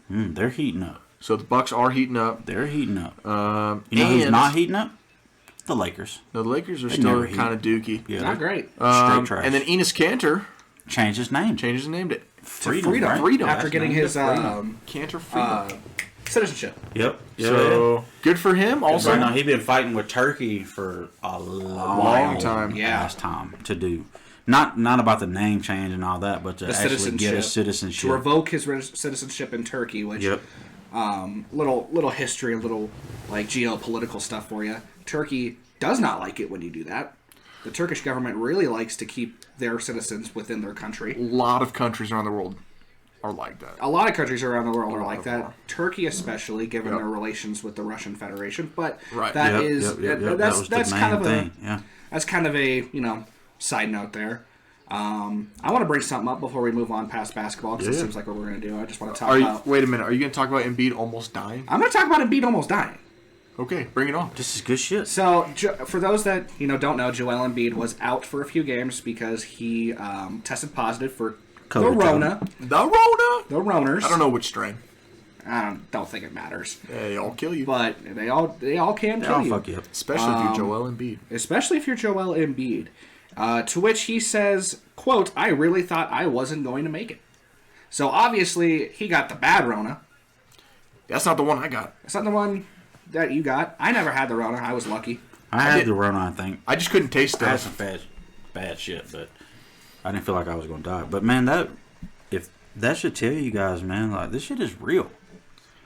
They're heating up. So the Bucks are heating up. They're heating up. You know who's not heating up? The Lakers. No, the Lakers are They still never heat. kind of dookie. Yeah, Not great. Straight trash. And then Enes Kanter changed his name. changed his name to Freedom. Freedom. right? Freedom. After getting his Kanter Freedom. citizenship. Yep. So good for him. Also, Right now, he's been fighting with Turkey for a long time. Yeah. last time to do. Not about the name change and all that, but to The actually get his citizenship. citizenship. To revoke his citizenship in Turkey, which Yep. little history, a little like geopolitical stuff for you. Turkey does not like it when you do that. The Turkish government really likes to keep their citizens within their country. a lot of countries around the world are like that. A lot of countries around the world are like that. Turkey, especially, given their relations with the Russian Federation. But Right. that Yep, is yep, yep. That was the that's main kind of thing. Yeah. that's kind of a side note there. I want to bring something up before we move on past basketball because it seems like what we're going to do. I just want to talk about. Wait a minute. Are you going to talk about Embiid almost dying? I'm going to talk about Embiid almost dying. Okay, bring it on. This is good shit. So, for those that don't know, Joel Embiid was out for a few games because he tested positive for COVID. the Rona. The Rona. The Roners. I don't know which strain. I don't think it matters, They all kill you. but they all can They kill all you, fuck you up. Especially if you're Joel Embiid. especially if you're Joel Embiid. To which he says, "quote I really thought I wasn't going to make it." So obviously he got the bad Rona. That's not the one I got. It's not the one that you got. I never had the Rona. I was lucky. I had did- the Rona, I think. I just couldn't taste I had stuff. some bad shit, but I didn't feel like I was going to die. But man, if that should tell you guys, man, like this shit is real.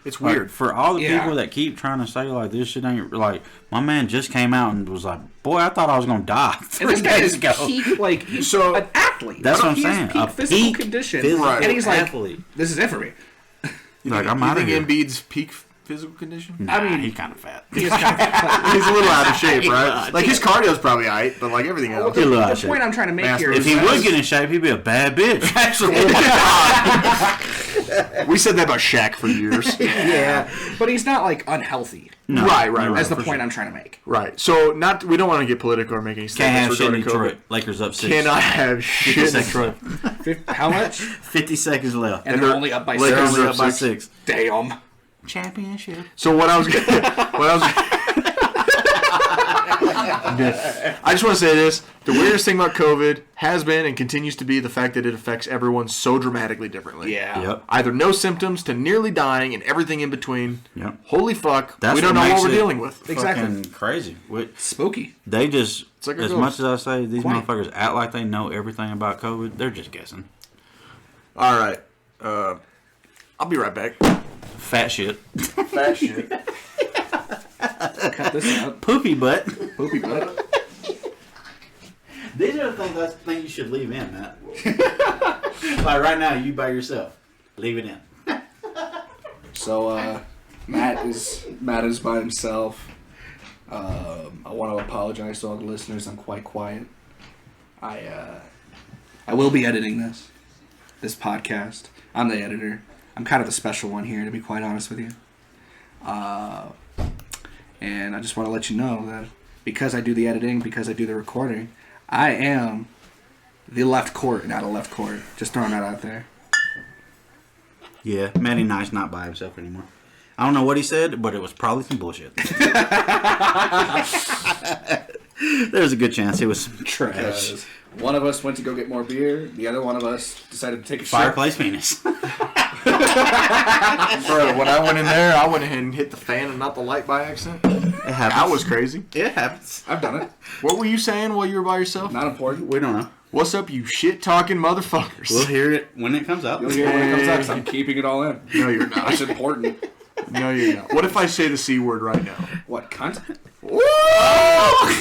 It's Like, weird. for all the Yeah. people that keep trying to say like this shit ain't like. My man just came out and was like, "Boy, I thought I was going to die And 3 this guy days is ago." peak, like he's So- an athlete. That's what I'm He is saying. Peak A physical peak condition, physical and he's like, athlete. "This is it for me." Like I'm you out of think here. Embiid's peak physical condition? Nah, I mean, he's kind of fat. He is kind of, He's a little out of shape, He's right? not. Like his cardio's probably alright, but like everything else. He's a little out the of shape. point I'm trying to make Master- here If is he that- would get in shape, he'd be a bad bitch. Actually, We said that about Shaq for years. yeah, but he's not like unhealthy. No, Right. That's the for point sure. I'm trying to make. Right. So we don't want to get political or make any Can't have statements shit in regarding Detroit. Lakers up 6. Cannot have 50 shit. seconds left. How much? 50 seconds left. And they're only up by Lakers six. are up by 6. Damn. Championship. So what I was I just want to say this. The weirdest thing about COVID has been and continues to be the fact that it affects everyone so dramatically differently. Yeah. Yep. Either no symptoms to nearly dying and everything in between. Yep. Holy fuck. That's we don't what know makes what we're it dealing with. Exactly. Fucking crazy. Spooky. They just, like a as ghost. much as I say, these Quite. motherfuckers act like they know everything about COVID, they're just guessing. All right. I'll be right back. Fat shit. Fat shit. Cut this out. Poopy butt. Poopy butt. These are the things I think you should leave in, Matt. Like right now, you by yourself. Leave it in. So Matt is by himself. I want to apologize to all the listeners. I'm quite quiet. I will be editing this podcast. I'm the editor. I'm kind of the special one here, to be quite honest with you. And I just want to let you know that because I do the editing, because I do the recording, I am the left court, not a left court. Just throwing that out there. Yeah, Matty Nice not by himself anymore. I don't know what he said, but it was probably some bullshit. There's a good chance it was some trash. One of us went to go get more beer. The other one of us decided to take a Fireplace penis. Bro, when I went in there, I went ahead and hit the fan and not the light by accident. It happens. That was crazy. It happens. I've done it. What were you saying while you were by yourself? Not important. We don't know. What's up, you shit-talking motherfuckers? We'll hear it when it comes out. You'll hear it when it comes out 'cause I'm keeping it all in. No, you're not. It's important. No, you're not. What if I say the C word right now? What, cunt? Woo!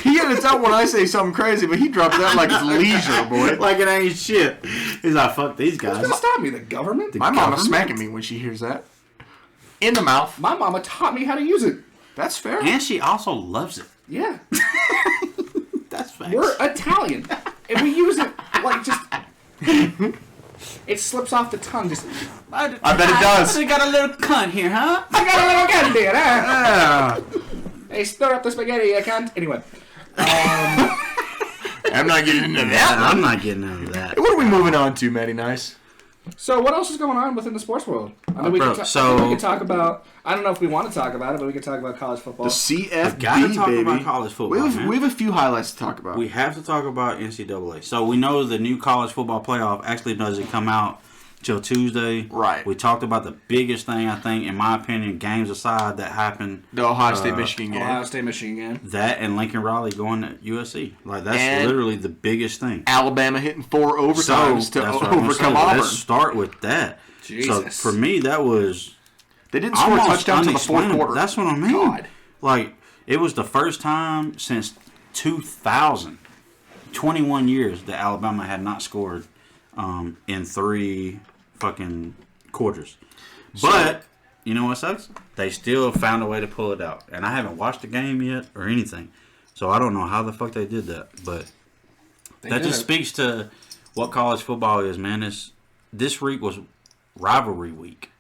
He edits out when I say something crazy, but he drops that like it's leisure, boy. Like it ain't shit. He's like, fuck these Who's guys. gonna stop me? The government? My mama's smacking me when she hears that. In the mouth. My mama taught me how to use it. That's fair. And she also loves it. Yeah. That's facts. We're Italian. And we use it like just... It slips off the tongue. Just. I bet it does. We got a little cunt here, huh? I got a little gun here, huh? Hey, stir up the spaghetti, you cunt. Anyway. I'm not getting into that. I'm not getting into that. What are we moving on to, Matty Nice? So what else is going on within the sports world? I mean, we can talk about. I don't know if we want to talk about it, but we can talk about college football. The CFB, Gotta talk baby. about college football. We have a few highlights to talk about. We have to talk about NCAA. So we know the new college football playoff actually doesn't come out till Tuesday. Right. We talked about the biggest thing, I think, in my opinion, games aside, that happened. The Ohio State-Michigan game. Ohio State-Michigan game. That and Lincoln Riley going to USC. Like, that's And literally the biggest thing. Alabama hitting 4 overtimes to overcome Auburn. Let's start with that. Jesus. So for me, that was They didn't score a almost touchdown to the fourth unexplainable. quarter. That's what I mean. God. Like, it was the first time since 2000, 21 years, that Alabama had not scored in 3 fucking quarters. But, you know what sucks? They still found a way to pull it out. And I haven't watched the game yet or anything. So I don't know how the fuck they did that. But that just speaks to what college football is, man. This week was rivalry week.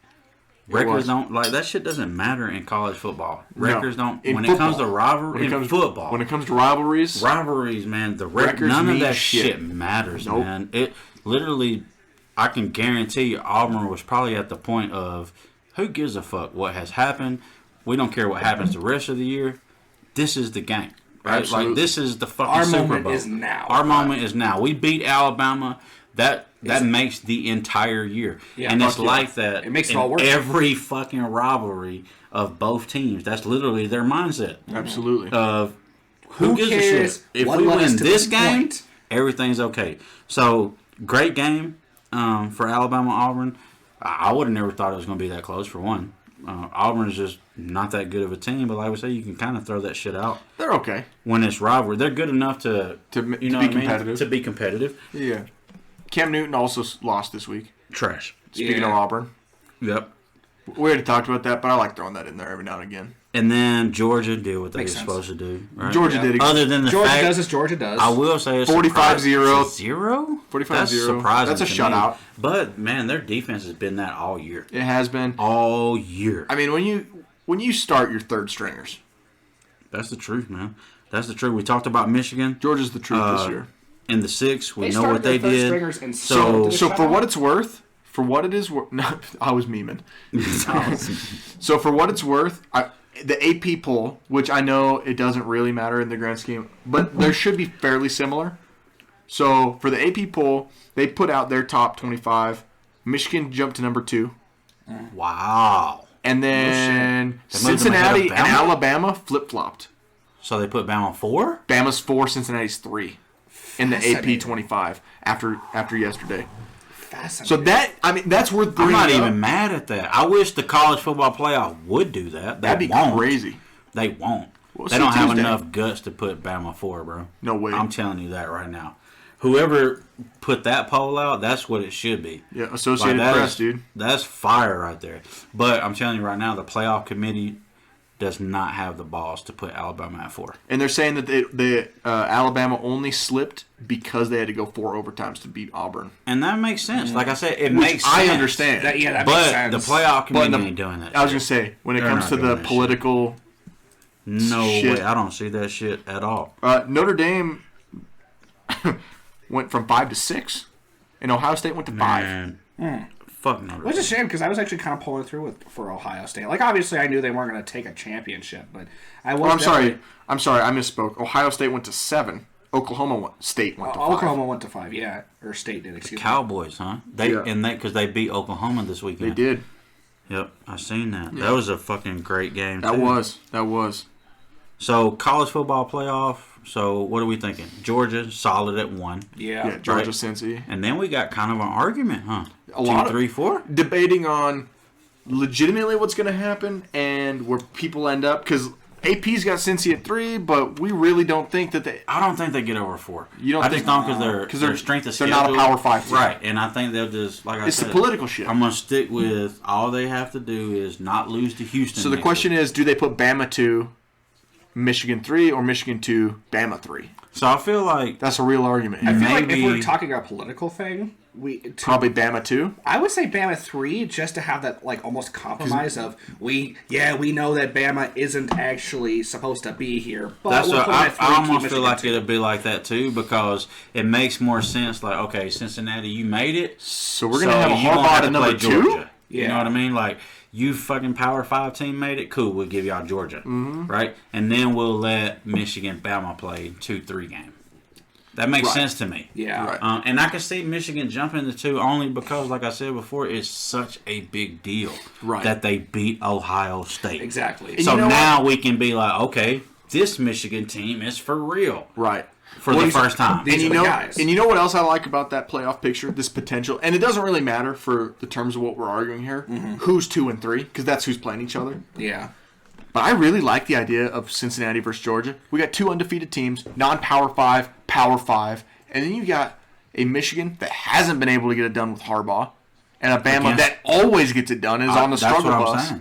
Records don't, like, that shit doesn't matter in college football. Records don't, when it comes to rivalry, in football. When it comes to rivalries, Man, the records none of mean that shit. shit matters, Nope. man. It literally, I can guarantee you, Auburn was probably at the point of, who gives a fuck what has happened? We don't care what happens the rest of the year. This is the game, right? Absolutely. Like, this is the fucking Our Super moment Bowl. is now. Our moment is now. We beat Alabama. That makes the entire year. Yeah, and it's fuck yeah. like that It makes it in all worse. every fucking rivalry of both teams. That's literally their mindset. absolutely. Of who Who gives a cares shit? If what we led us win to this this game, point? everything's okay. So, great game for Alabama Auburn. I would have never thought it was going to be that close, for one. Auburn is just not that good of a team, but like we say, you can kind of throw that shit out They're okay. when it's rivalry. They're good enough to be what I mean? competitive. To be competitive. Yeah. Cam Newton also lost this week. Trash. Speaking of Yeah. Auburn. Yep. We already talked about that, but I like throwing that in there every now and again. And then Georgia did what they were Makes sense. supposed to do. Right? Georgia did. Other than the Georgia fact, does as Georgia does. I will say it's 45-0. 0? 45-0. That's surprising. That's a to me. shutout. But man, their defense has been that all year. It has been. All year. I mean, when you start your third stringers, That's the truth, man. That's the truth. We talked about Michigan Georgia's the truth this year. in the 6. We They know what started they their third did. stringers and So, So Shut for up. what it's worth, no, I was memeing. So for what it's worth, the AP poll, which I know it doesn't really matter in the grand scheme, but there should be fairly similar. So for the AP poll, they put out their top 25. Michigan jumped to number 2. wow. And then They moved them ahead of Cincinnati and Bama? Alabama flip-flopped. So they put Bama 4? Bama's 4, Cincinnati's 3 in the AP Fascinating. 25 after yesterday. Fascinating. So that's worth I'm bringing not up. even mad at that. I wish the college football playoff would do that. They That'd be won't. crazy. They won't. We'll They see don't have Tuesday. enough guts to put Bama 4, bro. No way. I'm telling you that right now. Whoever put that poll out, that's what it should be. Yeah, Associated Like, that Press, is- dude. That's fire right there. But I'm telling you right now, the playoff committee does not have the balls to put Alabama at 4. And they're saying that the Alabama only slipped because they had to go 4 overtimes to beat Auburn. And that makes sense. Like I said, it makes sense. I understand. that makes But sense. the playoff committee the- ain't doing that. I was going shit. to say, when it They're comes not to doing the that shit. political, No shit. way. I don't see that shit at all. Notre Dame went from 5 to 6, and Ohio State went to 5. Man, Fuck Notre Dame. Which is a shame because I was actually kind of pulling through for Ohio State. Like, obviously, I knew they weren't going to take a championship, but I was. I'm sorry. I misspoke. Ohio State went to 7. Oklahoma State went to 5. Oklahoma went to 5, yeah. Or State did, excuse me. Cowboys, huh? Because they beat Oklahoma this weekend. They did. Yep, I seen that. Yeah. That was a fucking great game. That was. So college football playoff. So what are we thinking? Georgia solid at 1. Yeah, Georgia, Cincy. And then we got kind of an argument, huh? A lot 2, 3, 4 debating on legitimately what's going to happen and where people end up because AP's got Cincy at 3, but we really don't think that they. I don't think they get over 4. You don't? I just don't because their strength of schedule. They're not a Power 5 team. Right? And I think they'll just like I said. It's the political shit. I'm gonna stick with all they have to do is not lose to Houston. So the question is, do they put Bama 2, Michigan 3, or Michigan 2, Bama 3? So I feel like that's a real argument. I feel like if we're talking a political thing, probably Bama 2. I would say Bama 3 just to have that like almost compromise of we know that Bama isn't actually supposed to be here. But that's what I almost feel like it'll be like that too because it makes more sense. Like okay, Cincinnati, you made it, so we're gonna have a Harbaugh at number 2. Georgia. Yeah. You know what I mean? Like you fucking Power 5 team made it. Cool, we'll give y'all Georgia, right? And then we'll let Michigan, Bama play 2-3 game. That makes sense to me. Yeah. Right. And I can see Michigan jumping to 2 only because, like I said before, it's such a big deal that they beat Ohio State. Exactly. So now we can be like, okay, this Michigan team is for real. Right. For the first time. And you know what else I like about that playoff picture? This potential. And it doesn't really matter for the terms of what we're arguing here. Who's 2 and 3? Because that's who's playing each other. Yeah. But I really like the idea of Cincinnati versus Georgia. We got 2 undefeated teams, non-Power 5, Power 5, and then you got a Michigan that hasn't been able to get it done with Harbaugh, and a Bama that always gets it done and is on the struggle bus.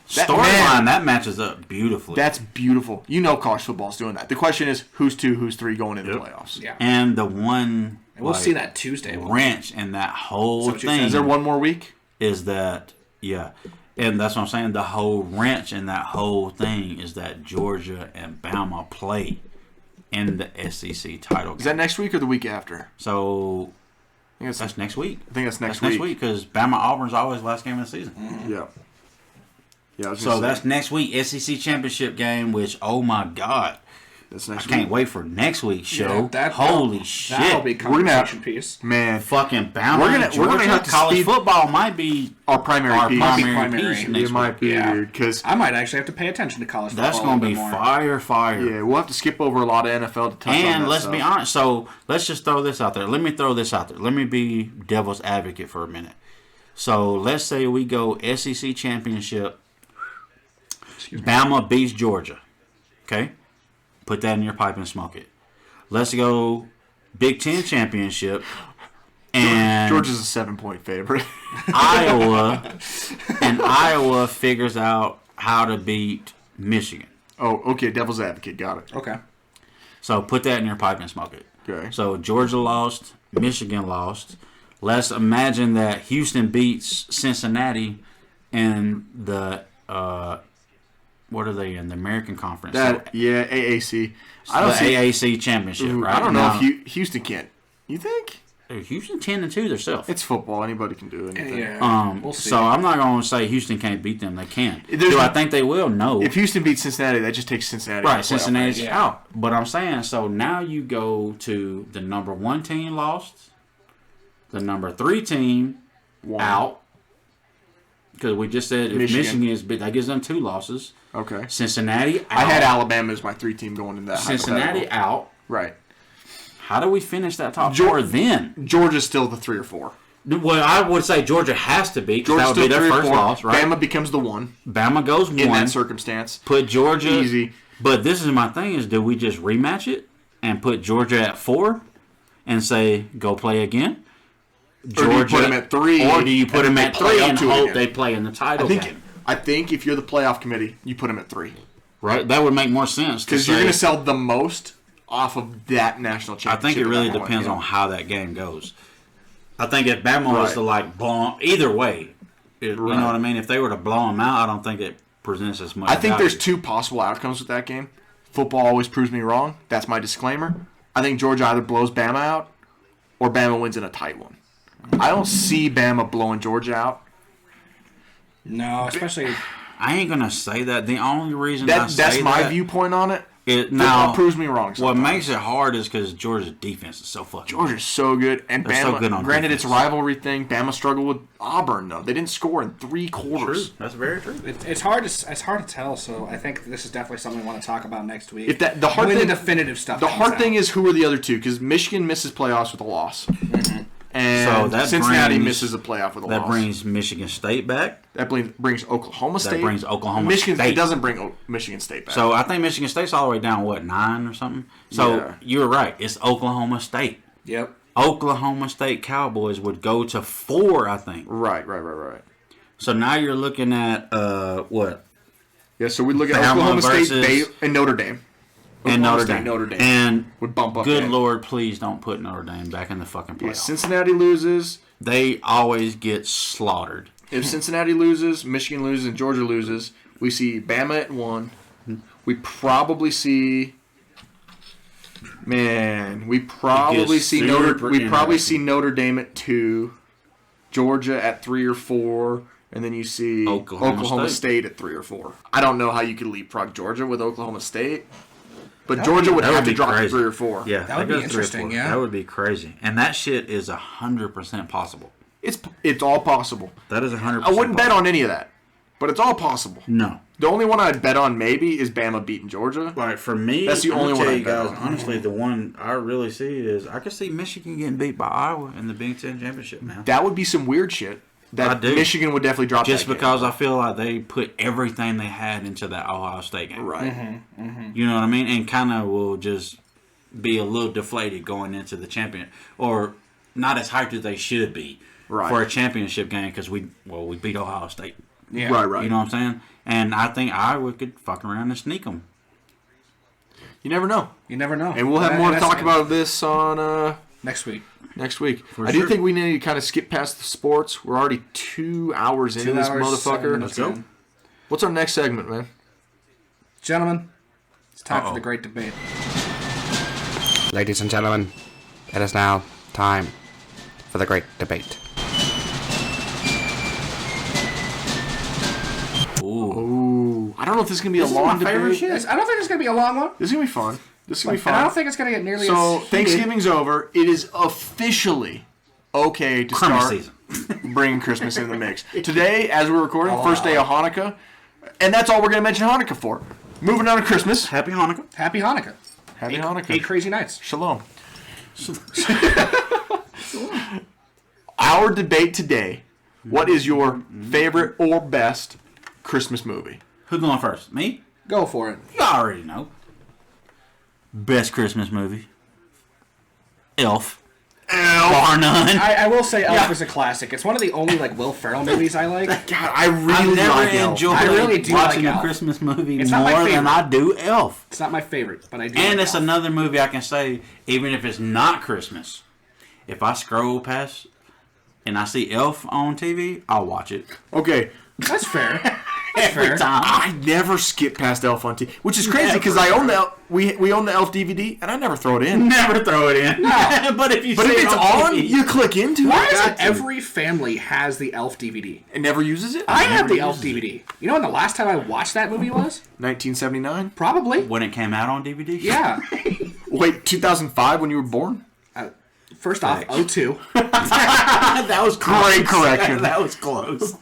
Storyline, that matches up beautifully. That's beautiful. You know college football's doing that. The question is, who's 2, who's 3 going into the playoffs? Yeah. And the one we'll see that Tuesday. Wrench in that whole thing. Is there one more week? Is that, yeah. And that's what I'm saying. The whole wrench in that whole thing is that Georgia and Bama play in the SEC title game. Is that next week or the week after? So that's next week. I think that's next week because Bama Auburn's always the last game of the season. Yeah. Yeah. So that's next week SEC championship game. Which oh my god. I can't wait for next week's show. Holy shit! That'll be a conversation piece. Man, fucking Bama. We're gonna have to college football might be our primary piece. It might be, dude. Because I might actually have to pay attention to college football. That's gonna be fire. Yeah, we'll have to skip over a lot of NFL to touch on that. And let's be honest. So let's just throw this out there. Let me throw this out there. Let me be devil's advocate for a minute. So let's say we go SEC championship. Bama beats Georgia. Okay. Put that in your pipe and smoke it. Let's go Big Ten championship. And Georgia's a 7-point favorite. Iowa figures out how to beat Michigan. Oh, okay. Devil's advocate. Got it. Okay. So put that in your pipe and smoke it. Okay. So Georgia lost. Michigan lost. Let's imagine that Houston beats Cincinnati in the what are they in? The American Conference. AAC. AAC championship, right? I don't know if Houston can't. You think? Houston 10-2 themselves. It's football. Anybody can do anything. Yeah, we'll see. So I'm not going to say Houston can't beat them. They can. Do I think they will? No. If Houston beats Cincinnati, that just takes Cincinnati. Right, Cincinnati's out. But I'm saying, so now you go to the number 1 team lost, the number 3 team out. Because we just said if Michigan is big, that gives them 2 losses. Okay. Cincinnati out. I had Alabama as my 3 team going into that. Cincinnati out. Right. How do we finish that top 4 then? Georgia's still the 3 or 4. Well, I would say Georgia has to be because that would be their first loss, right? Bama becomes the 1. Bama goes 1. In that circumstance. Put Georgia. Easy. But this is my thing is do we just rematch it and put Georgia at 4 and say go play again? Georgia, or do you put them at 3? Or do you put them at 3 and hope they play in the title game? I think if you're the playoff committee, you put them at 3. Right? That would make more sense. Because you're going to sell the most off of that national championship. I think it really depends on how that game goes. I think if Bama was to blow them, either way, you know what I mean? If they were to blow them out, I don't think it presents as much. I think there's 2 possible outcomes with that game. Football always proves me wrong. That's my disclaimer. I think Georgia either blows Bama out or Bama wins in a tight one. I don't see Bama blowing Georgia out. No, especially... I ain't going to say that. The only reason That's my viewpoint on it. Now proves me wrong sometimes. What makes it hard is because Georgia's defense is so fucking Georgia's so good. And They're Bama, so good on granted, defense. it's a rivalry thing. Bama struggled with Auburn, though. They didn't score in 3 quarters. True. That's very true. It's hard to tell, so I think this is definitely something we want to talk about next week. The definitive stuff. The hard thing is who are the other two? Because Michigan misses playoffs with a loss. And Cincinnati misses a playoff with a loss. That brings Michigan State back. That brings Oklahoma State. That brings Oklahoma Michigan State. It doesn't bring Michigan State back. So I think Michigan State's all the way down, 9 or something? So Yeah. you're right. It's Oklahoma State. Yep. Oklahoma State Cowboys would go to 4, I think. Right. So now you're looking at, what? Yeah, so we look at Bama Oklahoma State versus- and Notre Dame. And Oklahoma Notre State, Dame. And would bump up good that. Lord, please don't put Notre Dame back in the fucking playoffs. Yeah, Cincinnati loses. They always get slaughtered. If Cincinnati loses, Michigan loses, and Georgia loses, we see Bama at 1. We probably see... Man, we probably see Notre Dame at 2, Georgia at 3 or 4, and then you see Oklahoma State at 3 or 4. I don't know how you could leapfrog Georgia with Oklahoma State, but Georgia would have to drop to 3 or 4. Yeah, that would be interesting. Yeah, that would be crazy, and that shit is 100% possible. It's all possible. That is 100%. I wouldn't bet on any of that, but it's all possible. No. The only one I'd bet on maybe is Bama beating Georgia. Like for me, that's the only one I bet on. Honestly, the one I really see is I could see Michigan getting beat by Iowa in the Big Ten championship. Now that would be some weird shit. I do. Michigan would definitely drop just that because game. I feel like they put everything they had into that Ohio State game. Right. You know what I mean? And kind of will just be a little deflated going into the champion, or not as hyped as they should be for a championship game because we beat Ohio State. Yeah. Right. You know what I'm saying? And I think Iowa could fuck around and sneak them. You never know. And we'll have more to talk about this on next week. I do think we need to kind of skip past the sports. We're already 2 hours into this motherfucker. Let's go. What's our next segment, man? Gentlemen, it's time for the great debate. Ladies and gentlemen, it is now time for the great debate. Ooh. I don't know if this is going to be a long debate. I don't think it's going to be a long one. This is going to be fun. And I don't think it's going to get nearly as heated. Thanksgiving's over. It is officially okay to start bringing Christmas in the mix. Today, as we're recording, first day of Hanukkah. And that's all we're going to mention Hanukkah for. Moving on to Christmas. Happy Hanukkah. Happy Hanukkah. Happy Hanukkah. 8 crazy nights. Shalom. Our debate today. What is your favorite or best Christmas movie? Who's going first? Me? Go for it. You already know. Best Christmas movie. Elf. Bar none. I will say Elf is a classic. It's one of the only Will Ferrell movies I like. God, I really like Elf. I really do watching like a Elf. Christmas movie It's not my more than favorite. I do Elf. It's not my favorite, but I do. And like it's Elf. another movie I can say, even if it's not Christmas, if I scroll past and I see Elf on TV, I'll watch it. Okay. That's fair. Every time. I never skip past Elf on TV, which is crazy because I own the Elf, we own the Elf DVD and I never throw it in. Never throw it in. No. But if it's on, TV, you click into Why it. is it every family has the Elf DVD? It never uses it. I have the Elf DVD. You know when the last time I watched that movie was? 1979. Probably. when it came out on DVD. Yeah. Wait, 2005 when you were born? First off, 02. That was close. Great correction. That was close.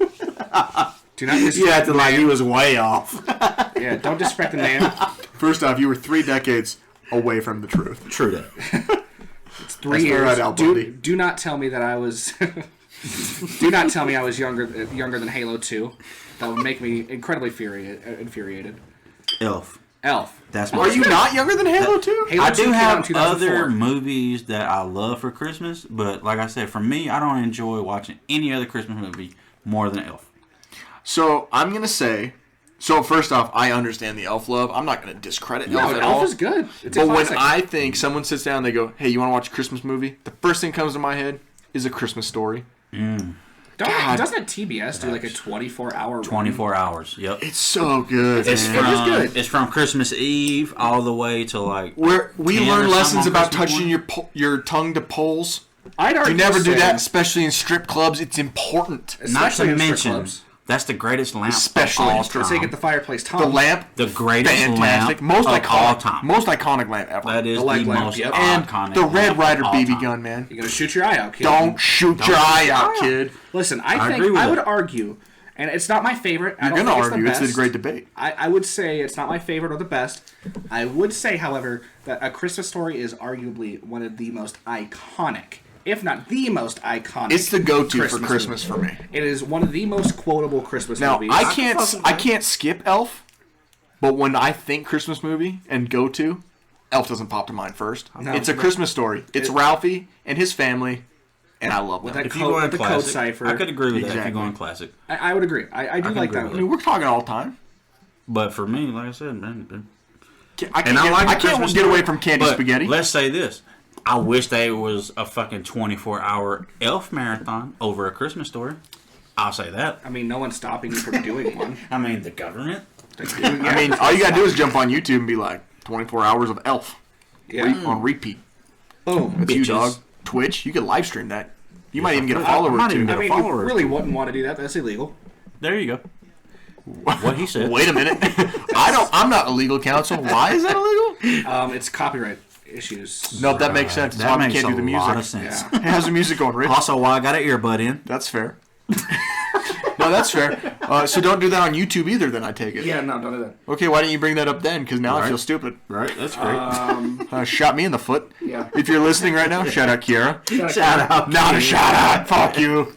Do not disrespect You acted the like man. he was way off. Yeah, don't disrespect the man. First off, you were 3 decades away from the truth. True that. It's 3 years. right, Al Bundy. Do not tell me that I was. Do not tell me I was younger than Halo 2. That would make me incredibly infuriated. Elf. Elf. That's Are you not younger than Halo 2? Halo I 2 do came out in have 2004. other movies that I love for Christmas, but like I said, for me, I don't enjoy watching any other Christmas movie more than Elf. So I'm gonna say. So first off, I understand the Elf love. I'm not gonna discredit Elf at all. Elf is good. It's a But when classic. I think someone sits down, and they go, "Hey, you want to watch a Christmas movie?" The first thing that comes to my head is A Christmas Story. Doesn't TBS do like a 24-hour 24 hours. Yep. It's so good. It's man. from, is good. It's from Christmas Eve all the way to like Where we 10 learn or lessons something on about Christmas touching morning. your tongue to poles I'd argue You never do say- that, especially in strip clubs. It's important. Not especially to in strip mention, clubs. that's the greatest lamp Especially of all in strip- So you get time. the fireplace Tom. The lamp, The greatest fantastic, lamp most of iconic, all time. most iconic lamp ever. That is The leg the lamp, most yep. and iconic the Red lamp Ryder of all BB time. gun, man. You're gonna shoot your eye out, kid. Don't shoot your eye out, kid. Listen, I I agree think with I that. would argue, and it's not my favorite. I You're don't gonna think argue. It's It's the a great best. debate. I would say it's not my favorite or the best. I would say, however, that A Christmas Story is arguably one of the most iconic, if not the most iconic. It's the go-to for movie. Christmas for me. It is one of the most quotable Christmas Now movies. I can't skip Elf, but when I think Christmas movie and go to, Elf doesn't pop to mind first. No. It's a Christmas story. It's Ralphie and his family, and I love them. that If you code- go in the code classic, cipher. I could agree with that if Exactly. you go in classic. I would agree. I do can like agree that with I movie. mean, we're talking all the time. But for me, like I said, man, I and I like I the can't Christmas get away story, from candy but spaghetti. Let's say this: I wish there was a fucking 24-hour Elf marathon over A Christmas Story. I'll say that. I mean, no one's stopping you from doing one. I mean, the government. I mean, all you gotta do is jump on YouTube and be like, 24 hours of Elf Yeah. on repeat. Boom. That's you, Bitches. dog. Twitch, you could live stream that. You might even get a I follower might or even two. get I mean, followers. you really wouldn't want to do that. That's illegal. There you go. What he said. Wait a minute. I'm not a legal counsel. Why is that illegal? It's copyright issues. Nope, that makes sense. That's That why we makes can't a do the lot of music. sense. Yeah. Hey, how's the music going, Rich? Also, why I got an earbud in. That's fair. No, that's fair. So don't do that on YouTube either, then I take it. Yeah, no, don't do that. Okay, why didn't you bring that up then? Because now I Right. feel stupid. Right, that's great. Shot me in the foot. Yeah. If you're listening right now, shout out Kiara. Shout out. Not a shout out. Fuck you.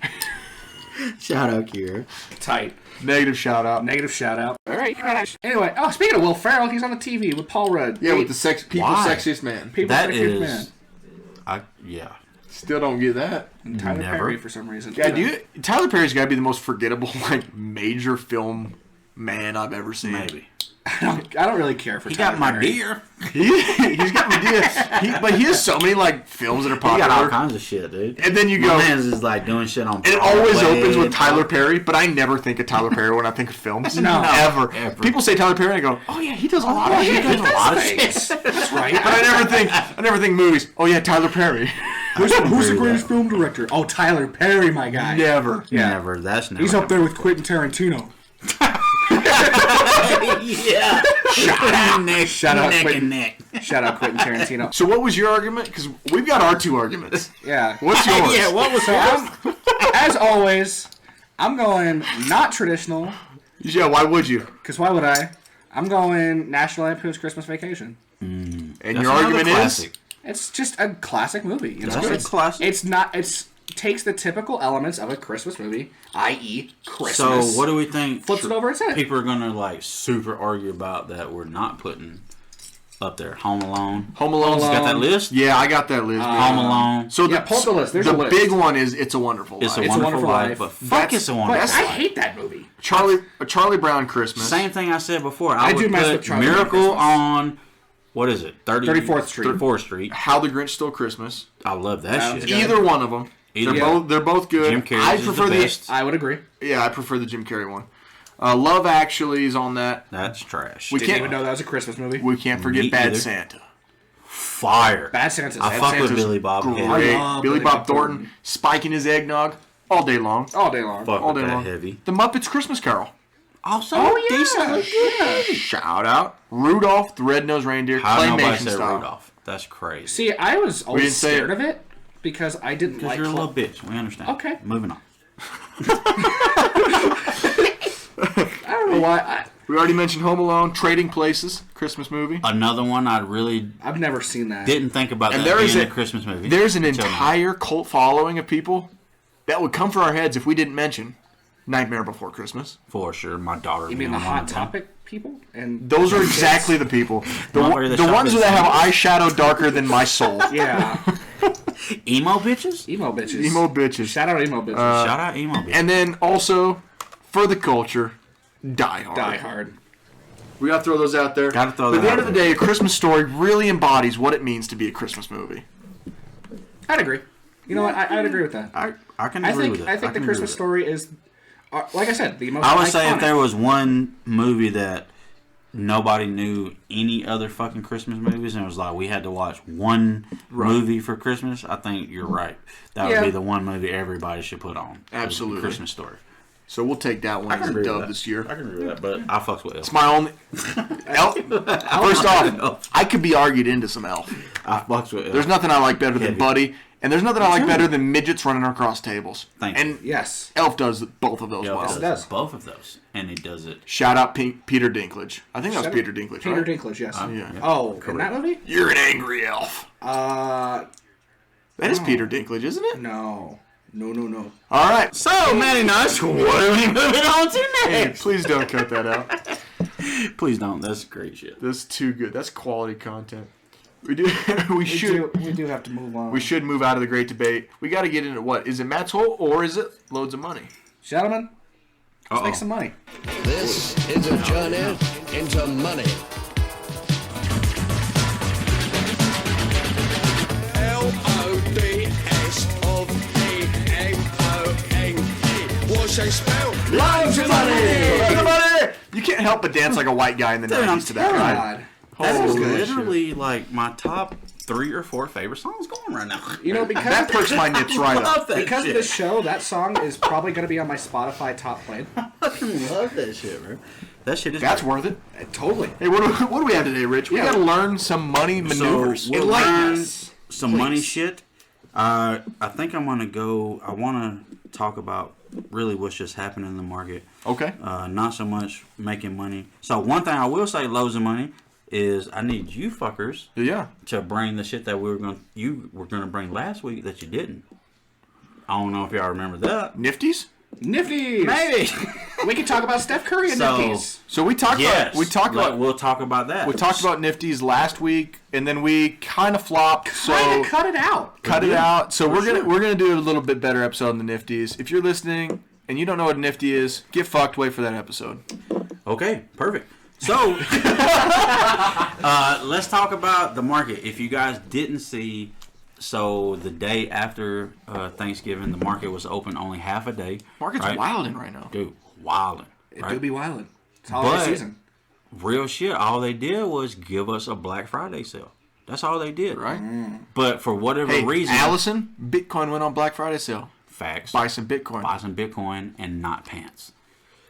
Shout out, Kiera. Tight. Negative shout out. Negative shout out. All right. Anyway, speaking of Will Ferrell, he's on the TV with Paul Rudd. Yeah, with the people's Why? sexiest man. People That Sexiest is. Yeah. Still don't get that. Man. Tyler Never. Perry for some reason. Yeah, Tyler Perry's got to be the most forgettable, like, major film man I've ever seen. Maybe. I don't really care for He Tyler got my Perry. deer. He's got ideas. But he has so many, like, films that are He got all popular. kinds of shit, dude. And then you My go, man's is like doing shit on. and it always Broadway opens with and Tyler all- Perry, but I never think of Tyler Perry when I think of films. No. Ever. Ever. People say Tyler Perry, and I go, oh, yeah, he does a lot of shit. does a lot of Thanks. That's right. But I never think movies. Oh, yeah, Tyler Perry. Who's the agree with greatest film director? Oh, Tyler Perry, my guy. Never. Yeah. Never. That's never. He's up there with Quentin Tarantino. Yeah. Shout out Nick. Shout out Nick Quentin. and Nick. Shout out Quentin Tarantino. So what was your argument? Because we've got our two arguments. Yeah. What's yours? Yeah. What was So as always, I'm going not traditional, Yeah, why would you? because why would I? I'm going National Lampoon's Christmas Vacation. And That's your another argument classic. It's just a classic movie. You know? That's a classic. It's not. It's takes the typical elements of a Christmas movie, i.e., So Christmas. what do we think? Flips it over its head. People are gonna like super argue about that. We're not putting up there. Home Alone. Home Alone's Got that list? Yeah, I got that list. Home Alone. So yeah, pull up the list. There's the a list. big one is It's a Wonderful It's Life. a Wonderful Life. But fuck, That's- It's a But Wonderful I Life. hate that movie. A Charlie Brown Christmas. Same thing I said before. I I do would mess with put Charlie Brown Miracle Christmas. on. What is it? 34th Street. 34th Street. How the Grinch Stole Christmas. I love that That was shit. good. Either one of them. Either They're both good. Jim Carrey's I is prefer the best. I would agree. Yeah, I prefer the Jim Carrey one. Love Actually is on that. That's trash. We Didn't can't even know that was a Christmas movie. we can't forget Me Bad either. Santa. Fire. Bad Santa's. I Bad fuck with Santa's Billy Bob Great. Heavy. love Billy Bob Thornton spiking his eggnog all day long. all day long. Fuck All with day that long. heavy. The Muppets Christmas Carol. Also, Oh yeah. Shout out. Rudolph the Red-Nosed Reindeer. How nobody Claymation said style. Rudolph? That's crazy. See, I was always didn't say scared it. of it because I didn't Because like. you're a little bitch. We understand. Okay. Moving on. I don't know why. We already mentioned Home Alone, Trading Places, Christmas movie. Another one I really I've never seen that. didn't think about And that there being is a a- Christmas movie. There's an until now. entire cult following of people that would come for our heads if we didn't mention Nightmare Before Christmas. For sure. My daughter. You mean being the one Hot of them. Topic people? And Those are exactly the people. The, Not where the the shop ones is. that have eyeshadow darker than my soul. yeah, Emo bitches? emo bitches. Emo bitches. Shout out emo bitches. Shout out emo bitches. And then also, for the culture, Die Hard. Die Hard. We gotta throw those out there. Gotta throw But at that the end out of the day, A Christmas Story really embodies what it means to be a Christmas movie. I'd agree. You know what? I'd agree with that. I can I agree think with it. I think the can agree Christmas with it. story is, like I said, the most. I would say iconic. if there was one movie that nobody knew any other fucking Christmas movies, and it was like we had to watch one movie for Christmas, I think you're right. That would be the one movie everybody should put on. Absolutely. Christmas Story. So we'll take that one as a dub this year. I can agree with that, but I fucks with Elf. It's my only... Elf? First off, I could be argued into some Elf. I fucks with Elf. There's nothing I like better than Buddy, and there's nothing I like better than midgets running across tables. Thank you. And Yes. Elf does both of those Elf well. does both of those, and he does it. Shout out Peter Dinklage. I think that was Peter Dinklage, Peter right? Dinklage, yes. Yeah. Oh, in that movie? You're an angry elf. Uh, That is Peter Dinklage, isn't it? no. No. All right. So, Matty Nuts, what are we moving on to Hey, next? please don't cut that out. Please don't. That's great shit. That's too good. That's quality content. We do. we should. We do have to move on. We should move out of the great debate. We got to get into what is it Matt's hole or is it loads of money? Gentlemen, let's make some money. This is a journey into money. LODSOVENMONE. What's they spell? Loads of money. You can't help but dance like a white guy in the 90s to that, right? God. That is Holy literally like my top 3 or 4 favorite songs going right now. You know, because That perks my nips right up. Love that because shit. of this show, that song is probably going to be on my Spotify top played. I fucking love that shit, bro. That shit is That's great. worth it. Totally. Hey, what do we have today, Rich? We got to learn some money maneuvers. So we'll Enlighten learn us. some money shit. I think I'm gonna go. I want to talk about really what's just happening in the market. Okay. Not so much making money. So one thing I will say, loads of money, is I need you fuckers Yeah. to bring the shit that you were gonna bring last week that you didn't. I don't know if y'all remember that. Nifties? Nifties. Maybe. We can talk about Steph Curry and So- Nifties. So we talked Yes. about We'll talk about that. we talked about Nifties last week, and then we kind of flopped. So Kinda cut it out. cut it out. So we're sure. gonna do a little bit better episode on the Nifties. If you're listening and you don't know what a Nifty is, get fucked. Wait for that episode. Okay, perfect. So, let's talk about the market. If you guys didn't see, so the day after Thanksgiving, the market was open only half a day. Market's right? wilding right now. Dude, wilding. It Right? do be wildin'. It's holiday But- season. Real shit. All they did was give us a Black Friday sale. That's all they did. Right? But for whatever Hey, reason, Allison, Bitcoin went on Black Friday sale. facts. Buy some Bitcoin. Buy some Bitcoin and not pants.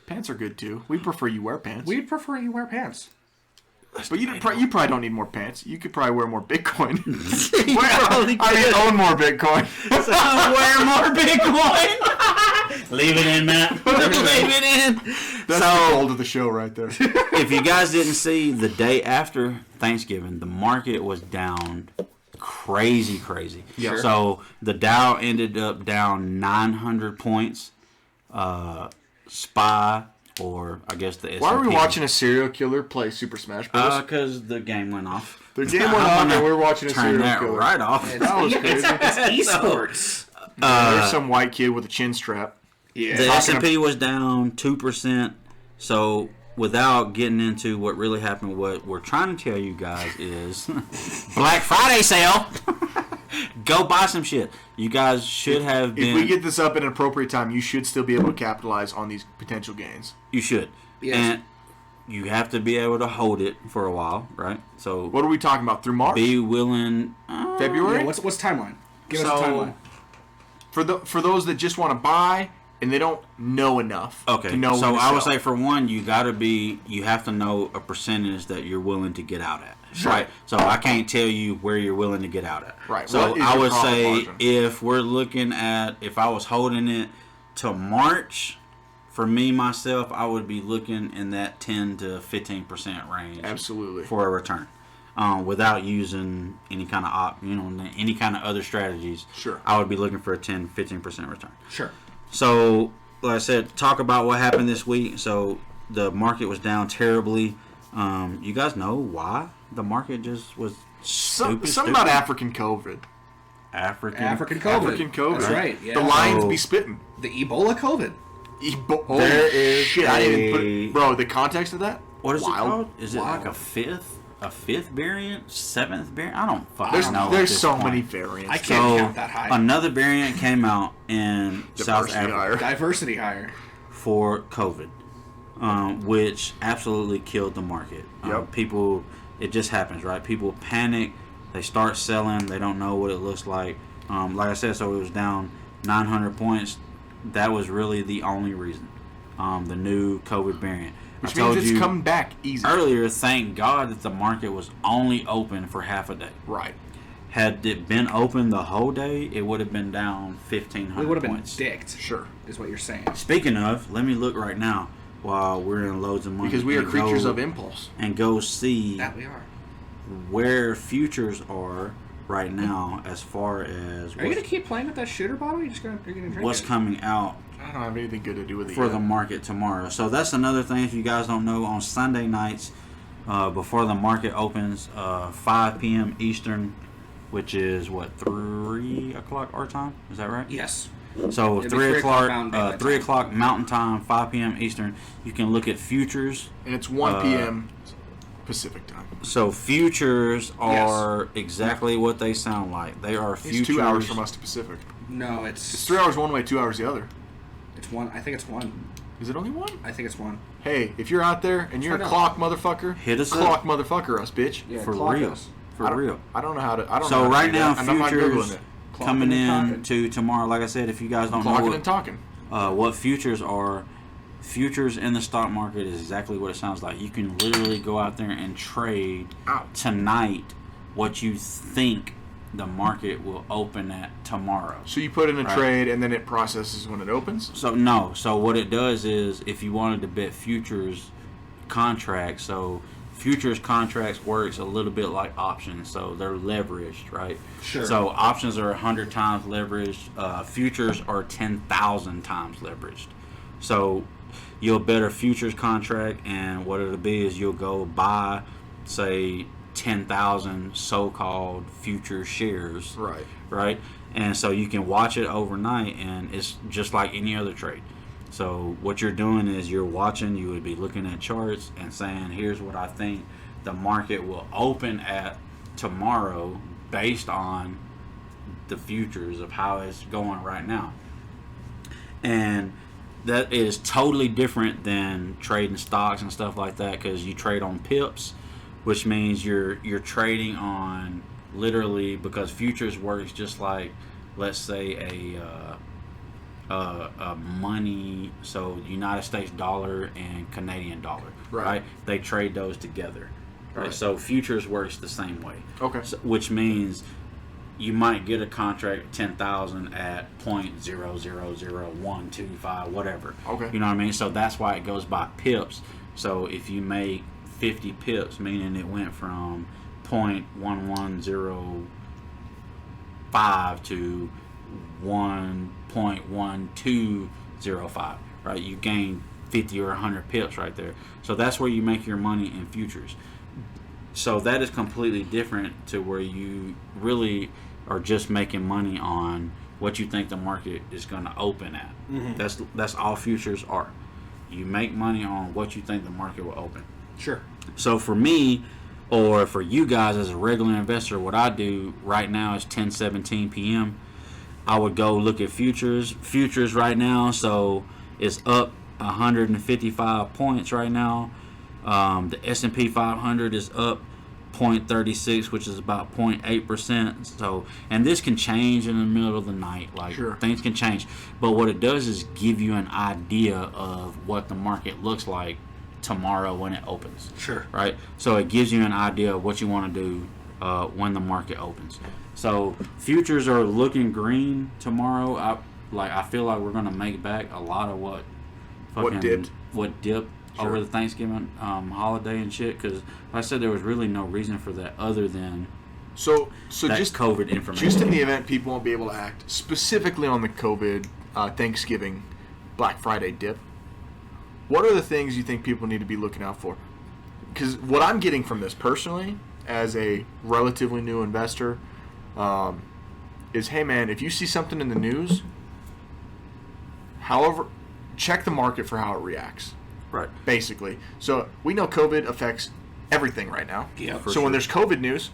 Pants are good too. We prefer you wear pants. We'd prefer you wear pants. But you probably don't need more pants. You could probably wear more Bitcoin. probably own more Bitcoin. Wear more Bitcoin. Leave it in, Matt. Leave it in. That's the goal of the show right there. If you guys didn't see, the day after Thanksgiving, the market was down crazy. Yeah. So the Dow ended up down 900 points. SPY, or I guess the S&P. Why are we watching a serial killer play Super Smash Bros? Because the game went off. The game went on and we're watching a Turn serial that killer. right off. That was crazy. It's esports. There's some white kid with a chin strap. Yeah. The S&P was down 2%. So without getting into what really happened, what we're trying to tell you guys is Black Friday sale. Go buy some shit. You guys should have been. If we get this up at an appropriate time, you should still be able to capitalize on these potential gains. You should. Yes. And you have to be able to hold it for a while, right? So What are we talking about? Through March? be willing. February? Yeah, what's timeline? Give us a So- timeline. For those that just want to buy and they don't know enough Okay, to know so when to I would sell. say for one, you have to know a percentage that you're willing to get out at, right? So I can't tell you where you're willing to get out at. Right, So what is I your would profit say margin? if we're looking at, if I was holding it to March, for me myself, I would be looking in that 10 to 15% range. Absolutely. For a return. Without using any kind of any kind of other strategies. Sure. I would be looking for a 10-15% return. Sure. So, like I said, talk about what happened this week. So, the market was down terribly. You guys know why the market just was Something stupid? about African COVID. African African COVID. African COVID. That's right. Yeah. The lions Oh. be spitting. The Ebola COVID. There is shit! I didn't even a- put bro. The context of that. What is Wild. it called? Is it Wild. like a fifth variant, seventh variant? I don't fucking There's know. at there's this so point. many variants. I can't So count that high. another variant came out in South Diversity Africa higher. Diversity higher. for COVID. which absolutely killed the market. People, it just happens, right? People panic. They start selling. They don't know what it looks like. Like I said, so it was down 900 points. That was really the only reason. The new COVID variant. Which means it's coming back easy. Earlier, thank God that the market was only open for half a day. Right. Had it been open the whole day, it would have been down 1,500 We would have points. been dicked. Sure. Is what you're saying. Speaking of, let me look right now while we're in loads of money. Because we are creatures of impulse. And go see That we are. where futures are right now as far as Are you gonna keep playing with that shooter bottle? You're gonna drink what's it? coming out I don't have anything good to do with it for yet. the market tomorrow. So that's another thing. If you guys don't know, on Sunday nights, before the market opens, 5 p.m. Eastern, which is what, 3 o'clock our time? Is that right? Yes. So It'd be 3 o'clock, Mountain 3 o'clock Mountain Time, 5 p.m. Eastern. You can look at futures. And it's 1 p.m. Pacific time. So futures are exactly what they sound like. They are futures. It's 2 hours from us to Pacific. No, it's... It's 3 hours one way, 2 hours the other. It's one. I think it's one. Is it only one? I think it's one. Hey, if you're out there and you're a find clock motherfucker, hit us clock up. motherfucker us, bitch. Yeah, For clock real. us. For real. I don't know how to. I don't So know how right to do now, that, and I'm not Googling futures it. coming and in talking. to tomorrow. Like I said, if you guys don't know Clocking and talking. what futures are, futures in the stock market is exactly what it sounds like. You can literally go out there and trade tonight what you think the market will open at tomorrow. So you put in a trade and then it processes when it opens? So no. So what it does is, if you wanted to bet futures contracts, so futures contracts works a little bit like options. So they're leveraged, right? Sure. So options are 100 times leveraged. Futures are 10,000 times leveraged. So you'll bet a futures contract, and what it'll be is you'll go buy, say, 10,000 so-called future shares. Right. Right? And so you can watch it overnight, and it's just like any other trade. So what you're doing is you're watching, you would be looking at charts and saying, here's what I think the market will open at tomorrow based on the futures of how it's going right now. And that is totally different than trading stocks and stuff like that, because you trade on pips, which means you're trading on literally, because futures works just like, let's say a money, so United States dollar and Canadian dollar, right? They trade those together, right? So futures works the same way. Okay. So, which means you might get a contract 10,000 at 0.000125, whatever. Okay. You know what I mean? So that's why it goes by pips. So if you make 50 pips, meaning it went from 0.1105 to 1.1205, right? You gain 50 or 100 pips right there. So that's where you make your money in futures. So that is completely different to where you really are just making money on what you think the market is going to open at. Mm-hmm. That's all futures are. You make money on what you think the market will open. Sure. So for me, or for you guys as a regular investor, what I do right now is 10:17 p.m. I would go look at futures. Futures right now, so it's up 155 points right now. The S&P 500 is up 0.36, which is about 0.8%. So, and this can change in the middle of the night. Like, things can change. But what it does is give you an idea of what the market looks like tomorrow when it opens. Sure. Right? So it gives you an idea of what you want to do when the market opens. So futures are looking green tomorrow. I feel like we're going to make back a lot of what dipped over the Thanksgiving holiday and shit, because like I said, there was really no reason for that other than so that just COVID information. Just in the event people won't be able to act, specifically on the COVID Thanksgiving Black Friday dip, what are the things you think people need to be looking out for? Because what I'm getting from this personally, as a relatively new investor, is, hey man, if you see something in the news, however, check the market for how it reacts. Right. Basically. So we know COVID affects everything right now. Yeah. So when there's COVID news,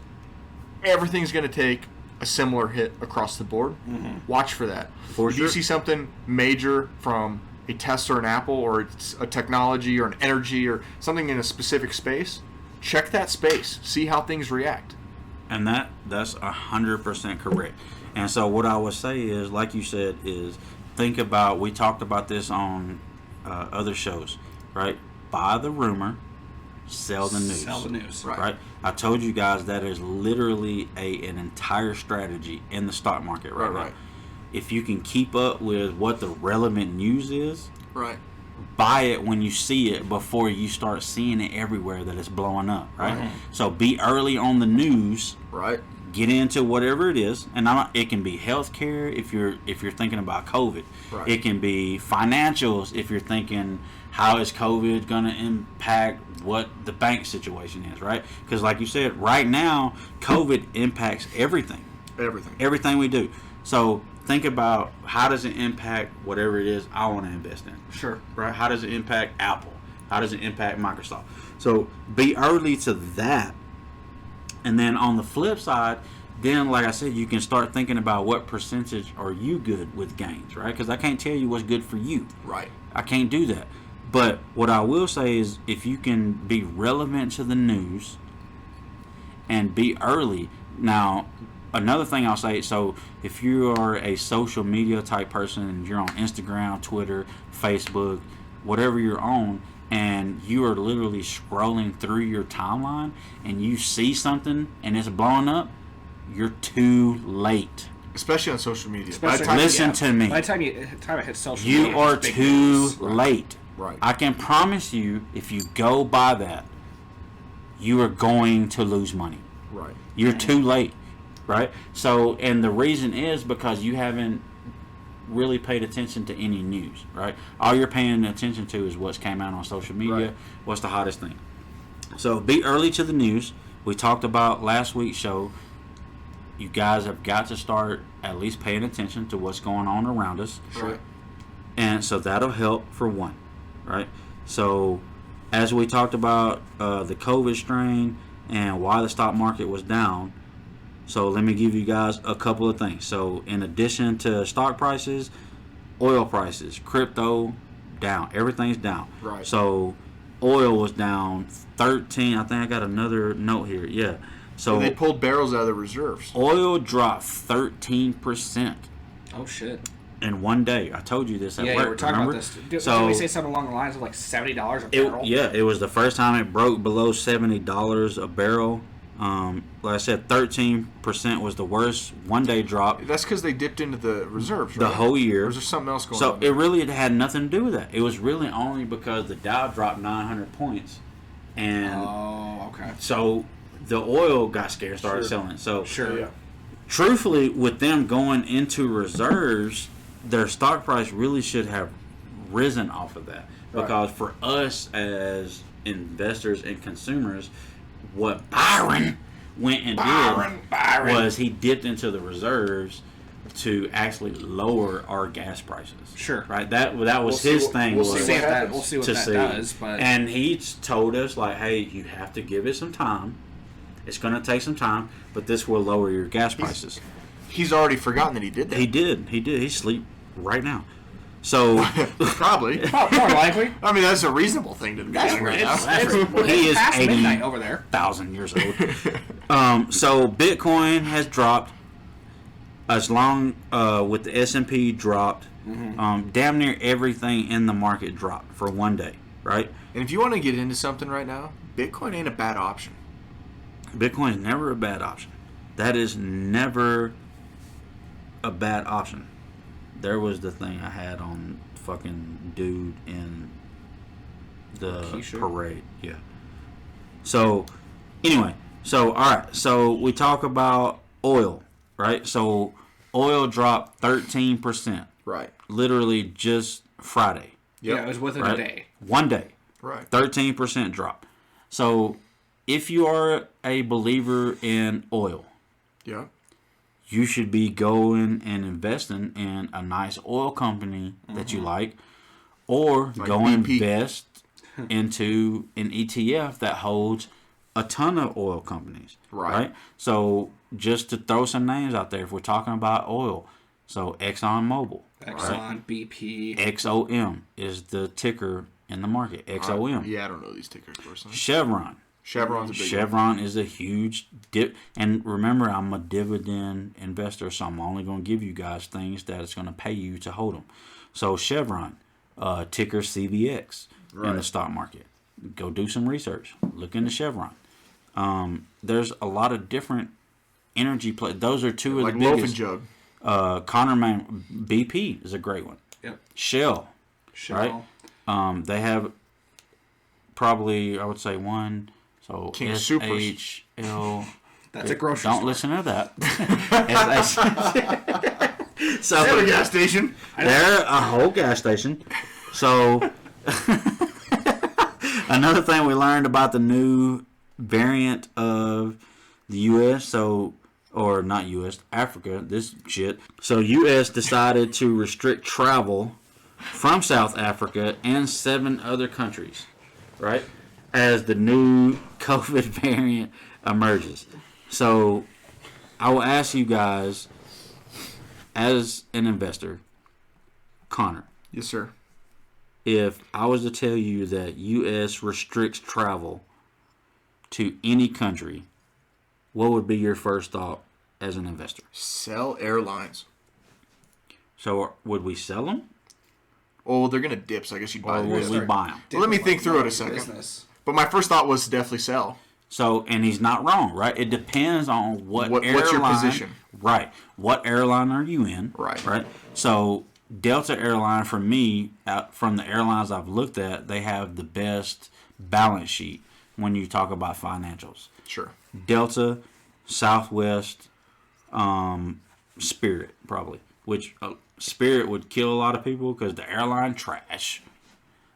everything's going to take a similar hit across the board. Mm-hmm. Watch for that. If you see something major from a Tesla or an Apple or it's a technology or an energy or something in a specific space, check that space. See how things react. And that's 100% correct. And so what I would say is, like you said, is think about, we talked about this on other shows, right? Buy the rumor, sell the news. Sell the news. Right. I told you guys that is literally an entire strategy in the stock market right now. If you can keep up with what the relevant news is, right, buy it when you see it before you start seeing it everywhere that it's blowing up, right? So be early on the news. Right. Get into whatever it is, and it can be healthcare if you're thinking about COVID. Right. It can be financials if you're thinking how is COVID going to impact what the bank situation is, right? Because like you said, right now COVID impacts everything. Everything we do. So think about how does it impact whatever it is I want to invest in. Sure. Right? How does it impact Apple? How does it impact Microsoft? So be early to that. And then on the flip side, then like I said, you can start thinking about what percentage are you good with gains, right? Because I can't tell you what's good for you. Right. I can't do that. But what I will say is if you can be relevant to the news and be early. Now, another thing I'll say, so if you are a social media type person and you're on Instagram, Twitter, Facebook, whatever you're on, and you are literally scrolling through your timeline and you see something and it's blowing up, you're too late. Especially on social media. Listen to me. By the time it hits social media, you are too late. Right. I can promise you, if you go by that, you are going to lose money. Right. You're too late. Right? So, and the reason is because you haven't really paid attention to any news, right? All you're paying attention to is what's came out on social media, what's the hottest thing. So be early to the news. We talked about last week's show. You guys have got to start at least paying attention to what's going on around us. Sure. And so that'll help for one, right? So as we talked about the COVID strain and why the stock market was down, so let me give you guys a couple of things. So in addition to stock prices, oil prices, crypto, down. Everything's down. Right. So oil was down 13. I think I got another note here. Yeah. So and they pulled barrels out of the reserves. Oil dropped 13%. Oh, shit. In one day. I told you this at work. Yeah, we're talking remember? about this. Did we say something along the lines of like $70 a barrel? It was the first time it broke below $70 a barrel. Like I said, 13% was the worst one-day drop. That's because they dipped into the reserves, right? The whole year. Or is there something else going on? So it really had nothing to do with that. It was really only because the Dow dropped 900 points. And okay. So the oil got scared and started selling. So Sure. Truthfully, with them going into reserves, their stock price really should have risen off of that. Because for us as investors and consumers, what Byron went and did was he dipped into the reserves to actually lower our gas prices. Sure. Right? That was his thing. We'll see what that does. But and he told us, like, hey, you have to give it some time. It's going to take some time, but this will lower your gas prices. He's already forgotten that he did that. He did. He's asleep right now. So probably. More likely. I mean, that's a reasonable thing to do right now. He is past midnight over there. 80,000 years old. So Bitcoin has dropped as long with the S&P dropped. Damn near everything in the market dropped for one day, right? And if you want to get into something right now, Bitcoin ain't a bad option. Bitcoin is never a bad option. That is never a bad option. There was the thing I had on fucking dude in the parade. Yeah. So, anyway. So, alright. So, we talk about oil, right? So, oil dropped 13%. Right. Literally just Friday. Yeah, it was within a day. One day. Right. 13% drop. So, if you are a believer in oil, yeah, you should be going and investing in a nice oil company that you like, or like go BP. invest into an ETF that holds a ton of oil companies. Right? So just to throw some names out there, if we're talking about oil, so ExxonMobil, Exxon, BP. XOM is the ticker in the market. XOM. Yeah, I don't know these tickers personally. Chevron. Chevron's a big one. Chevron is a huge dip. And remember, I'm a dividend investor, so I'm only going to give you guys things that it's going to pay you to hold them. So Chevron, ticker CVX in the stock market. Go do some research. Look into Chevron. There's a lot of different energy play. Those are two of the biggest. Like Loaf and Jug. Conner BP is a great one. Yep. Shell. Right? They have probably, I would say, one. So King Supers. SHL. That's a grocery Don't store. listen to that. So They're a gas station. they're a whole gas station. So another thing we learned about the new variant of the U.S. Or not U.S. Africa. This shit. So U.S. decided to restrict travel from South Africa and 7 other countries, right? As the new COVID variant emerges. So I will ask you guys, as an investor, Connor. Yes, sir. If I was to tell you that U.S. restricts travel to any country, what would be your first thought as an investor? Sell airlines. So would we sell them? Oh, they're going to dip, so I guess you buy Or them. would we buy them? Well, let me think through it a second. Business. But my first thought was to definitely sell. So, and he's not wrong, right? It depends on what airline. What's your position? Right. What airline are you in? Right. Right. So, Delta Airline, for me, from the airlines I've looked at, they have the best balance sheet when you talk about financials. Sure. Delta, Southwest, Spirit, probably. Which Spirit would kill a lot of people because the airline trash.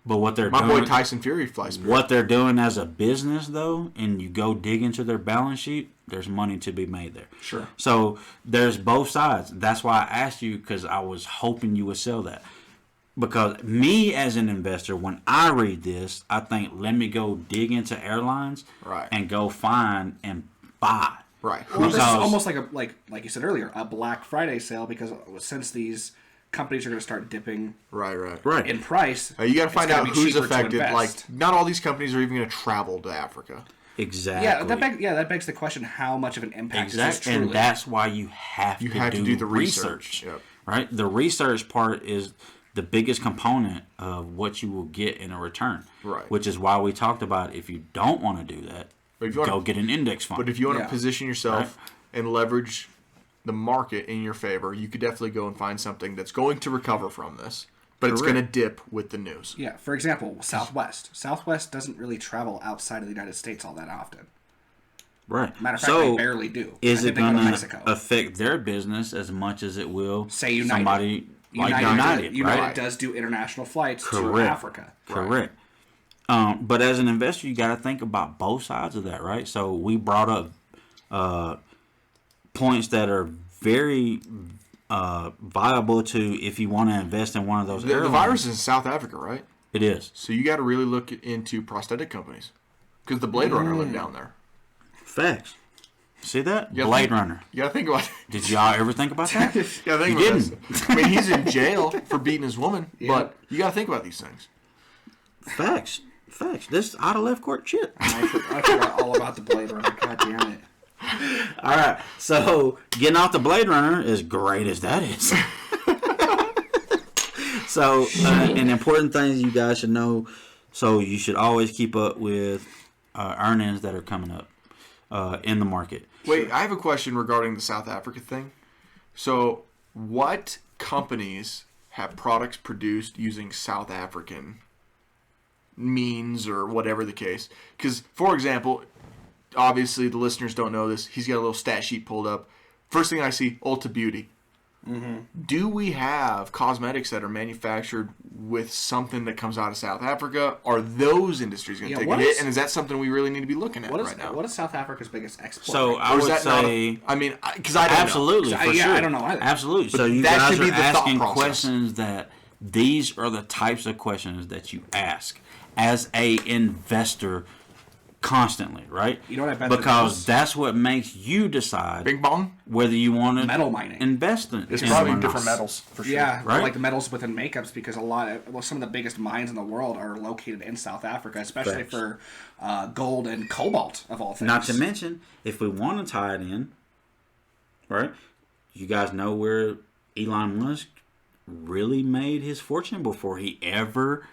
But what they're My doing, boy Tyson Fury flies Spirit. what they're doing as a business, though, and you go dig into their balance sheet, there's money to be made there. Sure. So there's both sides. That's why I asked you, because I was hoping you would sell that. Because me as an investor, when I read this, I think, let me go dig into airlines Right. and go find and buy. Right. Well, this is Because- almost like you said earlier, a Black Friday sale, because since these companies are going to start dipping Right. Right. in price, You got to it's find gonna out be who's cheaper to affected. invest. Like, not all these companies are even going to travel to Africa. Exactly. that begs the question: how much of an impact is this Exactly. truly? And that's why you have to do the research. Yep. Right? The research part is the biggest component of what you will get in a return. Right. Which is why we talked about, if you don't want to do that, But if you wanna- go get an index fund. But if you want to Yeah. position yourself Right. and leverage the market in your favor, you could definitely go and find something that's going to recover from this. But it's going to dip with the news. Yeah, for example, Southwest. Southwest doesn't really travel outside of the United States all that often. Right. Matter of fact, so they barely do. Is I it think they go to going to Mexico. affect their business as much as it will Say United. somebody like United right? does do international flights to Correct. Africa. Correct. But as an investor, you got to think about both sides of that, right? So we brought up points that are very viable to if you want to invest in one of those The airlines. virus is in South Africa, right? It is. So you got to really look into prosthetic companies. Because the Blade Runner lived down there. Facts. See that? You gotta Blade think- Runner. You got to think about Did y'all ever think about that? You gotta think You about didn't. this. I mean, he's in jail for beating his woman, but you got to think about these things. Facts. Facts. This out of left court shit. I forgot all about the Blade Runner. God damn it. All right. So getting off the Blade Runner, as great as that is. So an important thing you guys should know. So you should always keep up with earnings that are coming up in the market. Wait, I have a question regarding the South Africa thing. So, what companies have products produced using South African means or whatever the case? Because, for example, obviously the listeners don't know this. He's got a little stat sheet pulled up. First thing I see, Ulta Beauty. Mm-hmm. Do we have cosmetics that are manufactured with something that comes out of South Africa? Are those industries going to take a hit? And is that something we really need to be looking at right now? What is South Africa's biggest export? So right I Or is would that not say, I mean, because I don't know. absolutely, for yeah, sure. I don't know either. Absolutely. But So you that guys should be are the thought asking process. questions that these are the types of questions that you ask as a investor constantly, right? You know what I bet because that's what makes you decide Bing bong. whether you want to metal mining. invest in It's in probably them or different not. metals for sure. Yeah, Right? like the metals within makeups, because some of the biggest mines in the world are located in South Africa, especially Facts. for gold and cobalt of all things. Not to mention, if we want to tie it in, right? You guys know where Elon Musk really made his fortune before he ever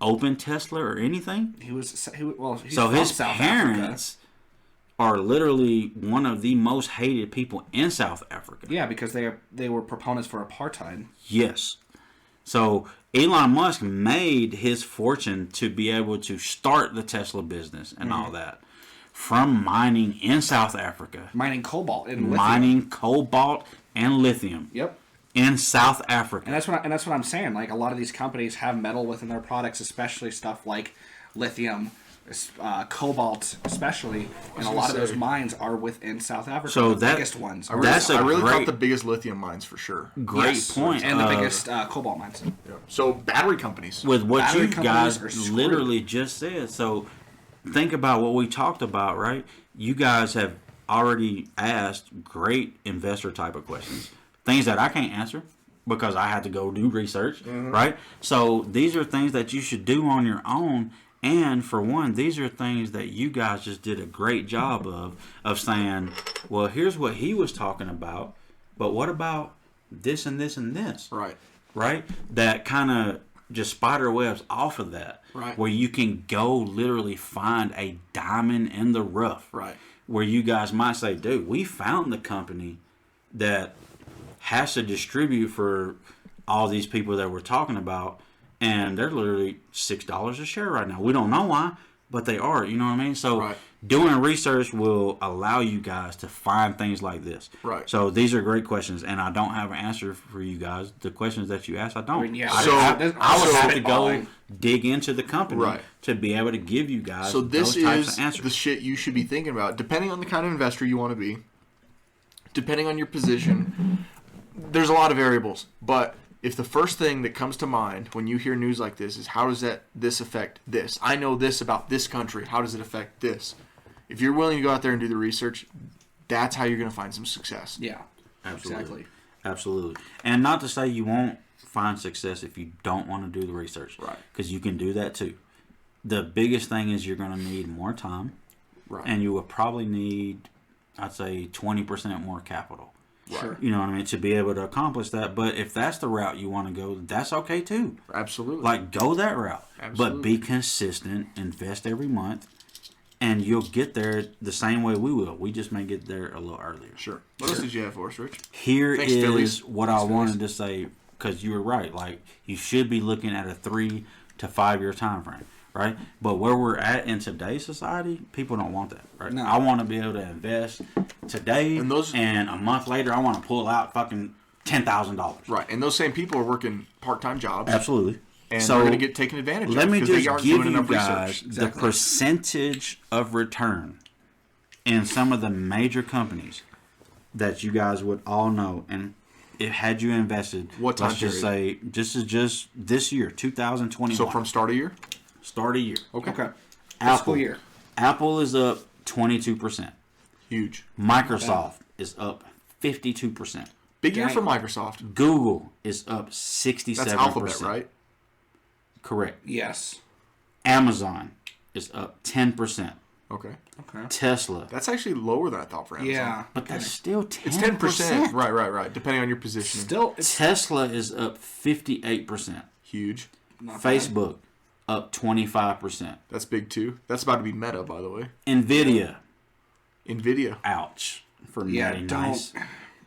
opened Tesla or anything? he's So from his South parents are literally one of the most hated people in South Africa. Africa. Yeah, because they were proponents for apartheid. Yes. So Elon Musk made his fortune to be able to start the Tesla business and all that from mining in South Africa. Mining cobalt and lithium. Mining cobalt and lithium Yep. in South Africa. And that's what I'm saying. Like, a lot of these companies have metal within their products, especially stuff like lithium, cobalt, especially, and a lot of those mines are within South Africa. So the that- biggest ones. I really, That's a I really great- thought the biggest lithium mines for sure. Great Yes, point. and the biggest cobalt mines. So battery companies. With what Battery you companies guys are screwed. literally just said. So think about what we talked about, right? You guys have already asked great investor type of questions. Things that I can't answer because I had to go do research, right? So these are things that you should do on your own. And for one, these are things that you guys just did a great job of saying, well, here's what he was talking about, but what about this and this and this? Right. Right? That kind of just spider webs off of that. Right. Where you can go literally find a diamond in the rough. Right. Where you guys might say, dude, we found the company that has to distribute for all these people that we're talking about, and they're literally $6 a share right now. We don't know why, but they are. You know what I mean? So Right. doing research will allow you guys to find things like this. Right. So these are great questions, and I don't have an answer for you guys. The questions that you asked, I don't. I mean, yeah. I, So- I would have to go spitballing. dig into the company Right. to be able to give you guys So this those types is of answers. the shit you should be thinking about. Depending on the kind of investor you want to be, depending on your position, there's a lot of variables. But if the first thing that comes to mind when you hear news like this is how does this affect this? I know this about this country. How does it affect this? If you're willing to go out there and do the research, that's how you're going to find some success. Yeah. Absolutely. Exactly. Absolutely. And not to say you won't find success if you don't want to do the research. Right. Because you can do that too. The biggest thing is you're going to need more time. Right. And you will probably need, I'd say, 20% more capital. Sure. You know what I mean? To be able to accomplish that. But if that's the route you want to go, that's okay too. Absolutely. Like, go that route. Absolutely. But be consistent. Invest every month. And you'll get there the same way we will. We just may get there a little earlier. Sure. What else did you have for us, Rich? Here Thanks, is Phillies. what I wanted to say, because you were right. Like, you should be looking at a 3 to 5 year time frame, right? But where we're at in today's society, people don't want that, right? No. I want to be able to invest today, And and, those- a month later, I want to pull out fucking $10,000. Right. And those same people are working part-time jobs. Absolutely. And So, they're going to get taken advantage of. let me because they just aren't give doing you enough guys research. the percentage of return in some of the major companies that you guys would all know. And it had you invested, What time let's just say, this is just this year, 2021. So from start of year? start of year. Okay. Okay. Apple, Fiscal year. Apple is up 22%. Huge. Microsoft is up 52%. Big year Dang. for Microsoft. Google is up 67%. That's Alphabet, right? Correct. Yes. Amazon is up 10%. Okay. Okay. Tesla. That's actually lower than I thought for Amazon. Yeah. But that's still 10%. It's 10%. Right. Depending on your position. Still, it's Tesla is up 58%. Huge. not bad. Facebook up 25%. That's big too. That's about to be Meta, by the way. Nvidia, Nvidia. ouch for Yeah, Matty, don't. nice.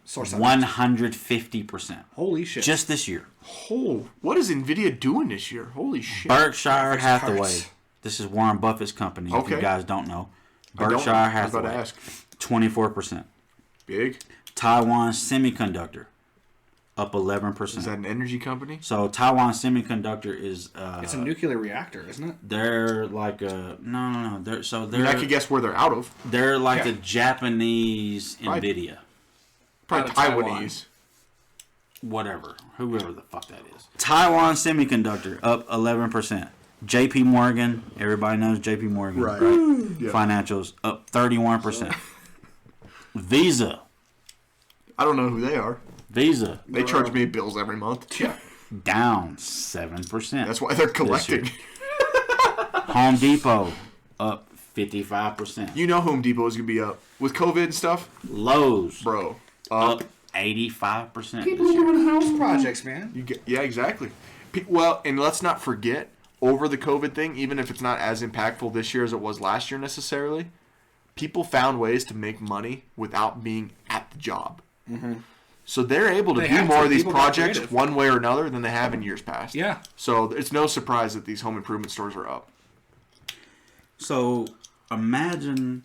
Source that. 150%. Holy shit. Just this year. Oh, what is Nvidia doing this year? Holy shit. Berkshire Hathaway. Parts. This is Warren Buffett's company. If Okay. you guys don't know, I don't know. Berkshire I was about to Hathaway, ask. 24%. Big. Taiwan Semiconductor, up Is 11%. that an energy company? So Taiwan Semiconductor is It's a nuclear reactor, isn't it? they're like a no. They're I mean, I could guess where they're out of. they're like Yeah. the Japanese Right. Nvidia, Probably Out of Taiwan. Taiwanese. whatever, whoever the fuck that is. Taiwan Semiconductor up 11%. JP Morgan, everybody knows JP Morgan, right? Yeah. Financials up 31%. Visa. I don't know who they are. Visa. They charge me bills every month. Yeah. Down 7%. That's why they're collecting. Home Depot up 55%. You know Home Depot is going to be up. With COVID and stuff? Lowe's. Bro. Up 85%. People are doing house projects, man. Yeah, exactly. Well, and let's not forget, over the COVID thing, even if it's not as impactful this year as it was last year necessarily, people found ways to make money without being at the job. Mm-hmm. So they're able to do more of these projects one way or another than they have in years past. Yeah. So it's no surprise that these home improvement stores are up. So imagine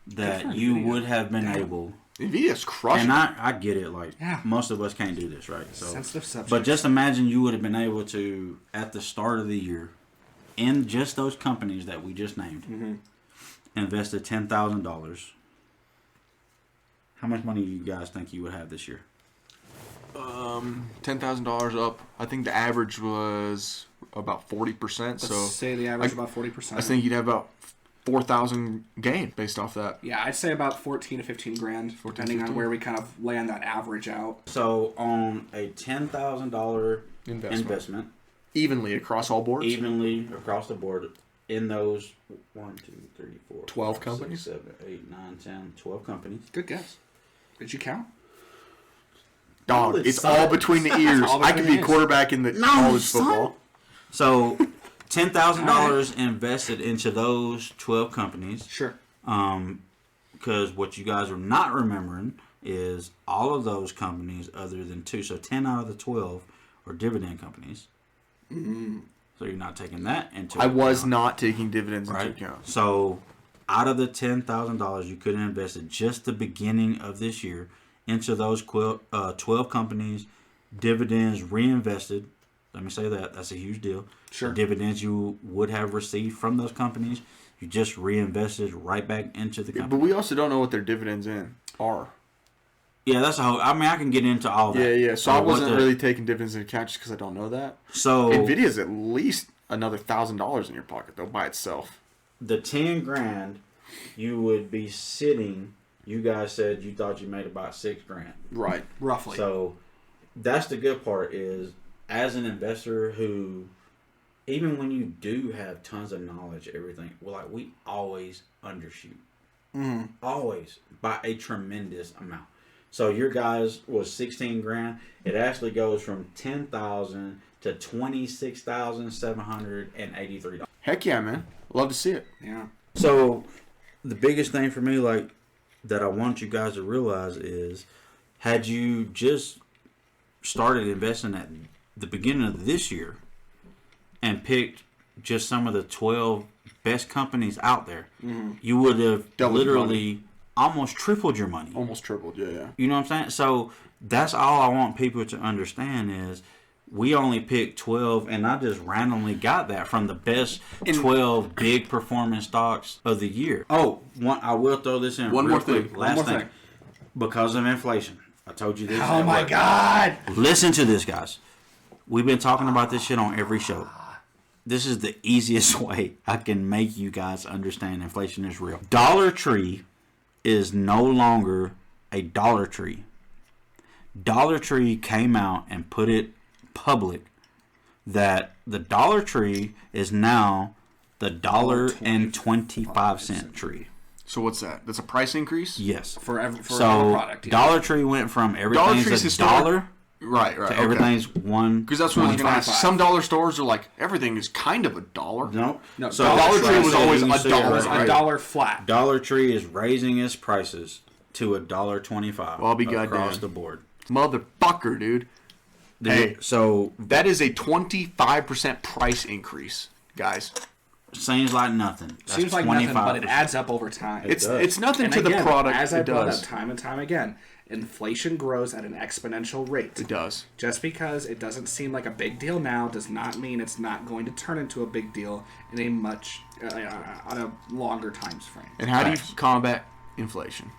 that you would have been able... NVIDIA's crushing. And I get it. Like, most of us can't do this, right? So, sensitive subject. But just imagine you would have been able to, at the start of the year, in just those companies that we just named, invested $10,000. How much money do you guys think you would have this year? $10,000 up. I think the average was about 40%. So Let's say the average about 40%. I think you'd have about 4,000 gain based off that. Yeah, I'd say about 14 to 15 grand, depending on where we kind of land that average out. So on a $10,000 investment, evenly across all boards, evenly across the board, in those 12 companies, 6, 7, 8, 9, 10, 12 companies. Good guess. Did you count? Dog, it's all between the ears. I could be quarterback in the college football. So, $10,000 invested into those 12 companies. Sure. Because what you guys are not remembering is all of those companies, other than 2, so 10 out of the 12 are dividend companies. Mm-hmm. So you're not taking that into account. I was not taking dividends into account. So, out of the $10,000 you could have invested just the beginning of this year into those 12 companies, dividends reinvested. Let me say that. That's a huge deal. Sure. The dividends you would have received from those companies, you just reinvested right back into the company. But we also don't know what their dividends are. Yeah, that's a whole... I mean, I can get into all that. Yeah. So I wasn't really taking dividends into account just because I don't know that. So... NVIDIA's at least another $1,000 in your pocket, though, by itself. The 10 grand, you would be sitting... You guys said you thought you made about $6 grand. Right. Roughly. So, that's the good part is... As an investor who, even when you do have tons of knowledge, everything, we always undershoot. Mm-hmm. Always. By a tremendous amount. So your guys was 16 grand. It actually goes from 10,000 to $26,783. Heck yeah, man. Love to see it. Yeah. So the biggest thing for me, that I want you guys to realize is, had you just started investing at the beginning of this year and picked just some of the 12 best companies out there, you would have literally almost tripled your money. Almost tripled, yeah. You know what I'm saying? So that's all I want people to understand is we only picked 12, and I just randomly got that from the best 12 big performing stocks of the year. Oh, I will throw this in. One more thing. Last thing. Because of inflation. I told you this. Oh my God. Listen to this, guys. We've been talking about this shit on every show. This is the easiest way I can make you guys understand inflation is real. Dollar Tree is no longer a Dollar Tree. Dollar Tree came out and put it public that the Dollar Tree is now the $1.25 tree. So what's that? That's a price increase? Yes. For every product. Yeah. Dollar Tree went from everything's a dollar. Right. To everything's $1. Because that's what I was going to ask. Some dollar stores are like, everything is kind of a dollar. No. So Dollar Tree was always a dollar. It was a dollar flat. Dollar Tree is raising its prices to $1.25. Well, I'll be goddamn. Across the board. Motherfucker, dude. Hey, so that is a 25% price increase, guys. Seems like nothing. That's Seems like 25%. nothing, but it adds up over time. It's nothing and to again, the product. As I brought does. up time and time again, inflation grows at an exponential rate. It does. Just because it doesn't seem like a big deal now does not mean it's not going to turn into a big deal in a much on a longer time frame. And how do you combat inflation?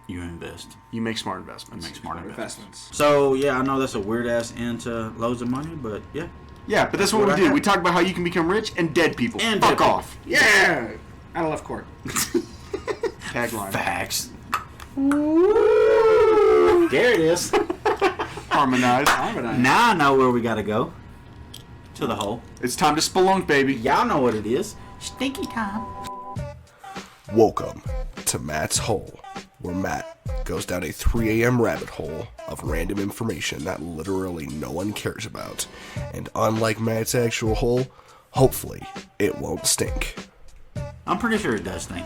You invest. You make smart investments. You make smart investments. investments. So, yeah, I know that's a weird-ass end to loads of money, but, yeah. Yeah, but that's what we do. We talk about how you can become rich and dead people. And fuck dead off. Yeah! Out of left court. Tagline. Facts. There it is. Harmonize. Now I know where we gotta go. To the hole. It's time to spelunk, baby. Y'all know what it is. Stinky time. Welcome to Matt's Hole, where Matt goes down a 3 a.m. rabbit hole of random information that literally no one cares about. And unlike Matt's actual hole, hopefully it won't stink. I'm pretty sure it does stink.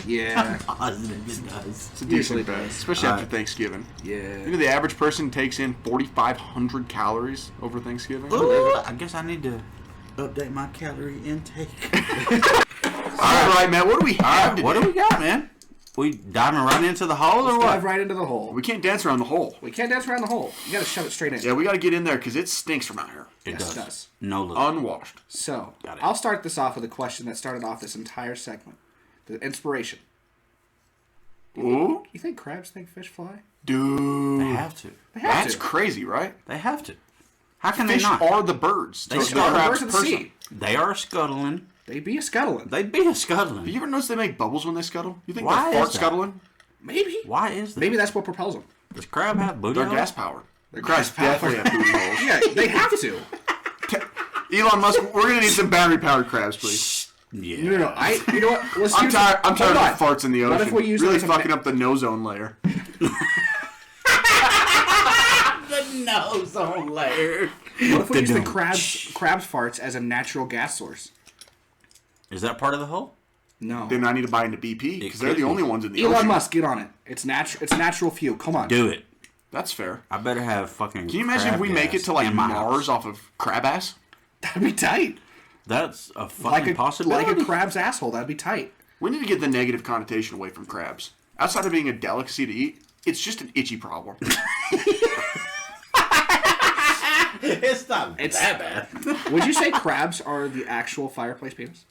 Yeah. Positive it does. It's a decent bet, especially after Thanksgiving. Yeah. You know, the average person takes in 4,500 calories over Thanksgiving. Ooh, I guess I need to update my calorie intake. All right, Matt, what do we have today? What do we got, man? We diving right into the hole or what? Dive right into the hole. We can't dance around the hole. We can't dance around the hole. You gotta shove it straight in. Yeah, we got to get in there because it stinks from out here. It Yes, it does. No look. Unwashed. So, Got it. I'll start this off with a question that started off this entire segment. The inspiration. Ooh. You think crabs think fish fly? Dude. They have to. They have That's to. crazy, right? They have to. How can Fish they not? are the birds. They to are the crab's birds of the person. sea. They are scuttling. They be a scuttling. They'd be a scuttling. Do you ever notice they make bubbles when they scuttle? You think Why they're fart is that? scuttling? Maybe. Why is that? Maybe that's what propels them. Does crab have booty They're holes? gas powered. The crabs definitely have booty holes. Yeah, they have to. Elon Musk, we're gonna need some battery powered crabs, please. Yeah. No. You know what? Let's I'm use tired. I'm tired Hold of the farts in the ocean. What if we use really that as a fucking up the ozone layer? The nose on layer. What if we use the Dum-dum. crab's farts as a natural gas source? Is that part of the hole? No. Then I need to buy into BP because they're could the be. only ones in the Elon ocean. Musk, get on it. It's natural fuel. Come on. Do it. That's fair. I better have fucking. Can you imagine if crab we make it gas to like in my Mars house. off of crab ass? That'd be tight. That's a fucking Like a possibility. crab's asshole. That'd be tight. We need to get the negative connotation away from crabs. Outside of being a delicacy to eat, it's just an itchy problem. It's not that bad. Would you say crabs are the actual fireplace penis?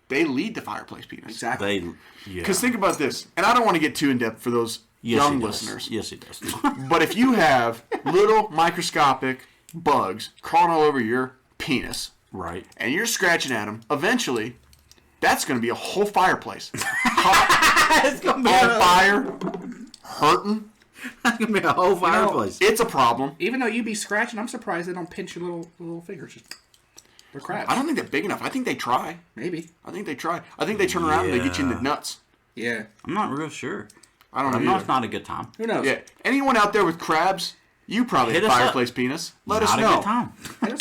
They lead the fireplace penis. Exactly. They. Yeah. Because think about this, and I don't want to get too in depth for those Yes, young he does. listeners. Yes, he does. But if you have little microscopic bugs crawling all over your penis, Right. and you're scratching at them, eventually, that's going to be a whole fireplace. Hot, It's gonna be on fire, hurting. It's gonna be a whole fireplace. It's a problem. Even though you be scratching, I'm surprised they don't pinch your little fingers. They're crabs. I don't think they're big enough. I think they try. Maybe. I think they try. I think they turn around and they get you in the nuts. Yeah. I'm not real sure. I don't know. I know either. it's not a good time. Who knows? Yeah. Anyone out there with crabs, you probably Hit have us up. fireplace penis. Let us Not a know. good time.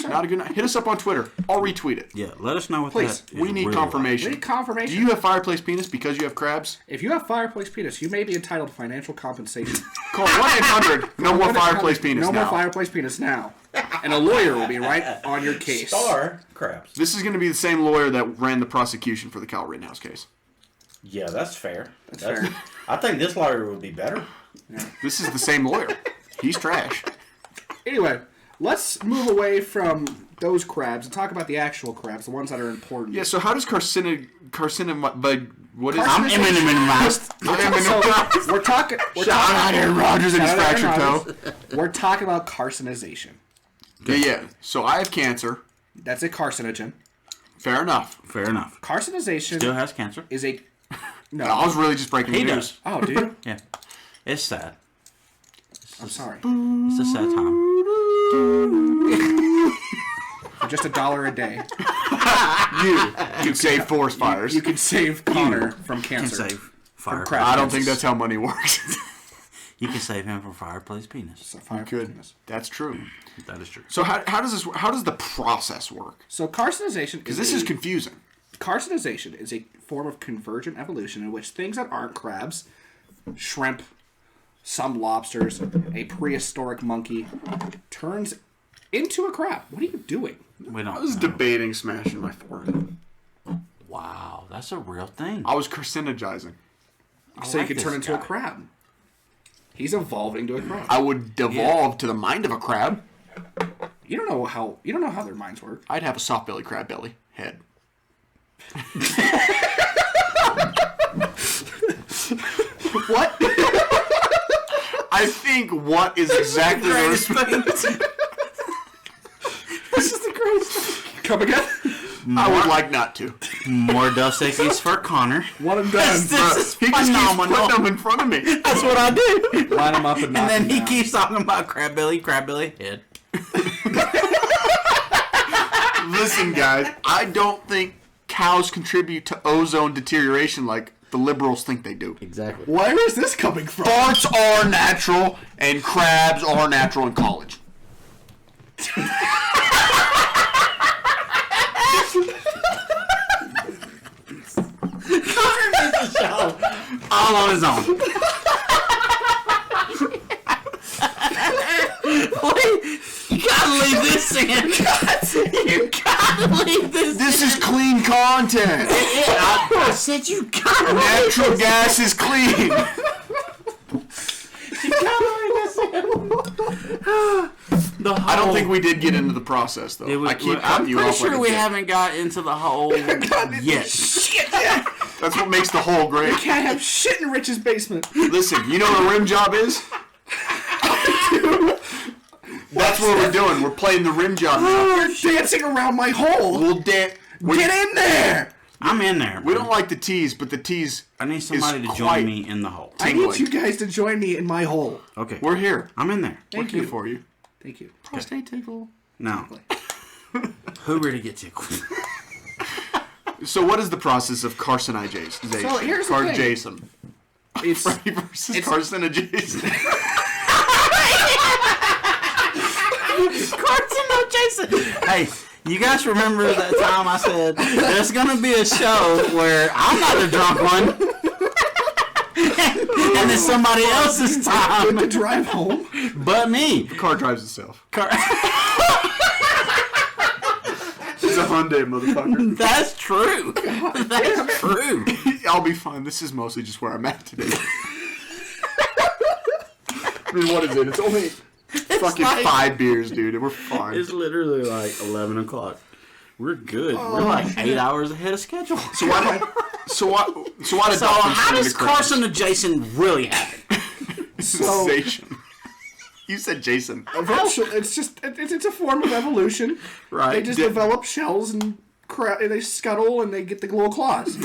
Not a good night. Hit us up on Twitter. I'll retweet it. Yeah, let us know what Please. that is We need really confirmation. We need confirmation. Do you have fireplace penis because you have crabs? If you have fireplace penis, you may be entitled to financial compensation. Call 1-800. No more fireplace penis No now. more fireplace penis now. And a lawyer will be right on your case. Star crabs. This is going to be the same lawyer that ran the prosecution for the Kyle Rittenhouse case. Yeah, that's fair. That's fair. I think this lawyer would be better. This is the same lawyer. He's trash. Anyway, let's move away from those crabs and talk about the actual crabs, the ones that are important. Yeah, so how does what is I'm minimized. So we're talking. Shout out Aaron Rodgers and his Shout out Aaron fractured toe. Rodgers. We're talking about carcinization. Yeah. So I have cancer. That's a carcinogen. Fair enough. Fair enough. Carcinization Still has cancer. is a no. I was really just breaking He the does. news. Oh, dude, Yeah. It's sad. I'm sorry. It's a sad time. For just $1 a day, You can save forest fires. you can save Connor from You can cancer. save fire. crap. I don't think that's how money works. You can save him from fireplace penis. So fireplace Good. penis. That's true. That is true. So how does the process work? So carcinization Because this is confusing. carcinization is a form of convergent evolution in which things that aren't crabs, shrimp, some lobsters, a prehistoric monkey, turns into a crab. What are you doing? We don't. I was know. debating smashing my forehead. Wow, that's a real thing. I was carcinogizing. So like you could this turn into a guy. crab. He's evolving into a crab. I would devolve to the mind of a crab. You don't know how their minds work. I'd have a soft belly crab belly head. What? I think what is exactly the This Come again? I would like not to. More Dos Equis for Connor. One and done. This is He just keeps phenomenal. putting them in front of me. That's what I do. Line them up and knock And then them he down. keeps talking about crab belly head. Listen, guys, I don't think cows contribute to ozone deterioration like the liberals think they do. Exactly. Where is this coming from? Farts are natural, and crabs are natural in college. All on his own. Wait, you gotta leave this in. You gotta leave this in. This is clean content. I said you gotta Natural gas is clean. I don't think we did get into the process, though. I keep I'm cutting you pretty off. sure like a we dick. haven't got into the whole yet. Shit, yeah. That's what makes the whole great. Can't have shit in Rich's basement. Listen, you know what a rim job is? That's what we're doing. We're playing the rim job now. You're dancing around my hole. We'll dance. Get in there. I'm in there. We don't like the tease, but the tease. I need somebody to quite- join me in the hole. I need you guys to join me in my hole. Okay. We're here. I'm in there. We're here for you. Thank you. Prostate tickle. Now, who ready to get tickled? So, what is the process of carcinization? So, here's the thing. Jason. It's Freddy versus carcinization. Cartoon Jason. Hey, you guys remember that time I said there's gonna be a show where I'm not the drunk one, and it's somebody else's time, to drive home. but me. The car drives itself. Car- It's a Hyundai, motherfucker. That's true. That's true. I'll be fine. This is mostly just where I'm at today. I mean, what is it? It's only fucking like- 5 beers, dude, and we're fine. It's literally like 11 o'clock. We're good. We're like 8 hours ahead of schedule. So why did So Dolphins how turn does into crabs? Carson and Jason really happen? Sensation. You said Jason. Eventually, it's a form of evolution. Right. They just develop shells and they scuttle and they get the little claws.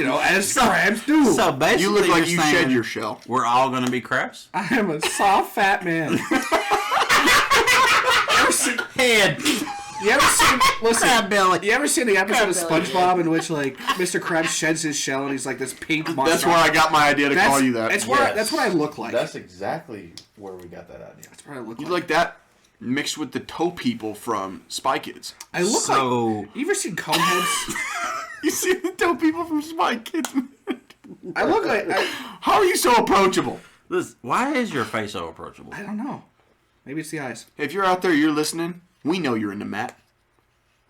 As crabs do. So basically, You look like you're you saying shed your shell. We're all gonna be crabs. I am a soft, fat man. Head. You ever seen? Listen, Crab belly. you ever seen the episode of SpongeBob in which like Mr. Krabs sheds his shell and he's like this pink monster? That's where I got my idea to call you that. That's what I look like. That's exactly where we got that idea. That's what I look You like. like that mixed with the toe people from Spy Kids. I look like. You ever seen Coneheads? You see the toe people from Spy Kids? I look like. How are you so approachable? Listen, why is your face so approachable? I don't know. Maybe it's the eyes. If you're out there, you're listening, we know you're into Matt.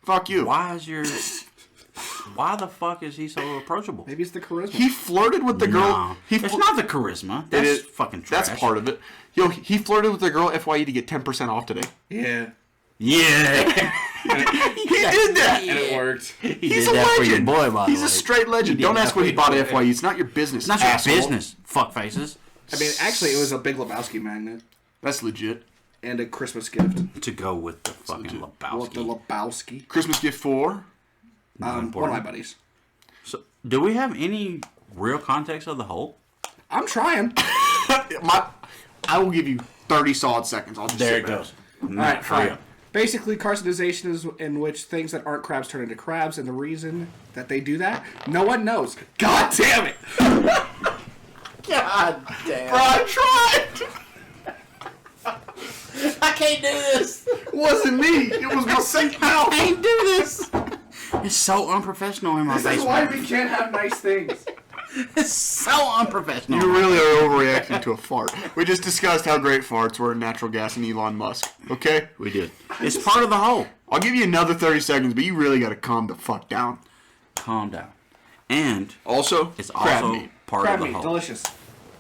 Fuck you. Why the fuck is he so approachable? Maybe it's the charisma. He flirted with the girl. No, it's not the charisma. That's is fucking trash. That's part of it. Yo, he flirted with the girl FYE to get 10% off today. Yeah. Yeah. He did that. And it worked. He's did a that for your legend. boy, by the He's way. a straight legend. did Don't that ask for what he your bought boy. at FYE. It's not your business. It's not your asshole. business, fuck faces. I mean, actually, it was a Big Lebowski magnet That's legit. and a Christmas gift. To go with the fucking What the Lebowski. Lebowski? Christmas gift for? One of my buddies. So, do we have any real context of the whole? I'm trying. I will give you 30 solid seconds. I'll just There sit it back. goes. All right, fine. Basically, carcinization is in which things that aren't crabs turn into crabs, and the reason that they do that, no one knows. God damn it! God damn. Bro, I tried. I can't do this. It wasn't me. It was my second I mouth. can't do this. It's so unprofessional in my This is why basement. we can't have nice things. It's so unprofessional. You really are overreacting to a fart. We just discussed how great farts were in natural gas and Elon Musk. Okay? We did. It's part of the whole. I'll give you another 30 seconds, but you really gotta calm the fuck down. Calm down. And Also, it's crab also meat. part Crab of the meat, whole. delicious.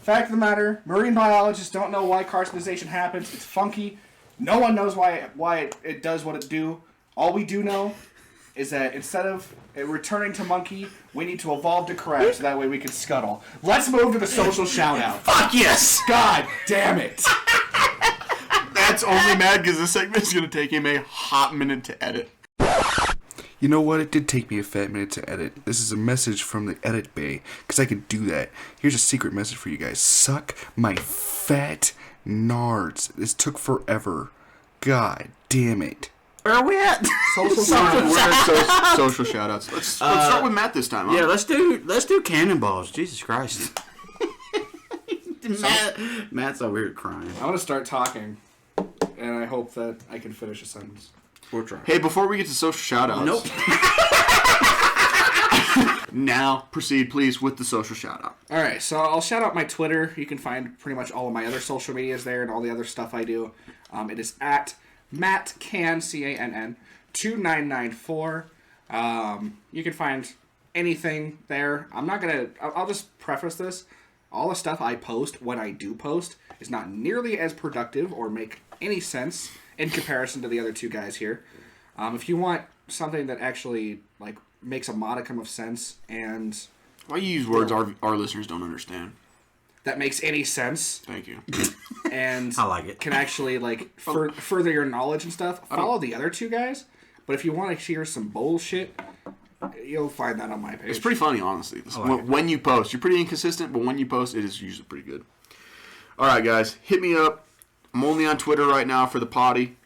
Fact of the matter, marine biologists don't know why carcinization happens. It's funky. No one knows why it does what it do. All we do know is that instead of it returning to monkey, we need to evolve to crab so that way we can scuttle. Let's move to the social shout-out. Fuck yes! God damn it. That's only mad because this segment is gonna take him a hot minute to edit. You know what? It did take me a fat minute to edit. This is a message from the edit bay, because I could do that. Here's a secret message for you guys. Suck my fat nards. This took forever. God damn it. Where are we at? Social shout-outs. Let's start with Matt this time, huh? Yeah, let's do cannonballs. Jesus Christ. Matt's over here crying. I want to start talking, and I hope that I can finish a sentence. We're trying. Hey, before we get to social shout-outs. Nope. Now, proceed, please, with the social shout-out. All right, so I'll shout out my Twitter. You can find pretty much all of my other social medias there and all the other stuff I do. It is at MattCann, C-A-N-N, 2994. You can find anything there. I'll just preface this. All the stuff I post, when I do post, is not nearly as productive or make any sense in comparison to the other two guys here. If you want something that actually makes a modicum of sense and... Why you use words our listeners don't understand? That makes any sense. Thank you. And I like it. Can actually further your knowledge and stuff. Follow the other two guys. But if you want to hear some bullshit, you'll find that on my page. It's pretty funny, honestly. When you post, you're pretty inconsistent, but when you post, it is usually pretty good. All right, guys, hit me up. I'm only on Twitter right now for the potty.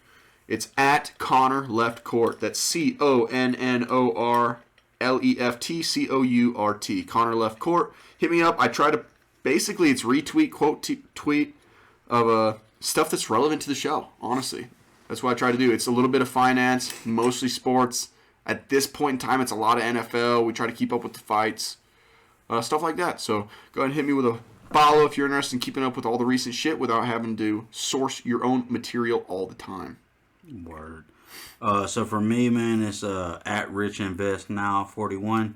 It's at Connor Left Court. That's CONNORLEFTCOURT. Connor Left Court. Hit me up. I try to basically it's retweet, quote tweet of stuff that's relevant to the show. Honestly, that's what I try to do. It's a little bit of finance, mostly sports. At this point in time, it's a lot of NFL. We try to keep up with the fights, stuff like that. So go ahead and hit me with a follow if you're interested in keeping up with all the recent shit without having to source your own material all the time. Word. So for me, man, it's at RichInvestNow41.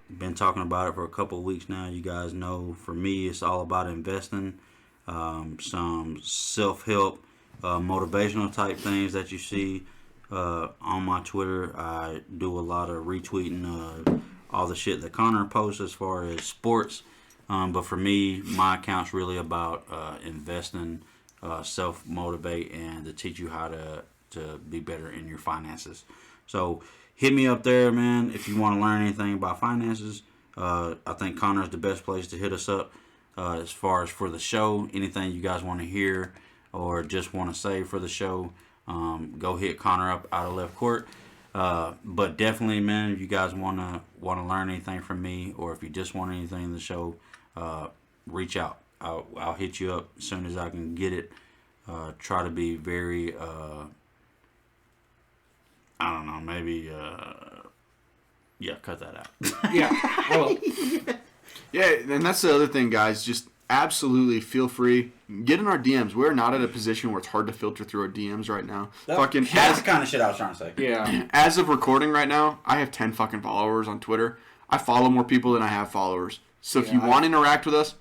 Been talking about it for a couple of weeks now. You guys know, for me, it's all about investing. Some self-help, motivational type things that you see on my Twitter. I do a lot of retweeting all the shit that Connor posts as far as sports. But for me, my account's really about investing, self-motivate, and to teach you how to be better in your finances. So hit me up there, man, if you want to learn anything about finances. I think Connor's the best place to hit us up as far as for the show. Anything you guys want to hear or just want to say for the show, go hit Connor up out of Left Court. But definitely, man, if you guys want to learn anything from me, or if you just want anything in the show, reach out. I'll hit you up as soon as I can get it. Try to be very, I don't know, maybe, yeah, cut that out. Yeah. Well, yeah, and that's the other thing, guys. Just absolutely feel free. Get in our DMs. We're not at a position where it's hard to filter through our DMs right now. That's the kind of shit I was trying to say. Yeah. As of recording right now, I have 10 fucking followers on Twitter. I follow more people than I have followers. So if you want to interact with us,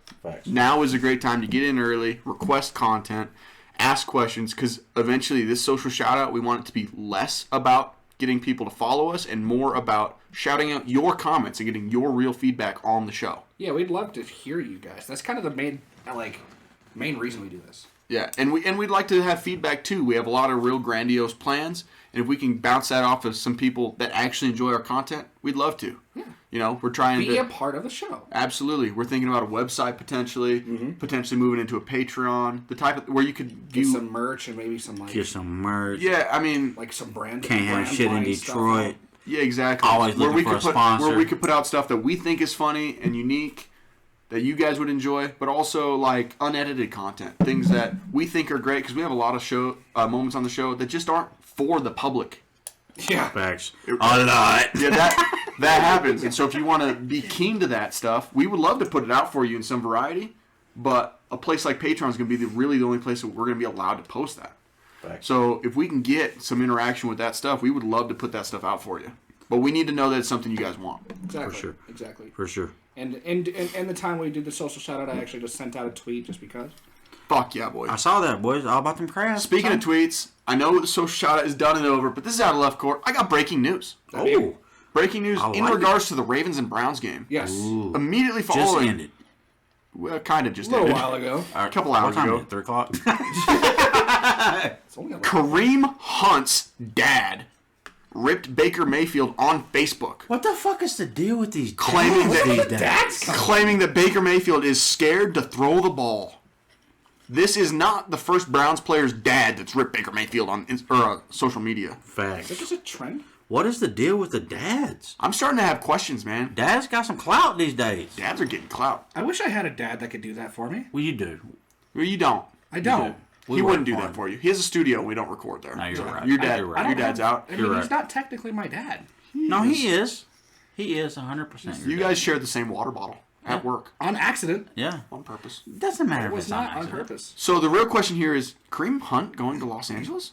now is a great time to get in early, request content, ask questions, because eventually this social shout-out, we want it to be less about getting people to follow us and more about shouting out your comments and getting your real feedback on the show. Yeah, we'd love to hear you guys. That's kind of the main reason we do this. Yeah, and we'd like to have feedback too. We have a lot of real grandiose plans, and if we can bounce that off of some people that actually enjoy our content, we'd love to. Yeah. You know, we're trying to be a part of the show. Absolutely. We're thinking about a website potentially, potentially moving into a Patreon, the type of where you could get some merch and maybe some get some merch. Yeah, I mean, some brand. Can't have shit in Detroit. Yeah, exactly. Always looking for a sponsor. Where we could put out stuff that we think is funny and unique, that you guys would enjoy, but also like unedited content, things that we think are great, because we have a lot of show moments on the show that just aren't for the public. Yeah, facts. A lot. Yeah, that happens. And so if you want to be keen to that stuff, we would love to put it out for you in some variety. But a place like Patreon is going to be really the only place that we're going to be allowed to post that. Facts. So if we can get some interaction with that stuff, we would love to put that stuff out for you. But we need to know that it's something you guys want. Exactly. For sure. Exactly. For sure. And the time we did the social shout out, I actually just sent out a tweet just because. Fuck yeah, boys. I saw that, boys. All about them crabs. Speaking of tweets, I know the social shout out is done and over, but this is out of Left Court. I got breaking news. Oh. Breaking news in regards to the Ravens and Browns game. Yes. Ooh. Immediately following. Just ended. Well, kind of just ended. A while ago. A couple hours ago. 3 o'clock. Kareem Hunt's dad ripped Baker Mayfield on Facebook. What the fuck is the deal with these Claiming dads? claiming that Baker Mayfield is scared to throw the ball. This is not the first Browns player's dad that's ripped Baker Mayfield on social media. Facts. Is that just a trend? What is the deal with the dads? I'm starting to have questions, man. Dads got some clout these days. Dads are getting clout. I wish I had a dad that could do that for me. Well, you do. Well, you don't. I don't. He wouldn't do that for you. He has a studio. We don't record there. No, you're right. Your dad, You're right. your dad's out. I mean, he's not technically my dad. No, he is. He is 100%. You guys share the same water bottle at work. On accident. Yeah. On purpose. Doesn't matter It if was it's not on accident. purpose. So the real question here is, Kareem Hunt going to Los Angeles?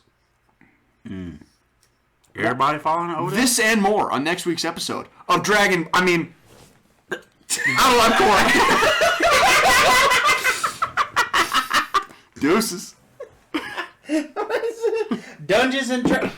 Everybody following Outta? This and more on next week's episode of Dragon. I mean, Out of Court. Deuces. Dungeons and Dragons.